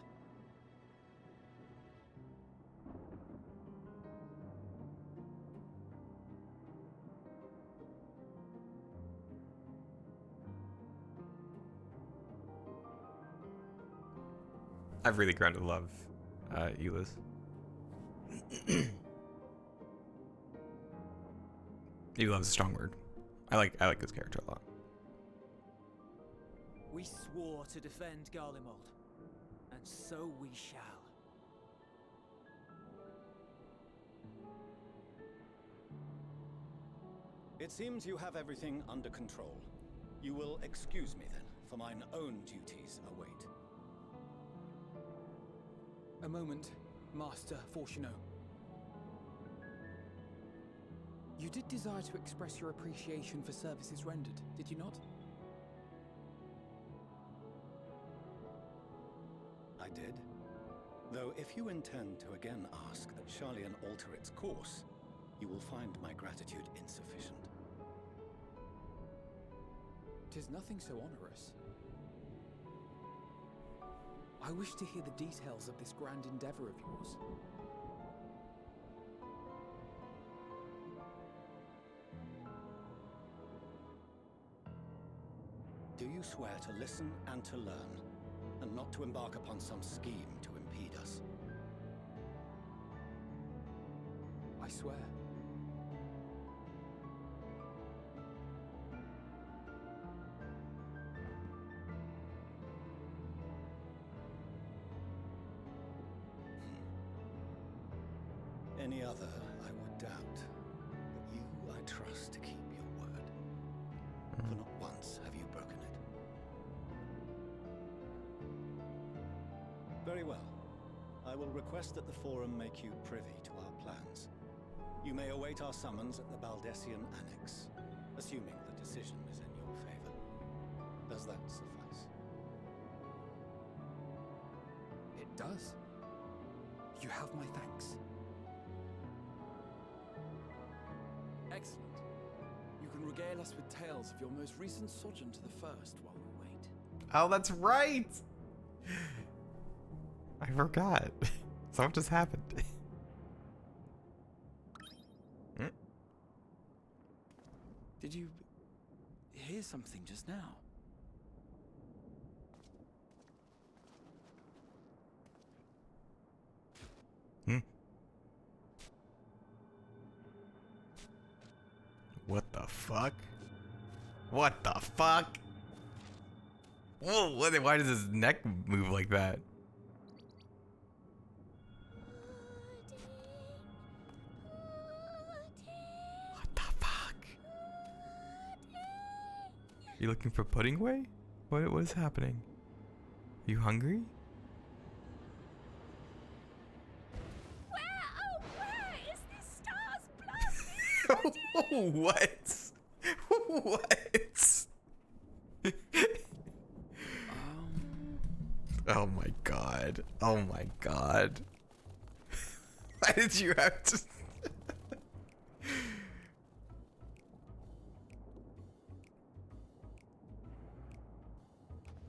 I've really grown to love Euless. Euless's a strong word. I like this character a lot. We swore to defend Garlemald, and so we shall. It seems you have everything under control. You will excuse me then, for mine own duties await. A moment, Master Fortuneau. You did desire to express your appreciation for services rendered, did you not? I did. Though if you intend to again ask that Charlian alter its course, you will find my gratitude insufficient. 'Tis nothing so onerous. I wish to hear the details of this grand endeavor of yours. Do you swear to listen and to learn, and not to embark upon some scheme to impede us? I swear. Any other I would doubt, but you I trust to keep your word. For not once have you broken it. Very well. I will request that the Forum make you privy to our plans. You may await our summons at the Baldessian Annex, assuming the decision is in your favor. Does that suffice? It does. You have my thanks. Excellent. You can regale us with tales of your most recent sojourn to the First while we wait. Oh, that's right! I forgot. Something just happened. Did you hear something just now? What the fuck? What the fuck? Whoa, why does his neck move like that? What the fuck? You looking for pudding way? What is happening? Are you hungry? Where is this star's blood? What? What? Oh my god. Oh my god. Why did you have to...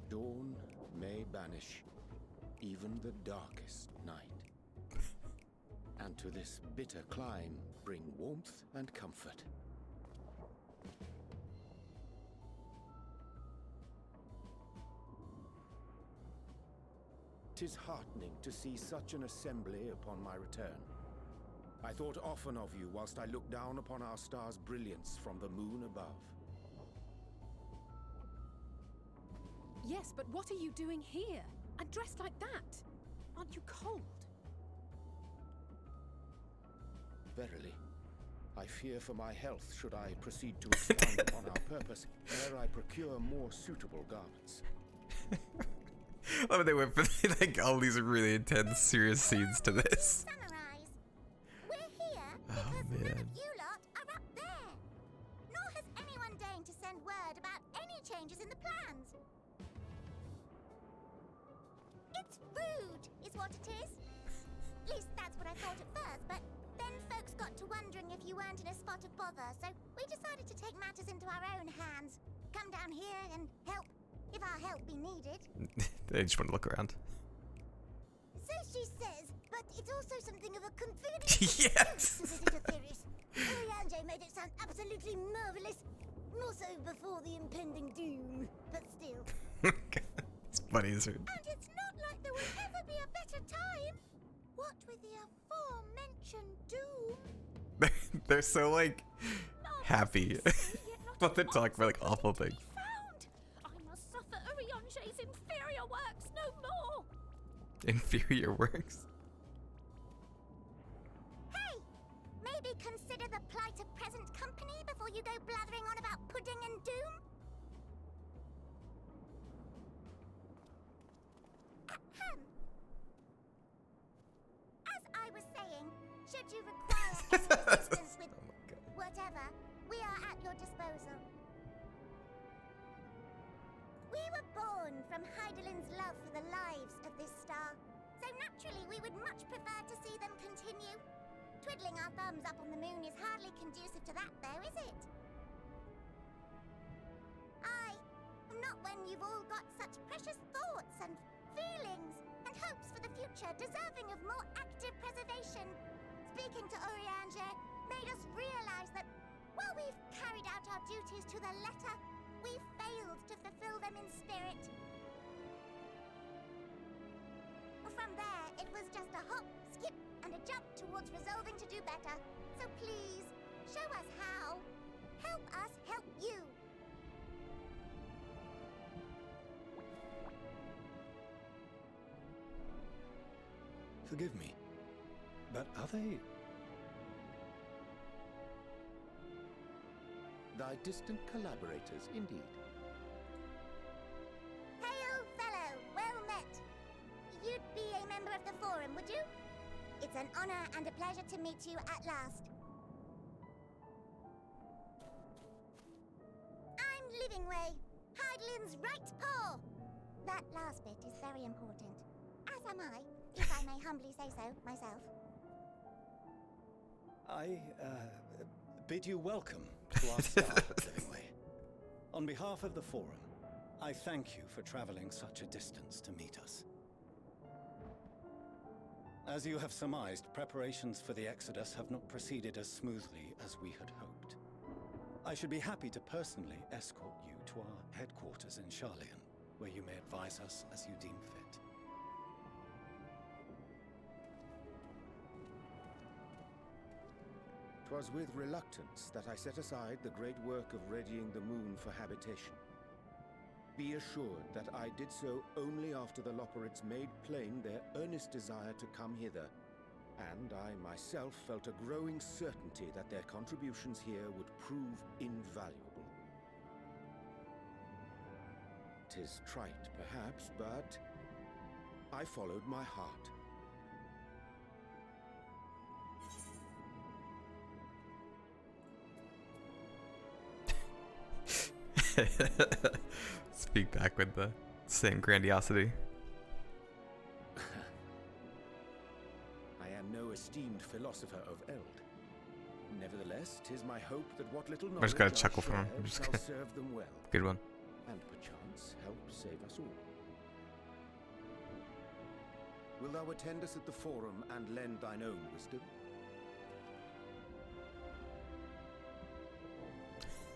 Dawn may banish even the darkest night, and to this bitter clime bring warmth and comfort. 'Tis heartening to see such an assembly upon my return. I thought often of you whilst I looked down upon our star's brilliance from the moon above. Yes, but what are you doing here? And dressed like that? Aren't you cold? Verily, I fear for my health should I proceed to expound upon our purpose ere I procure more suitable garments. I love they went for like all these really intense, serious scenes to this. Summarize. We're here Oh because none man. of you lot are up there. Nor has anyone deigned to send word about any changes in the plans. It's rude, is what it is. At least that's what I thought at first, but then folks got to wondering if you weren't in a spot of bother, so we decided to take matters into our own hands. Come down here and help, if our help be needed. They just want to look around. So she says, but it's also something of a convenient Yes! Oriange made it sound absolutely marvelous. More so before the impending doom, but still. It's funny, isn't it? And it's not like there will ever be a better time. What with the aforementioned doom? They're so like happy. But they talk about like awful things. I must suffer Oriange's inferior works no more. Inferior works. Hey, maybe consider the plight of present company before you go blathering on about pudding and doom. Ahem. As I was saying, should you require any assistance with whatever, we are at your disposal. We were born from Heidelin's love for the lives of this star, so naturally we would much prefer to see them continue. Twiddling our thumbs up on the moon is hardly conducive to that, though, is it? Not when you've all got such precious thoughts and feelings and hopes for the future deserving of more active preservation. Speaking to Oriange made us realize that while we've carried out our duties to the letter, we've failed to fulfill them in spirit. From there, it was just a hop, skip, and a jump towards resolving to do better. So please, show us how. Help us help you. Forgive me, but are they... Thy distant collaborators, indeed. Hail, fellow! Well met! You'd be a member of the Forum, would you? It's an honor and a pleasure to meet you at last. I'm Livingway, Heidelin's right paw! That last bit is very important. As am I, if I may humbly say so myself. I bid you welcome to our star, Livingway. On behalf of the Forum, I thank you for traveling such a distance to meet us. As you have surmised, preparations for the Exodus have not proceeded as smoothly as we had hoped. I should be happy to personally escort you to our headquarters in Charlian, where you may advise us as you deem fit. 'Twas with reluctance that I set aside the great work of readying the moon for habitation. Be assured that I did so only after the Loporrits made plain their earnest desire to come hither, and I myself felt a growing certainty that their contributions here would prove invaluable. 'Tis trite, perhaps, but I followed my heart. Speak back with the same grandiosity. I am no esteemed philosopher of Eld. Nevertheless, 'tis my hope that what little knowledge I just got a I chuckle from him. share I'm just shall gonna... serve them well, Good one. and perchance help save us all. Wilt thou attend us at the Forum and lend thine own wisdom?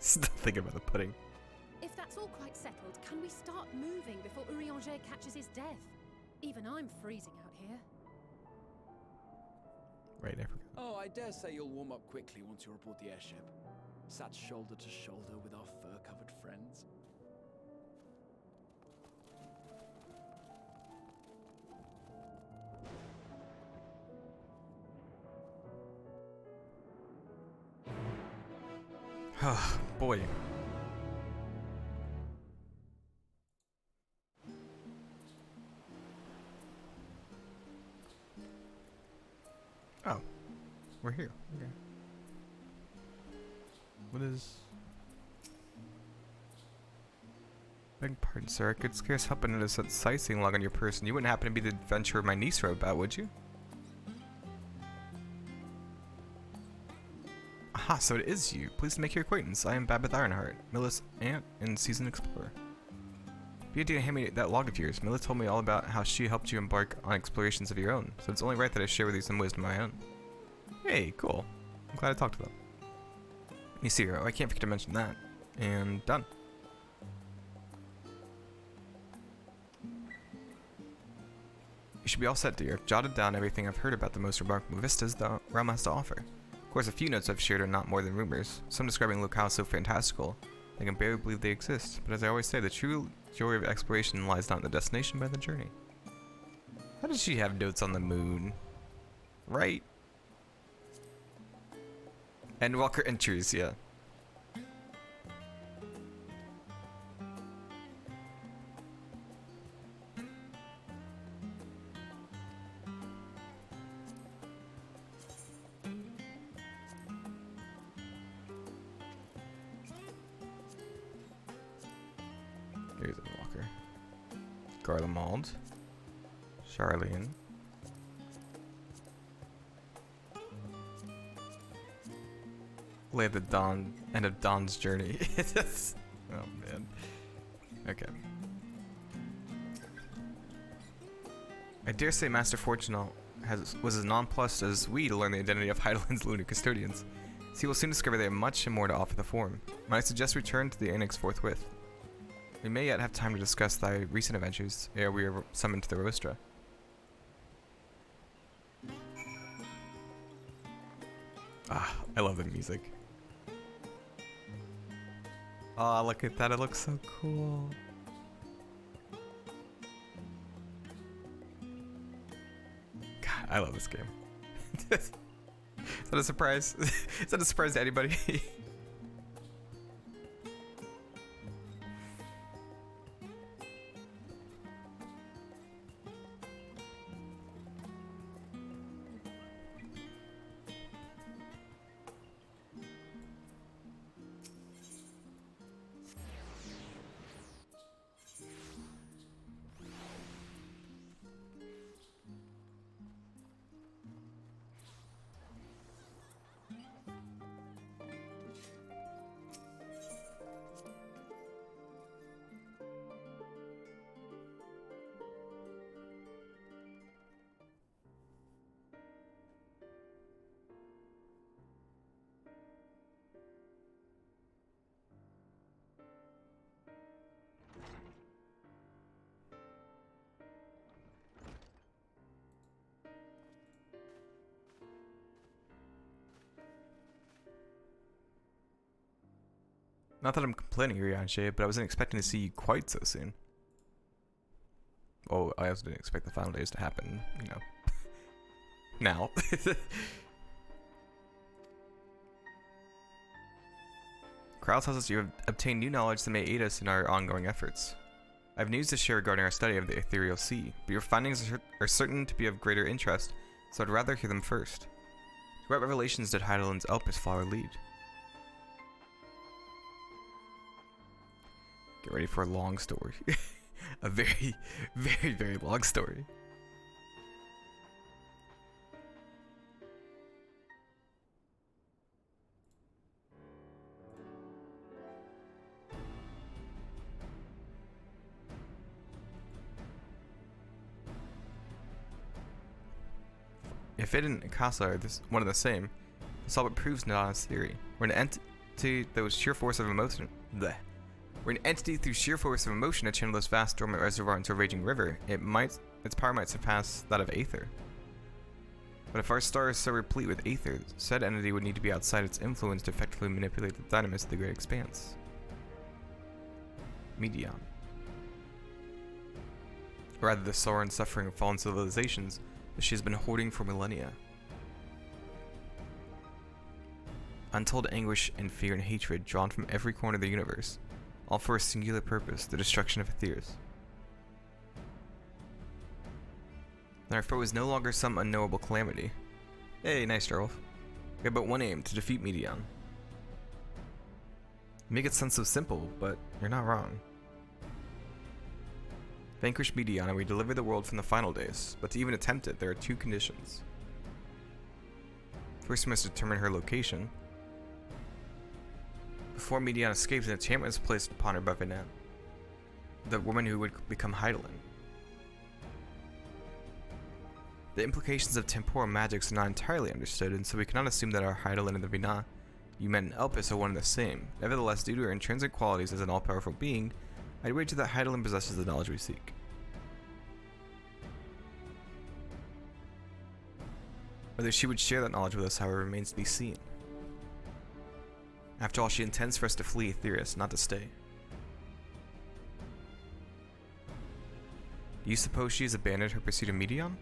Still thinking about the pudding. If that's all quite settled, can we start moving before Urianger catches his death? Even I'm freezing out here. Right, I forgot. Oh, I dare say you'll warm up quickly once you're aboard the airship. Sat shoulder to shoulder with our fur-covered friends. Oh, boy. Oh, we're here. Okay. What is... Beg pardon, sir. I could scarce help but notice that sightseeing log on your person. You wouldn't happen to be the adventurer my niece wrote about, would you? Aha, so it is you. Pleased to make your acquaintance. I am Babbitt Ironheart, Milla's aunt and seasoned explorer. Be a dear to hand me that log of yours. Milla told me all about how she helped you embark on explorations of your own, so it's only right that I share with you some wisdom of my own. Hey, cool. I'm glad I talked to them. You see, I can't forget to mention that. And done. You should be all set, dear. I've jotted down everything I've heard about the most remarkable vistas the realm has to offer. Of course, a few notes I've shared are not more than rumors, some describing locales so fantastical I can barely believe they exist. But as I always say, the true joy of exploration lies not in the destination, but in the journey. How does she have notes on the moon? Right? Endwalker entries, yeah. Here's Endwalker. Garlemald. Charlene. Lay at the dawn, end of Dawn's journey. Oh man. Okay. I dare say Master Fortunal was as nonplussed as we to learn the identity of Heideland's lunar custodians. So he will soon discover they have much more to offer the Forum. Might I suggest return to the Annex forthwith? We may yet have time to discuss thy recent adventures ere we are summoned to the Rostra. Ah, I love the music. Oh, look at that, it looks so cool. God, I love this game. Is that a surprise? Is that a surprise to anybody? Not that I'm complaining, Urianger, but I wasn't expecting to see you quite so soon. Oh, I also didn't expect the final days to happen, you know, now. Kral tells us you have obtained new knowledge that may aid us in our ongoing efforts. I have news to share regarding our study of the Ethereal Sea, but your findings are certain to be of greater interest, so I'd rather hear them first. To what revelations did Heidelin's Elpis flower lead? Get ready for a long story. A very, very, very long story. If it and Casa are one and the same, this all but proves Nadana's theory. We're an entity that was sheer force of emotion. Bleh. We're an entity through sheer force of emotion to channel this vast dormant reservoir into a raging river. Its power might surpass that of Aether. But if our star is so replete with Aether, said entity would need to be outside its influence to effectively manipulate the dynamis of the great expanse. Medion. Or rather, the sorrow and suffering of fallen civilizations that she has been hoarding for millennia. Untold anguish and fear and hatred drawn from every corner of the universe, all for a singular purpose, the destruction of Aetherius. Then our foe is no longer some unknowable calamity. Hey, nice, Jarlf. We have but one aim, to defeat Medion. You make it sound so simple, but you're not wrong. Vanquish Medion and we deliver the world from the final days, but to even attempt it, there are two conditions. First, we must determine her location. Before Medion escapes, an enchantment is placed upon her by Venan, the woman who would become Heidelin. The implications of temporal magics are not entirely understood, and so we cannot assume that our Heidelin and the Venan you met in Elpis are one and the same. Nevertheless, due to her intrinsic qualities as an all-powerful being, I'd wager that Heidelin possesses the knowledge we seek. Whether she would share that knowledge with us, however, remains to be seen. After all, she intends for us to flee Aetherius, not to stay. Do you suppose she has abandoned her pursuit of Medion?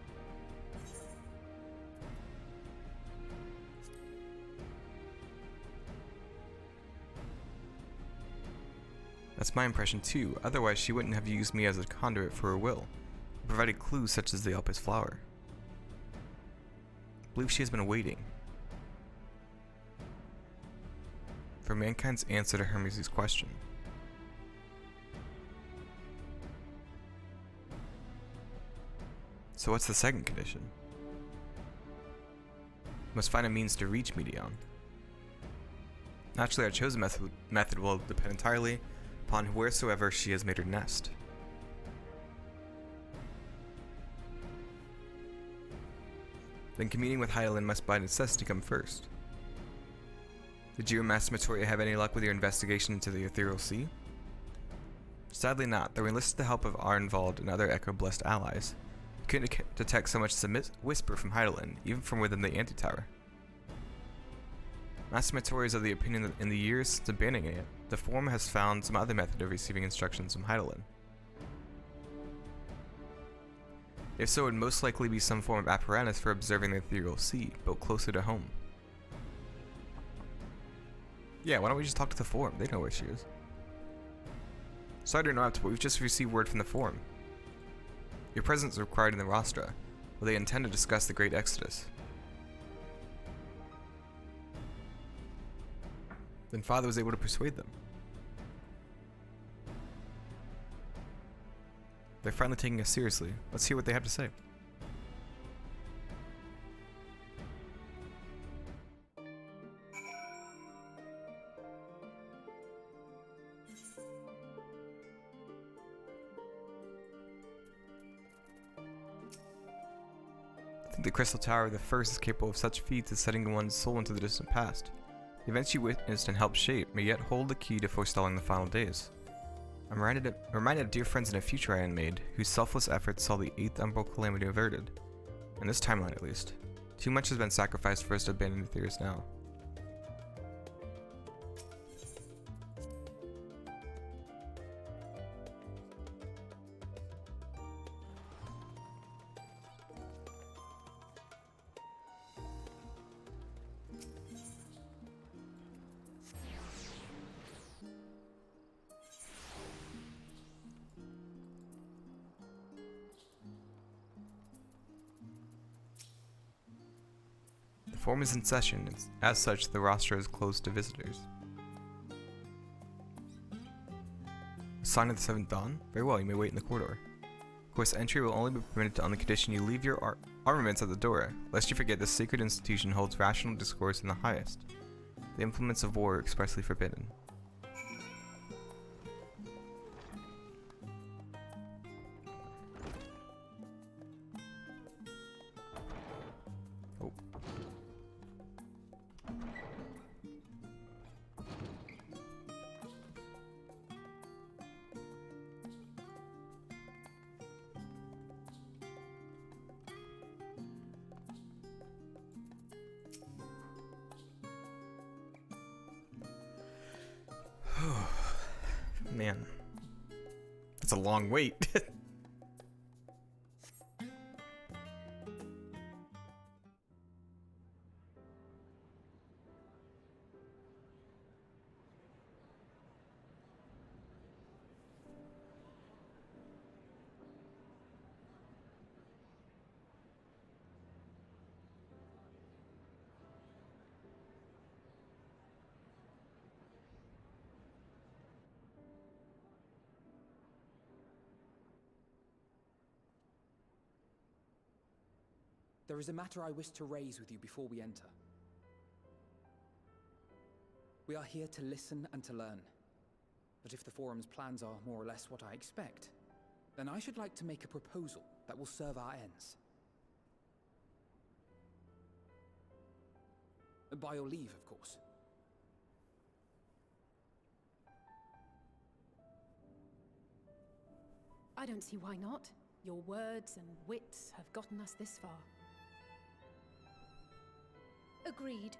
That's my impression too, otherwise she wouldn't have used me as a conduit for her will, and provided clues such as the Elpis flower. I believe she has been waiting for mankind's answer to Hermes' question. So what's the second condition? We must find a means to reach Medion. Naturally, our chosen method will depend entirely upon wheresoever she has made her nest. Then communing with Heidelin must by necessity come first. Did you and Master Matoria have any luck with your investigation into the Ethereal Sea? Sadly not, though we enlisted the help of Arnvald and other Echo-blessed allies. We couldn't detect so much as a whisper from Heidelin, even from within the Antitower. Master Matoria is of the opinion that in the years since abandoning it, the Forum has found some other method of receiving instructions from Heidelin. If so, it would most likely be some form of apparatus for observing the Ethereal Sea, built closer to home. Yeah, why don't we just talk to the Forum? They know where she is. Sorry to interrupt, but we've just received word from the Forum. Your presence is required in the Rostra, where they intend to discuss the Great Exodus. Then Father was able to persuade them. They're finally taking us seriously. Let's hear what they have to say. I think the Crystal Tower of the First is capable of such feats as setting one's soul into the distant past. The events you witnessed and helped shape may yet hold the key to forestalling the final days. I'm reminded of dear friends in a future I had made, whose selfless efforts saw the 8th Umbral Calamity averted. In this timeline at least. Too much has been sacrificed for us to abandon Aetherius now. Forum is in session. As such, the roster is closed to visitors. Sign of the Seventh Dawn? Very well, you may wait in the corridor. Of course, entry will only be permitted on the condition you leave your armaments at the door. Lest you forget, this sacred institution holds rational discourse in the highest. The implements of war are expressly forbidden. Oh. Man, that's a long wait. There is a matter I wish to raise with you before we enter. We are here to listen and to learn. But if the Forum's plans are more or less what I expect, then I should like to make a proposal that will serve our ends. By your leave, of course. I don't see why not. Your words and wits have gotten us this far. Agreed.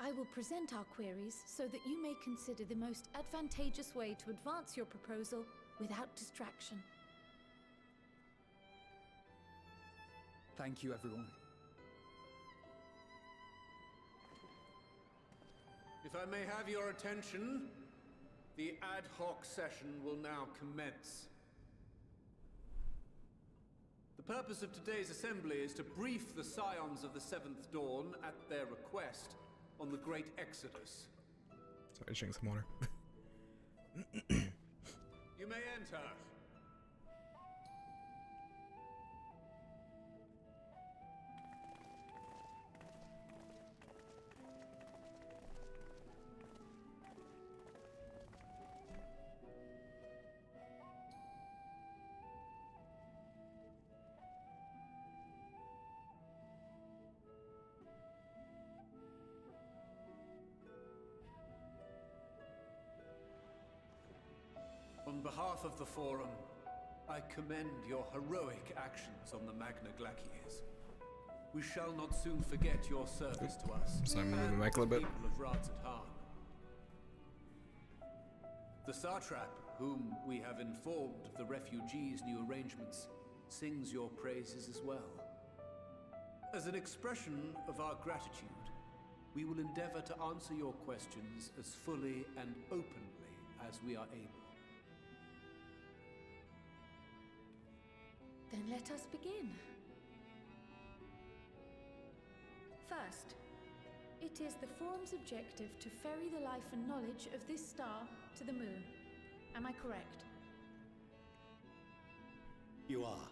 I will present our queries so that you may consider the most advantageous way to advance your proposal without distraction. Thank you, everyone. If I may have your attention, the ad hoc session will now commence. The purpose of today's assembly is to brief the Scions of the Seventh Dawn at their request on the Great Exodus. Sorry, drink some water. You may enter. On behalf of the Forum, I commend your heroic actions on the Magna Glacies. We shall not soon forget your service to us. So I'm moving the mic a little bit. People of Radsathan. The Satrap, whom we have informed of the refugees' new arrangements, sings your praises as well. As an expression of our gratitude, we will endeavor to answer your questions as fully and openly as we are able. Then let us begin. First, it is the Forum's objective to ferry the life and knowledge of this star to the moon. Am I correct? You are.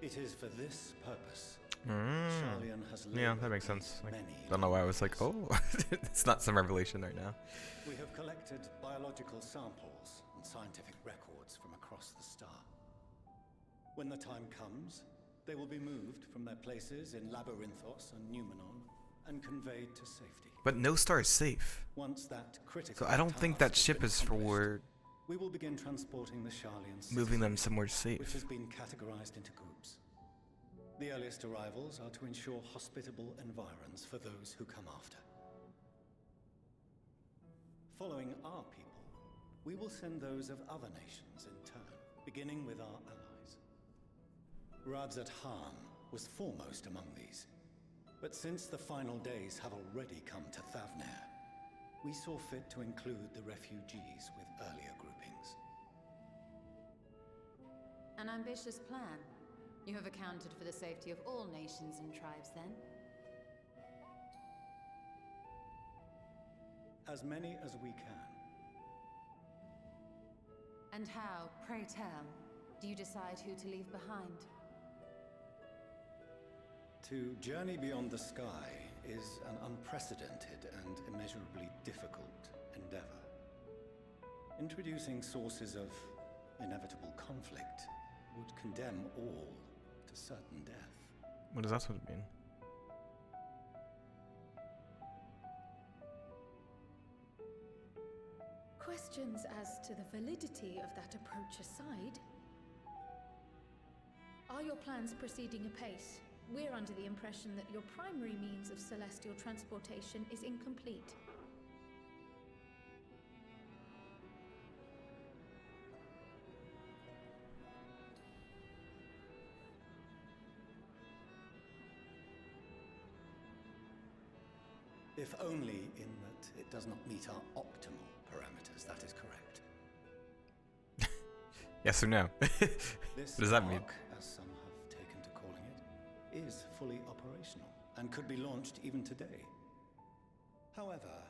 It is for this purpose. Sharlayan has Yeah, that makes sense. Like, don't know why I was like, oh, it's not some revelation right now. We have collected biological samples and scientific records from across the star. When the time comes, they will be moved from their places in Labyrinthos and Numenon and conveyed to safety. But no star is safe. Once that critical So I don't think that ship is for we will begin transporting the Sharlayan moving them somewhere safe. which has been categorized into groups. The earliest arrivals are to ensure hospitable environs for those who come after. Following our people, we will send those of other nations in turn, beginning with our allies. Radsathan was foremost among these, but since the final days have already come to Thavnair, we saw fit to include the refugees with earlier groupings. An ambitious plan. You have accounted for the safety of all nations and tribes, then? As many as we can. And how, pray tell, do you decide who to leave behind? To journey beyond the sky is an unprecedented and immeasurably difficult endeavor. Introducing sources of inevitable conflict would condemn all to certain death. What does that sort of mean? Questions as to the validity of that approach aside, are your plans proceeding apace? We're under the impression that your primary means of celestial transportation is incomplete. If only in that it does not meet our optimal parameters, that is correct. Yes or no? What does that mean? Arc, as some have taken to calling it, is fully operational and could be launched even today. However,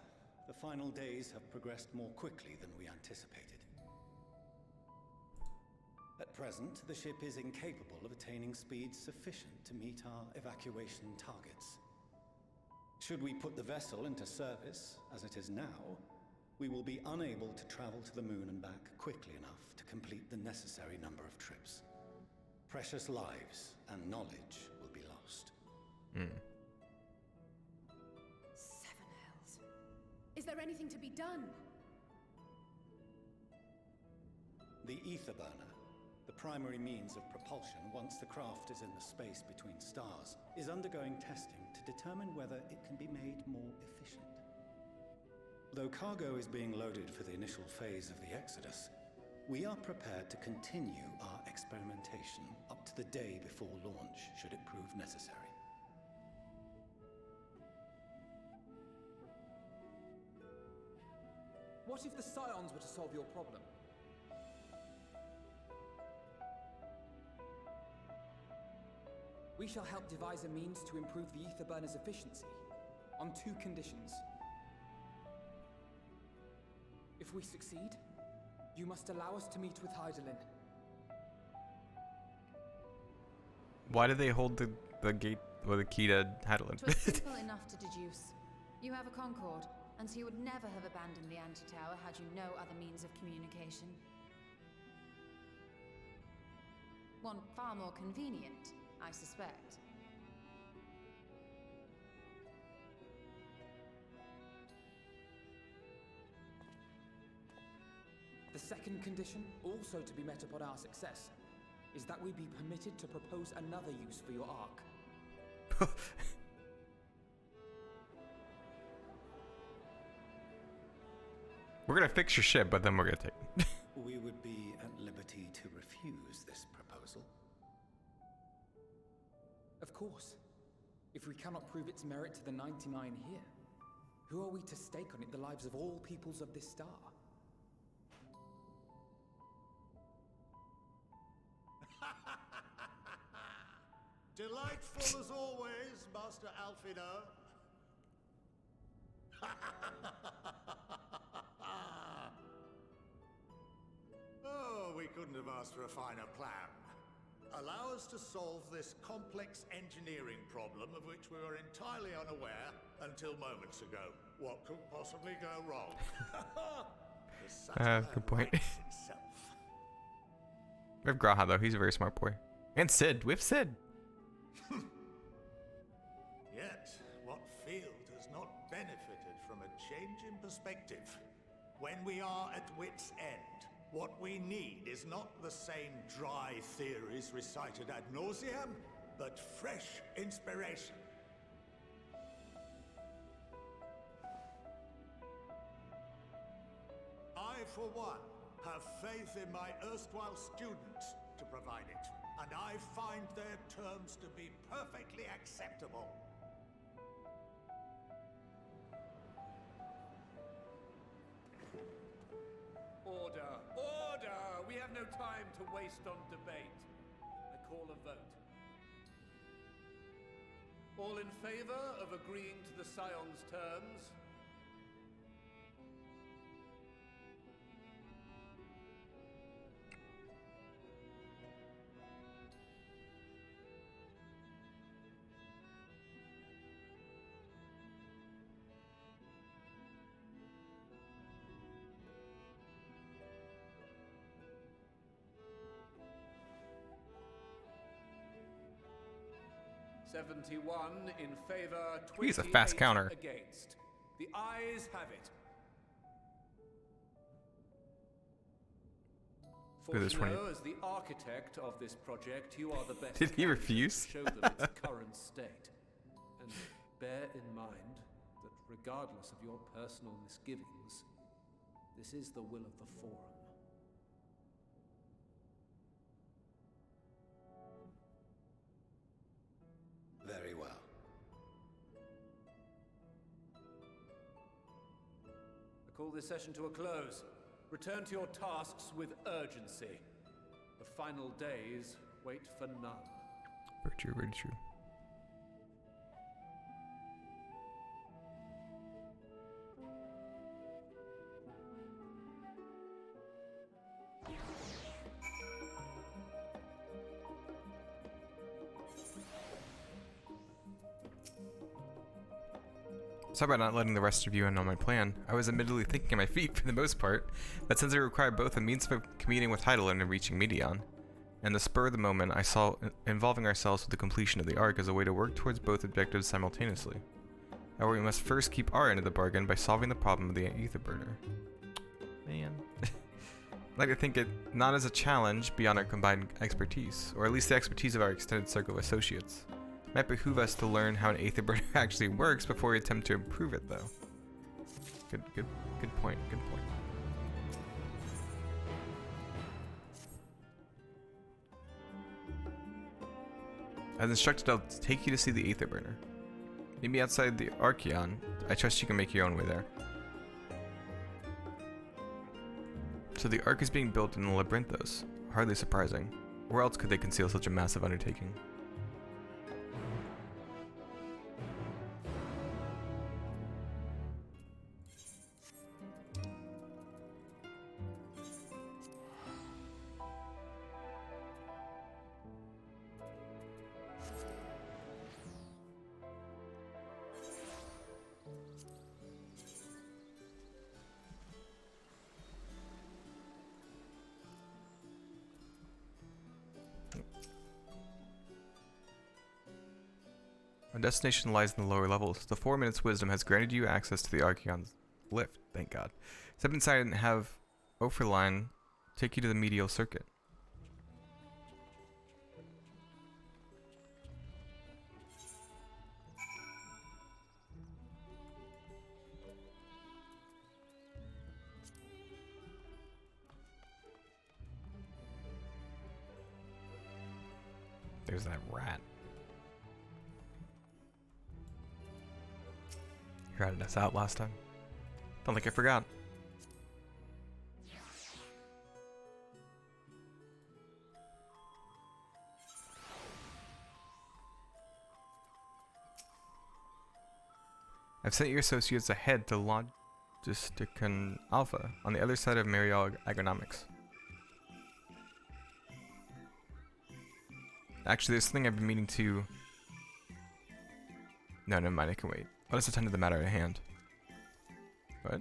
the final days have progressed more quickly than we anticipated. At present, the ship is incapable of attaining speeds sufficient to meet our evacuation targets. Should we put the vessel into service, as it is now, we will be unable to travel to the moon and back quickly enough to complete the necessary number of trips. Precious lives and knowledge will be lost. Seven hells. Is there anything to be done? The ether burner, the primary means of propulsion once the craft is in the space between stars, is undergoing testing to determine whether it can be made more efficient. Though cargo is being loaded for the initial phase of the Exodus, we are prepared to continue our experimentation up to the day before launch, should it prove necessary. What if the Scions were to solve your problem? We shall help devise a means to improve the ether burner's efficiency, on 2 conditions. If we succeed, you must allow us to meet with Hydaelyn. Why do they hold the gate or the key to Hydaelyn? It was simple enough to deduce. You have a Concord, and so you would never have abandoned the Anti-Tower had you no other means of communication. One far more convenient, I suspect. The second condition, also to be met upon our success, is that we be permitted to propose another use for your Ark. We're gonna fix your ship, but then we're gonna take it. We would be at liberty to refuse this proposal. Of course. If we cannot prove its merit to the 99 here, who are we to stake on it the lives of all peoples of this star? Delightful as always, Master Alfino. Oh, we couldn't have asked for a finer plan. Allow us to solve this complex engineering problem of which we were entirely unaware until moments ago. What could possibly go wrong? Good point. We have Graha though, he's a very smart boy. And Sid, we have Sid. Yet, what field has not benefited from a change in perspective? When we are at wit's end, what we need is not the same dry theories recited ad nauseam, but fresh inspiration. I, for one, have faith in my erstwhile students to provide it, and I find their terms to be perfectly acceptable. Order! Order! We have no time to waste on debate. I call a vote. All in favor of agreeing to the Scion's terms? 71 in favor, He's a fast 28 counter. against. The ayes have it. Look at this 20. As the architect of this project, you are the best. Did he refuse? To show them its current state. And bear in mind that regardless of your personal misgivings, this is the will of the Forum. Very well. I call this session to a close. Return to your tasks with urgency. The final days wait for none. Very true, very true. Sorry about not letting the rest of you in on my plan. I was admittedly thinking on my feet for the most part, but since it required both a means of commuting with Heidelin and reaching Medion, and the spur of the moment I saw involving ourselves with the completion of the Ark as a way to work towards both objectives simultaneously. However, we must first keep our end of the bargain by solving the problem of the ether burner. Man. I'd like to think it not as a challenge beyond our combined expertise, or at least the expertise of our extended circle of associates. It might behoove us to learn how an ether burner actually works before we attempt to improve it, though. Good point, good point. As instructed, I'll take you to see the ether burner. Meet me outside the Archeon. I trust you can make your own way there. So the Ark is being built in the Labyrinthos. Hardly surprising. Where else could they conceal such a massive undertaking? Our destination lies in the lower levels. The 4 minutes wisdom has granted you access to the Archeon's lift, thank God. Step inside and have Oferline take you to the medial circuit. There's that rat. You ratted us out last time. Don't think I forgot. I've sent your associates ahead to Logisticon Alpha on the other side of Marial Agronomics. Actually, there's something I've been meaning to... No, never mind, I can wait. Let us attend to the matter at hand. What?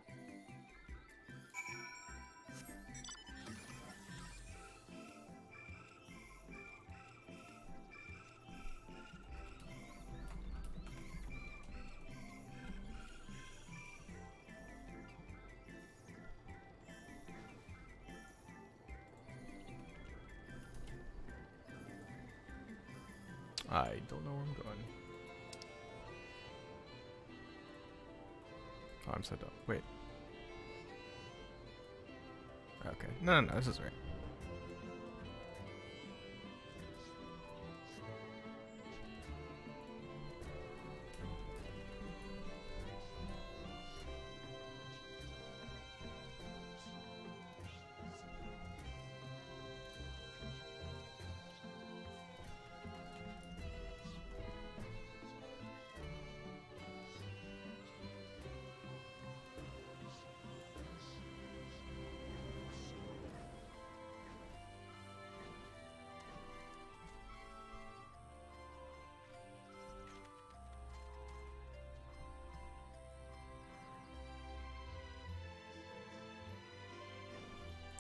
I don't know where I'm going. Oh, I'm so dumb. Wait. Okay. No, this is right.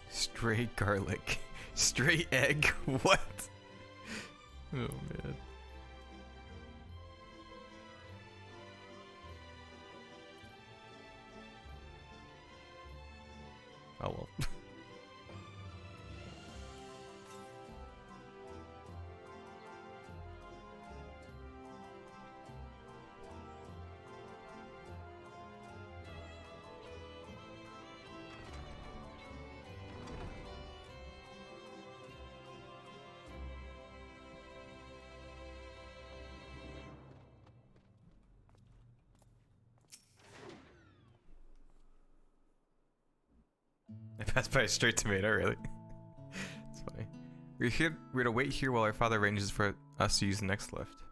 Straight garlic. Straight egg? What? Oh man. Oh well. I passed by a straight tomato, really? It's funny. We're to wait here while our father arranges for us to use the next lift.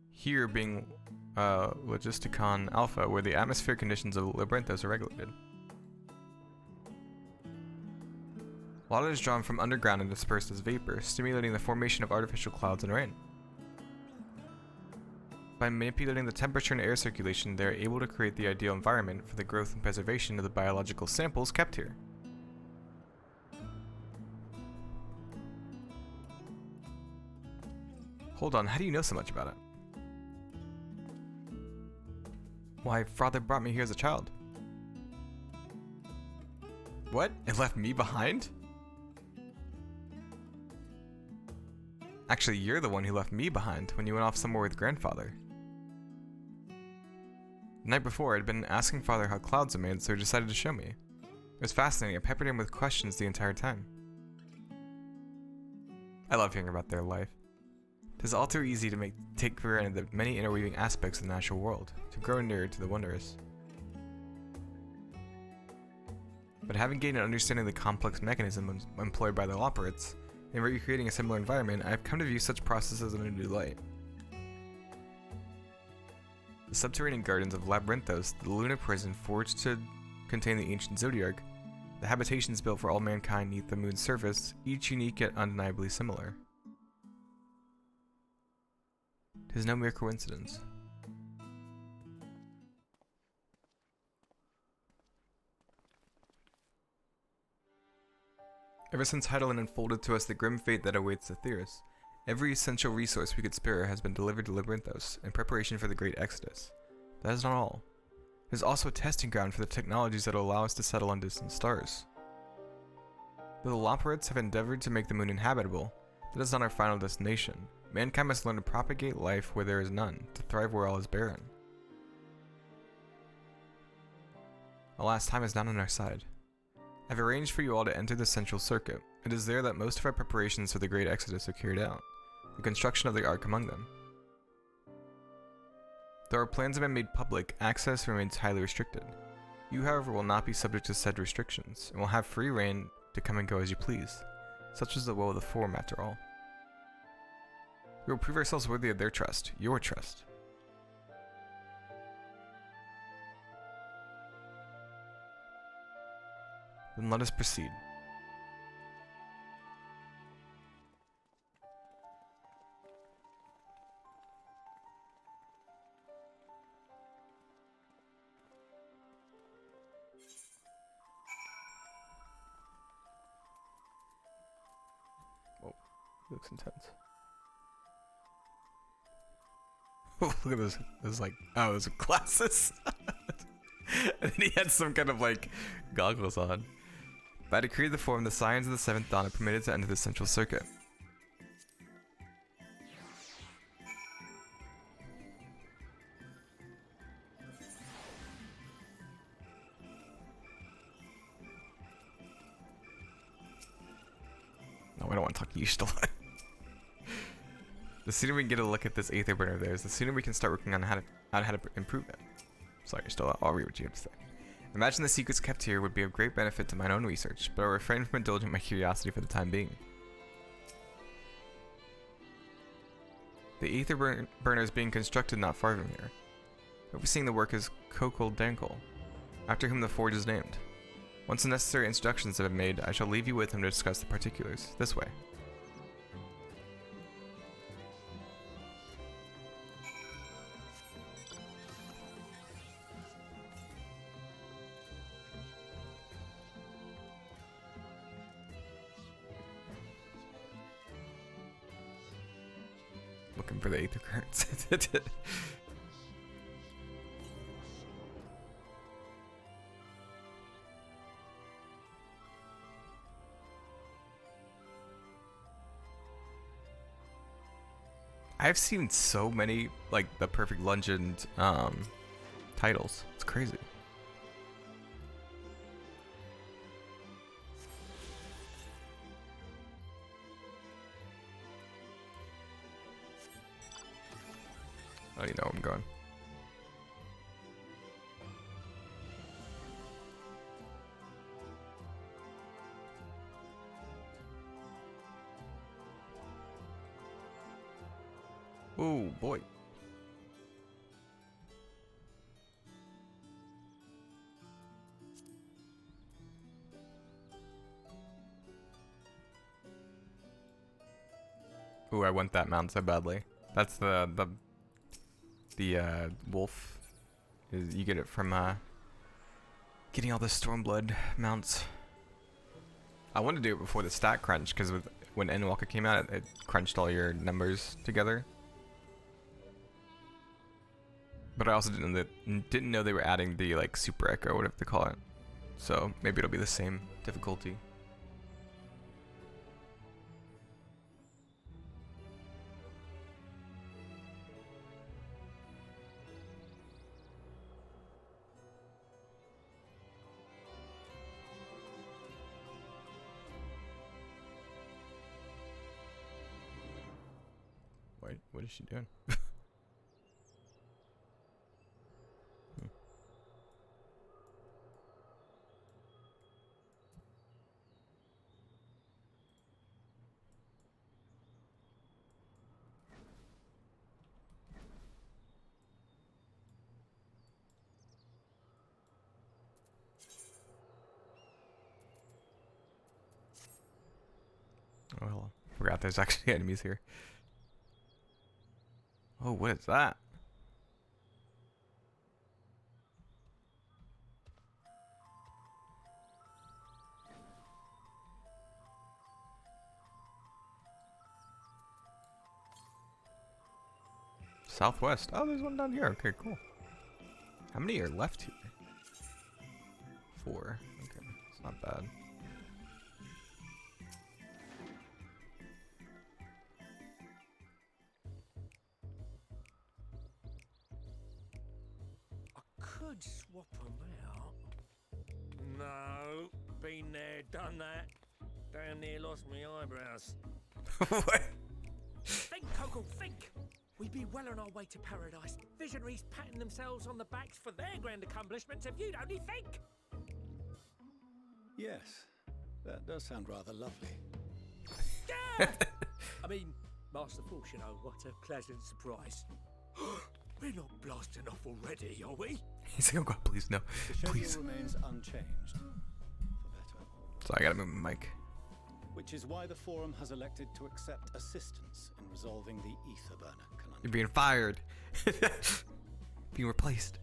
Here being Logisticon Alpha, where the atmospheric conditions of Labyrinthos are regulated. Water is drawn from underground and dispersed as vapor, stimulating the formation of artificial clouds and rain. By manipulating the temperature and air circulation, they are able to create the ideal environment for the growth and preservation of the biological samples kept here. Hold on, how do you know so much about it? Why, father brought me here as a child. What? It left me behind? Actually, you're the one who left me behind when you went off somewhere with grandfather. The night before, I'd been asking father how clouds are made, so he decided to show me. It was fascinating. I peppered him with questions the entire time. I love hearing about their life. It is all too easy to take for granted the many interweaving aspects of the natural world, to grow nearer to the wondrous. But having gained an understanding of the complex mechanisms employed by the Loporrits, and recreating a similar environment, I have come to view such processes in a new light. The subterranean gardens of Labyrinthos, the Luna prison forged to contain the ancient Zodiarch, the habitations built for all mankind neath the moon's surface, each unique yet undeniably similar. It is no mere coincidence. Ever since Heidelin unfolded to us the grim fate that awaits the Theris, every essential resource we could spare has been delivered to Labyrinthos in preparation for the Great Exodus. That is not all. It is also a testing ground for the technologies that will allow us to settle on distant stars. Though the Loporrits have endeavored to make the moon inhabitable, that is not our final destination. Mankind must learn to propagate life where there is none, to thrive where all is barren. Alas, time is not on our side. I've arranged for you all to enter the Central Circuit. It is there that most of our preparations for the Great Exodus are carried out, the construction of the Ark among them. Though our plans have been made public, access remains highly restricted. You, however, will not be subject to said restrictions, and will have free reign to come and go as you please. Such is the will of the Forum, after all. We will prove ourselves worthy of their trust, your trust. Then let us proceed. Oh, looks intense. Look at this. This is like, oh, those are glasses. And then he had some kind of like goggles on. By decree of the Forum, the Scions of the Seventh Dawn are permitted to enter the Central Circuit. No, I don't want to talk to you still. The sooner we can get a look at this Aether burner of theirs, the sooner we can start working on how to improve it. Sorry, you're still out. I'll read what you have to say. Imagine the secrets kept here would be of great benefit to mine own research, but I'll refrain from indulging my curiosity for the time being. The Aether burner is being constructed not far from here. Overseeing the work is Kokol Dankol, after whom the forge is named. Once the necessary introductions have been made, I shall leave you with him to discuss the particulars. This way. Looking for the Aether currents. I've seen so many like the Perfect Legend titles. It's crazy. I don't even know where I'm going. Oh boy. Ooh, I want that mount so badly. That's the wolf. You get it from getting all the Stormblood mounts. I wanted to do it before the stat crunch because when Endwalker came out, it crunched all your numbers together. But I also didn't know they were adding the like super echo, whatever they call it. So maybe it'll be the same difficulty. Wait, what is she doing? Oh, hello. Forgot there's actually enemies here. Oh, what is that? Southwest. Oh, there's one down here. Okay, cool. How many are left here? 4. Okay, it's not bad. Could swap them out. No, been there, done that. Damn near lost my eyebrows. What? Think, Coco, think! We'd be well on our way to paradise. Visionaries patting themselves on the backs for their grand accomplishments if you'd only think! Yes, that does sound rather lovely. Yeah! I mean, Master Force, you know, what a pleasant surprise. We're not blasting off already, are we? He's like, oh god, please, no. The schedule Please. remains unchanged, for better. So I gotta move my mic. Which is why the Forum has elected to accept assistance in resolving the Ether Burner conundrum. You're being fired. Being replaced.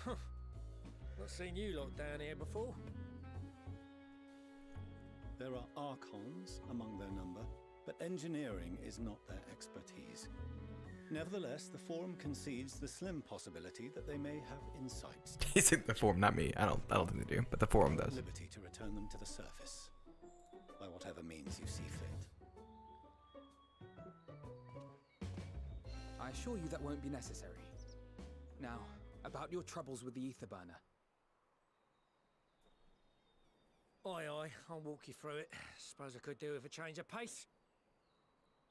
Huh. Not seen you lot down here before. There are Archons among their number, but engineering is not their expertise. Nevertheless, the Forum concedes the slim possibility that they may have insights. He's in the Forum, not me. I don't think they do, but the Forum does. Liberty to return them to the surface, by whatever means you see fit. I assure you that won't be necessary. Now, about your troubles with the Ether Burner. Aye, aye, I'll walk you through it. Suppose I could do with a change of pace.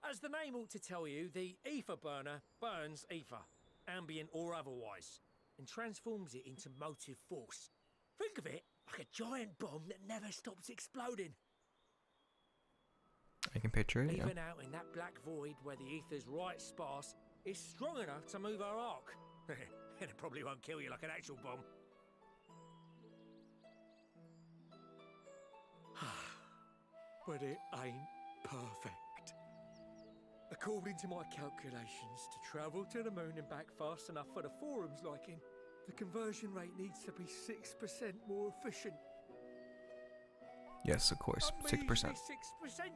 As the name ought to tell you, the Ether Burner burns ether, ambient or otherwise, and transforms it into motive force. Think of it like a giant bomb that never stops exploding. I can picture it, Even yeah. out in that black void where the ether's right sparse, it's strong enough to move our arc. And it probably won't kill you like an actual bomb. But it ain't perfect. According to my calculations, to travel to the moon and back fast enough for the Forum's liking, the conversion rate needs to be 6% more efficient. Yes, of course. 6%. 6%,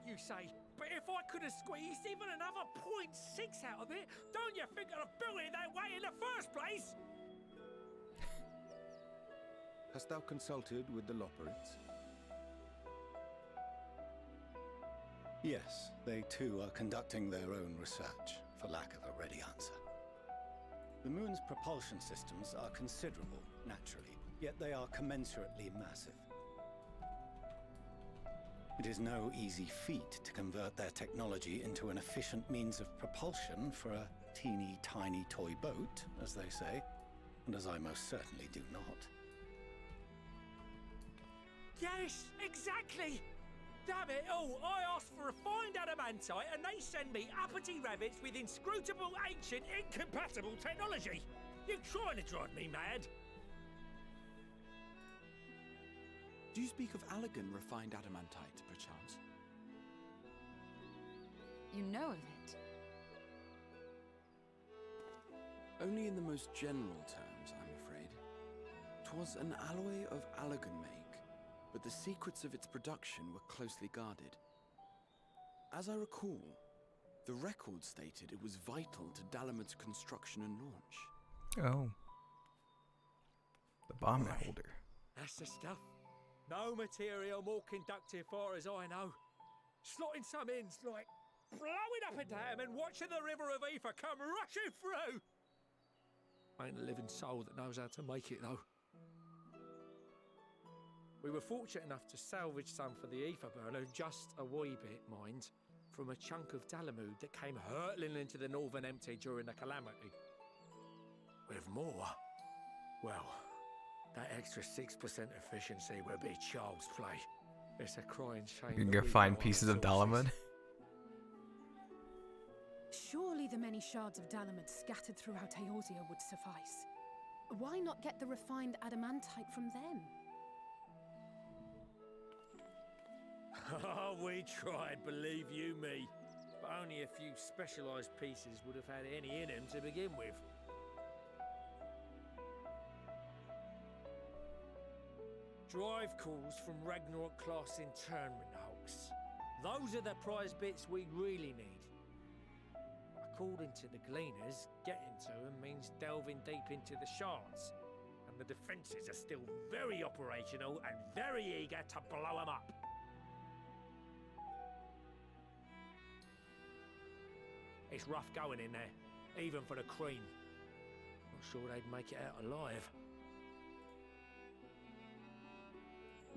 you say? But if I could have squeezed even another 0.6 out of it, don't you think I'd have built it that way in the first place? Hast thou consulted with the Loperites? Yes, they too are conducting their own research, for lack of a ready answer. The moon's propulsion systems are considerable, naturally, yet they are commensurately massive. It is no easy feat to convert their technology into an efficient means of propulsion for a teeny tiny toy boat, as they say, and as I most certainly do not. Yes, exactly! Damn it all, I asked for refined adamantite and they send me uppity rabbits with inscrutable, ancient, incompatible technology! You're trying to drive me mad! Do you speak of Allegan refined adamantite, perchance? You know of it? Only in the most general terms, I'm afraid. 'Twas an alloy of Allegan make, but the secrets of its production were closely guarded. As I recall, the record stated it was vital to Dalamud's construction and launch. Oh. The bomb holder. That's the stuff. No material more conductive far as I know. Slotting some ends like blowing up a dam and watching the river of ether come rushing through. Ain't a living soul that knows how to make it though. We were fortunate enough to salvage some for the ether burner, just a wee bit, mind, from a chunk of Dalamud that came hurtling into the Northern Empty during the calamity. With more, well, that extra 6% efficiency would be child's play. It's a crying shame. You can go find pieces of Dalamud. Surely the many shards of Dalamud scattered throughout Eorzea would suffice. Why not get the refined adamantite from them? Oh, we tried, believe you me. But only a few specialised pieces would have had any in them to begin with. Drive calls from Ragnarok class internment hulks. Those are the prize bits we really need. According to the gleaners, getting to them means delving deep into the shards. And the defences are still very operational and very eager to blow them up. It's rough going in there, even for the cream. Not sure they'd make it out alive.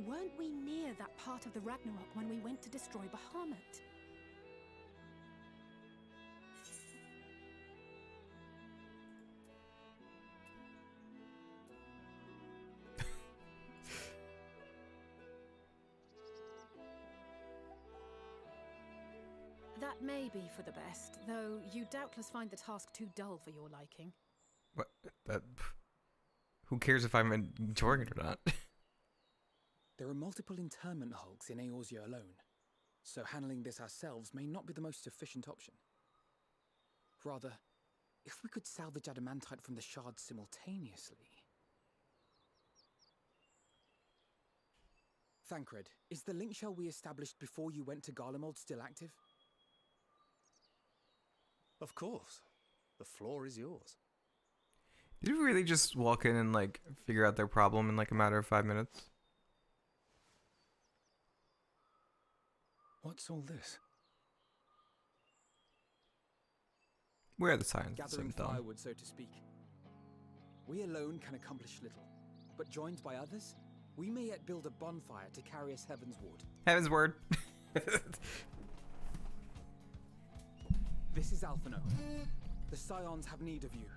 Weren't we near that part of the Ragnarok when we went to destroy Bahamut? That may be for the best, though you doubtless find the task too dull for your liking. What? That. Who cares if I'm enjoying it or not? There are multiple internment hulks in Eorzea alone, so handling this ourselves may not be the most efficient option. Rather, if we could salvage adamantite from the shards simultaneously... Thancred, is the link shell we established before you went to Garlemald still active? Of course. The floor is yours. Did you really just walk in and, like, figure out their problem in, like, a matter of 5 minutes? What's all this? Where are the science? Gathering firewood, so to speak. We alone can accomplish little, but joined by others, we may yet build a bonfire to carry us Heavensward. Heavensward. This is Alphino. The Scions have need of you.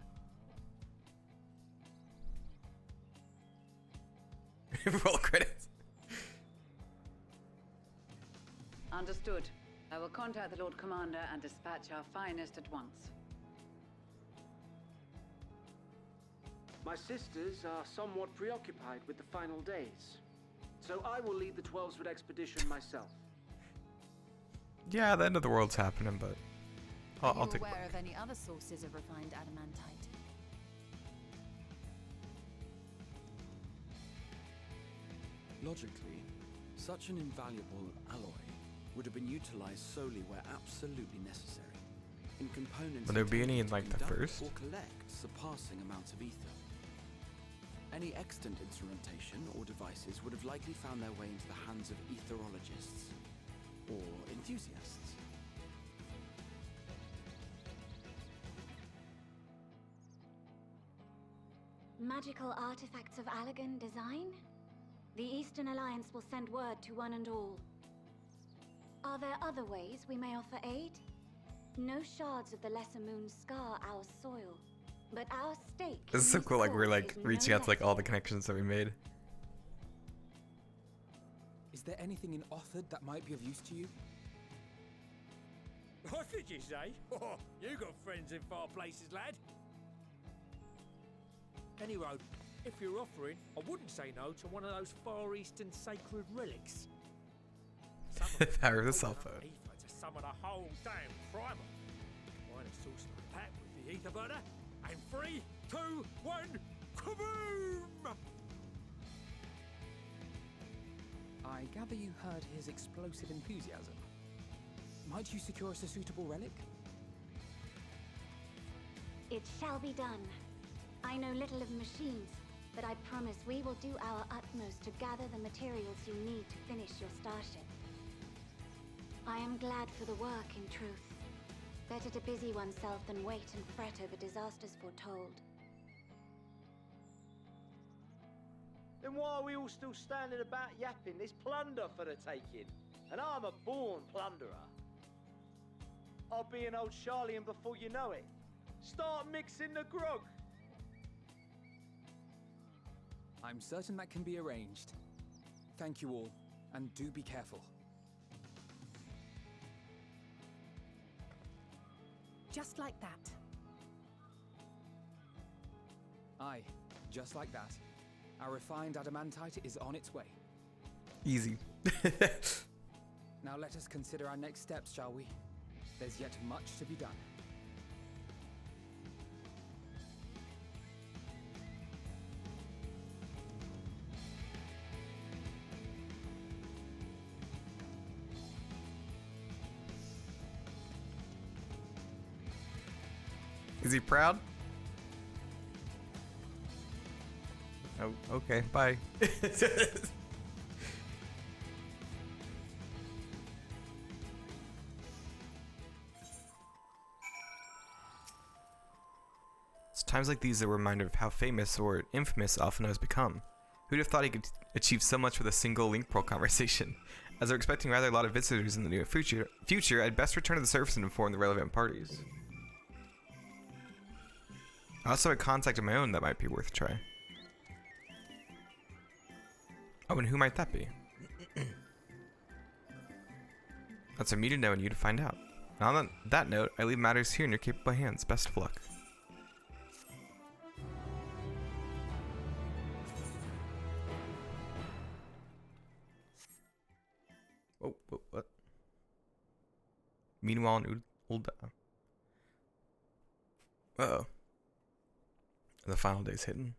Roll credits. Understood. I will contact the Lord Commander and dispatch our finest at once. My sisters are somewhat preoccupied with the final days, so I will lead the 12-foot expedition myself. Yeah, the end of the world's happening, but I'll take. Are you aware of any other sources of refined adamantite? Logically, such an invaluable alloy would have been utilized solely where absolutely necessary. In components Would there be any in, like, the conduct first? or collect surpassing amounts of ether. Any extant instrumentation or devices would have likely found their way into the hands of etherologists. or enthusiasts. Magical artifacts of Allagan design? The Eastern Alliance will send word to one and all. Are there other ways we may offer aid? No shards of the Lesser Moon scar our soil, but our stake. This is so cool, like we're like reaching out to like all the connections that we made. Is there anything in Othard that might be of use to you? What did you say? Oh, you got friends in far places, lad. Anyway, if you're offering, I wouldn't say no to one of those Far Eastern sacred relics. Power of the cell phone. Ether to some of the whole damn primer. Combine a source like that with the ether burner, and 3, 2, 1, kaboom! I gather you heard his explosive enthusiasm. Might you secure us a suitable relic? It shall be done. I know little of machines, but I promise we will do our utmost to gather the materials you need to finish your starship. I am glad for the work, in truth. Better to busy oneself than wait and fret over disasters foretold. Then why are we all still standing about yapping? There's plunder for the taking, and I'm a born plunderer. I'll be an old Charlian before you know it. Start mixing the grog. I'm certain that can be arranged. Thank you all, and do be careful. Just like that. Aye, just like that. Our refined adamantite is on its way. Easy. Now let us consider our next steps, shall we? There's yet much to be done. Is he proud? Oh, okay, bye. It's times like these that were a reminder of how famous or infamous Alphinaud has become. Who'd have thought he could achieve so much with a single link pearl conversation? As they're expecting rather a lot of visitors in the near future, I'd best return to the surface and inform the relevant parties. I also have a contact of my own that might be worth a try. Oh, and who might that be? That's for me to know and you to find out. And on that note, I leave matters here in your capable hands. Best of luck. Oh, what? Meanwhile, in Ulda. Uh-oh. The final day's hidden.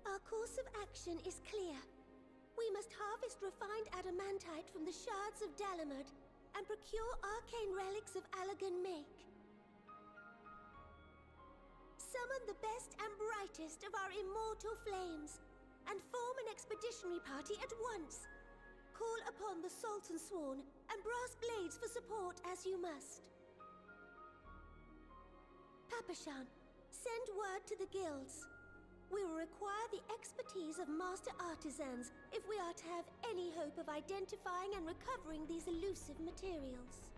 Our course of action is clear. We must harvest refined adamantite from the shards of Dalamud and procure arcane relics of Allagan make. Summon the best and brightest of our immortal flames and form an expeditionary party at once. Call upon the Sultan Sworn and Brass Blades for support as you must. Papashan, send word to the guilds. We will require the expertise of master artisans if we are to have any hope of identifying and recovering these elusive materials.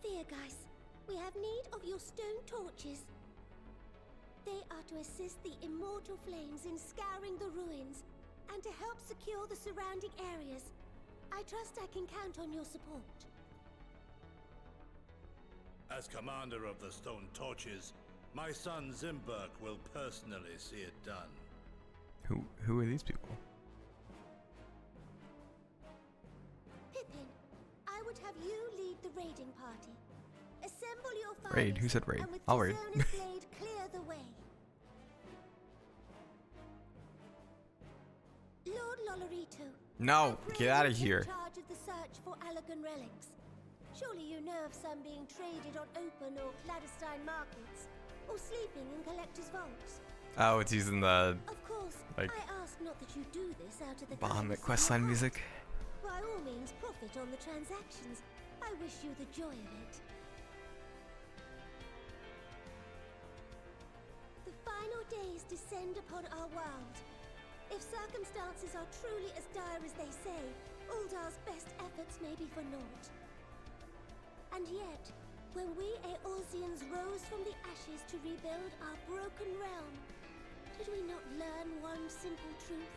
Theurgeist, we have need of your stone torches. They are to assist the immortal flames in scouring the ruins and to help secure the surrounding areas. I trust I can count on your support. As commander of the Stone Torches, my son Zimberg will personally see it done. Who are these people? Pippin, I would have you lead the raiding party. Assemble your fighters. Raid? Who said raid? And with I'll raid. Tizona's blade, clear the way. Lord Lolorito. No, get out of here. In charge of the search for Allagan relics. Surely you know of some being traded on open or clandestine markets, or sleeping in collectors' vaults. Oh, it's using the Of course, like I ask not that you do this out of the Bahamut kindness of your questline heart. music. By all means, profit on the transactions. I wish you the joy of it. The final days descend upon our world. If circumstances are truly as dire as they say, Uldar's best efforts may be for naught. And yet, when we Eorzeans rose from the ashes to rebuild our broken realm, did we not learn one simple truth?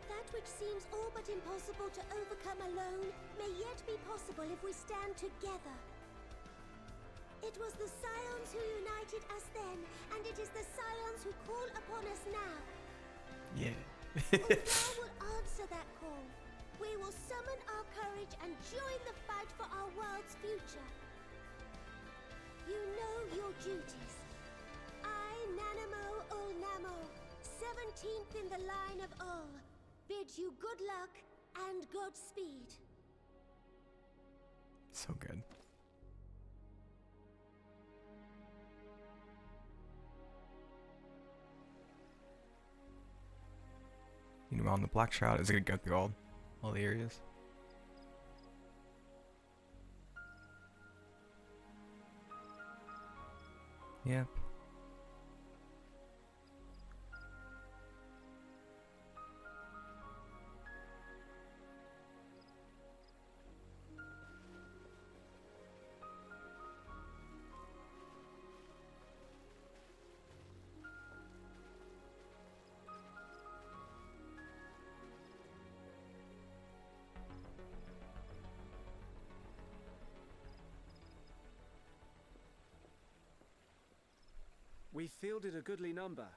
That which seems all but impossible to overcome alone may yet be possible if we stand together. It was the Scions who united us then, and it is the Scions who call upon us now. Yeah. Uldar will answer that call. We will summon our courage and join the fight for our world's future. You know your duties. I, Nanamo Ulnamo, 17th in the line of Ul, bid you good luck and Godspeed. So good. Meanwhile, on the Black Shroud, is it gonna go through all the areas? Yep. We fielded a goodly number,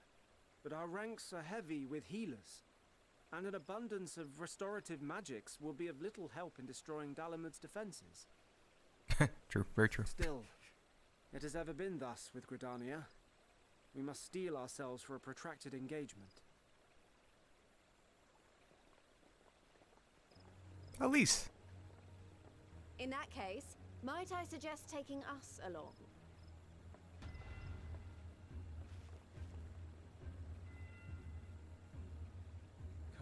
but our ranks are heavy with healers, and an abundance of restorative magics will be of little help in destroying Dalamud's defenses. True, very true. Still, it has ever been thus with Gridania. We must steel ourselves for a protracted engagement. Elise. In that case, might I suggest taking us along?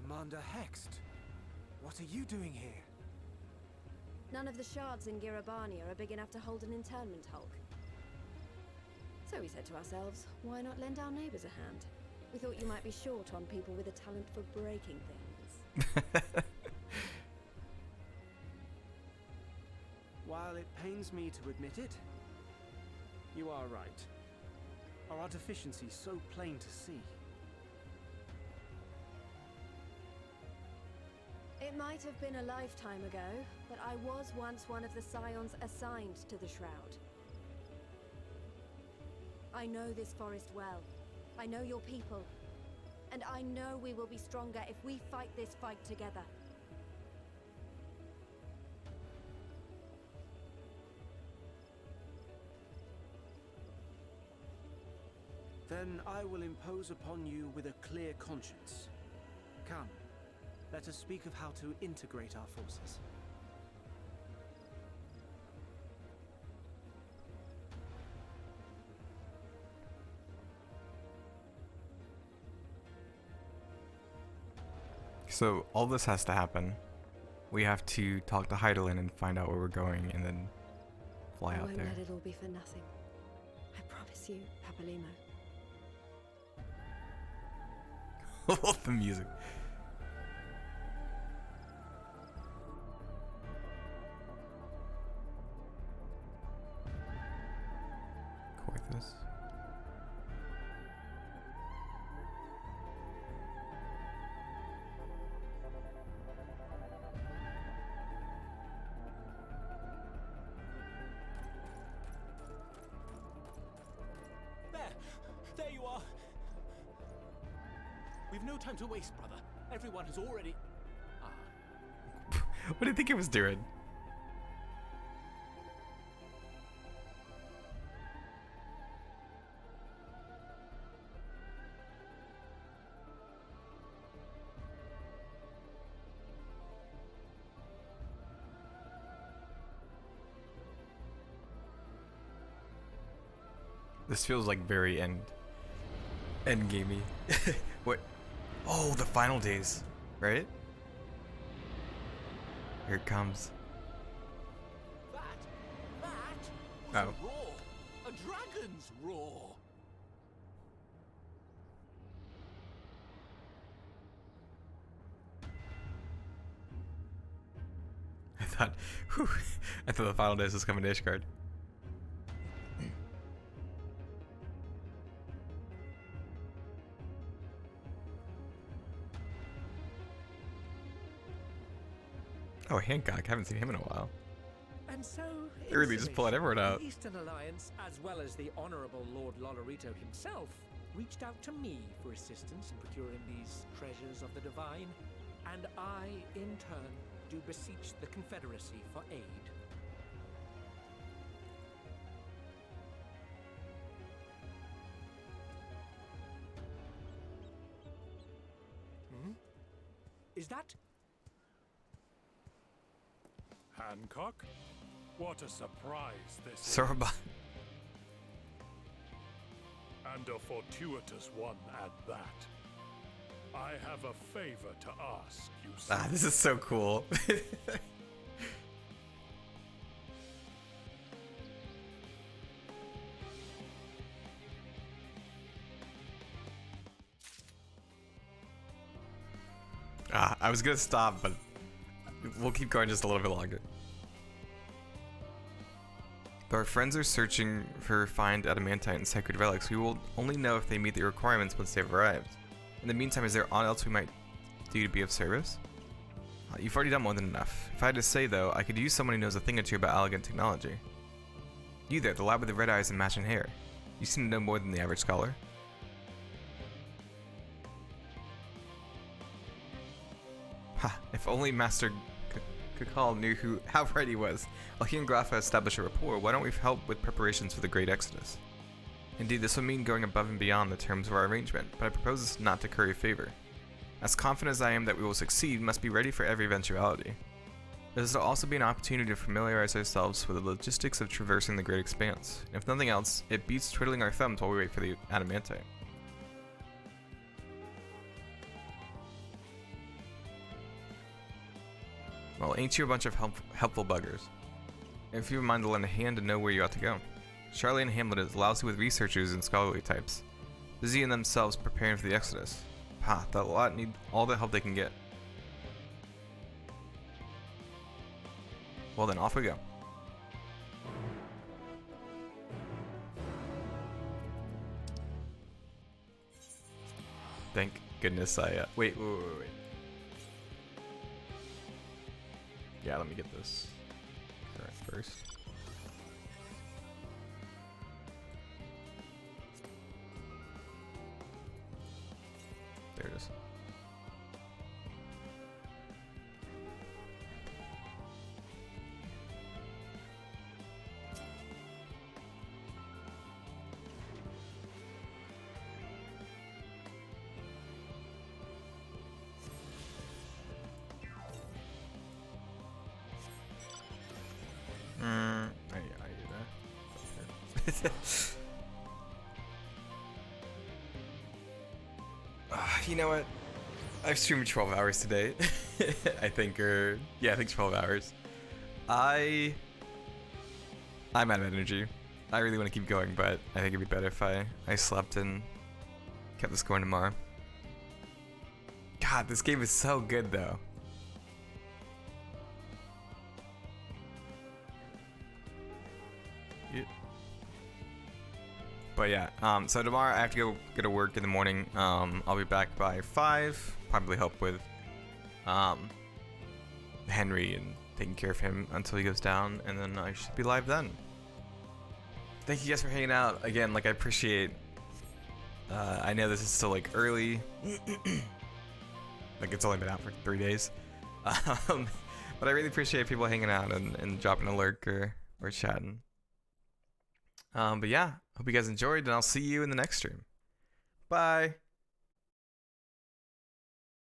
Commander Hext, what are you doing here? None of the shards in Girabania are big enough to hold an internment hulk. So we said to ourselves, why not lend our neighbors a hand? We thought you might be short on people with a talent for breaking things. While it pains me to admit it, you are right. Our deficiency so plain to see. It might have been a lifetime ago, but I was once one of the Scions assigned to the Shroud. I know this forest well. I know your people. And I know we will be stronger if we fight this fight together. Then I will impose upon you with a clear conscience. Come, let us speak of how to integrate our forces. So all this has to happen. We have to talk to Heidelin and find out where we're going, and then fly out I won't there. let it all be for nothing. I promise you, Papalimo. Love the music. Coithus. There you are. We've no time to waste, brother. Everyone has already... What do you think it was doing? This feels like very end gamey. What? Oh, the final days, right? Here it comes. That Oh. was a roar. A dragon's roar. Whew, I thought the final days was coming to Ishgard. Oh, Hancock, haven't seen him in a while. And so, They're really just pulling everyone out. The Eastern Alliance, as well as the Honourable Lord Lolorito himself, reached out to me for assistance in procuring these treasures of the divine, and I, in turn, do beseech the Confederacy for aid. Hmm? Is that... Hancock? What a surprise this Sorba. is. And a fortuitous one at that. I have a favor to ask, you see. Ah, this is so cool. I was gonna stop, but we'll keep going just a little bit longer. Though our friends are searching for refined adamantite and sacred relics, we will only know if they meet the requirements once they've arrived. In the meantime, is there aught else we might do to be of service? You've already done more than enough. If I had to say, though, I could use someone who knows a thing or two about elegant technology. You there, the lad with the red eyes and matching hair. You seem to know more than the average scholar. Ha, if only Master Kakal knew how right he was. While he and Graffa establish a rapport, why don't we help with preparations for the Great Exodus? Indeed, this will mean going above and beyond the terms of our arrangement, but I propose not to curry favor. As confident as I am that we will succeed, we must be ready for every eventuality. This will also be an opportunity to familiarize ourselves with the logistics of traversing the Great Expanse. And if nothing else, it beats twiddling our thumbs while we wait for the adamantite. Well, ain't you a bunch of helpful buggers? If you have a mind to lend a hand and know where you ought to go. Charlie and Hamlet is lousy with researchers and scholarly types, busy in themselves preparing for the Exodus. Ha, that lot need all the help they can get. Well then, off we go. Thank goodness I, wait. Yeah, let me get this current first. There it is. I do that. You know what? I've streamed 12 hours today. I think 12 hours. I'm out of energy. I really want to keep going, but I think it'd be better if I slept and kept this going tomorrow. God, this game is so good though. But yeah, so tomorrow I have to go to work in the morning. I'll be back by 5, probably help with Henry and taking care of him until he goes down, and then I should be live then. Thank you guys for hanging out again. Like, I appreciate. I know this is still like early, like it's only been out for 3 days, but I really appreciate people hanging out and dropping a lurk or chatting. But yeah, hope you guys enjoyed, and I'll see you in the next stream. Bye.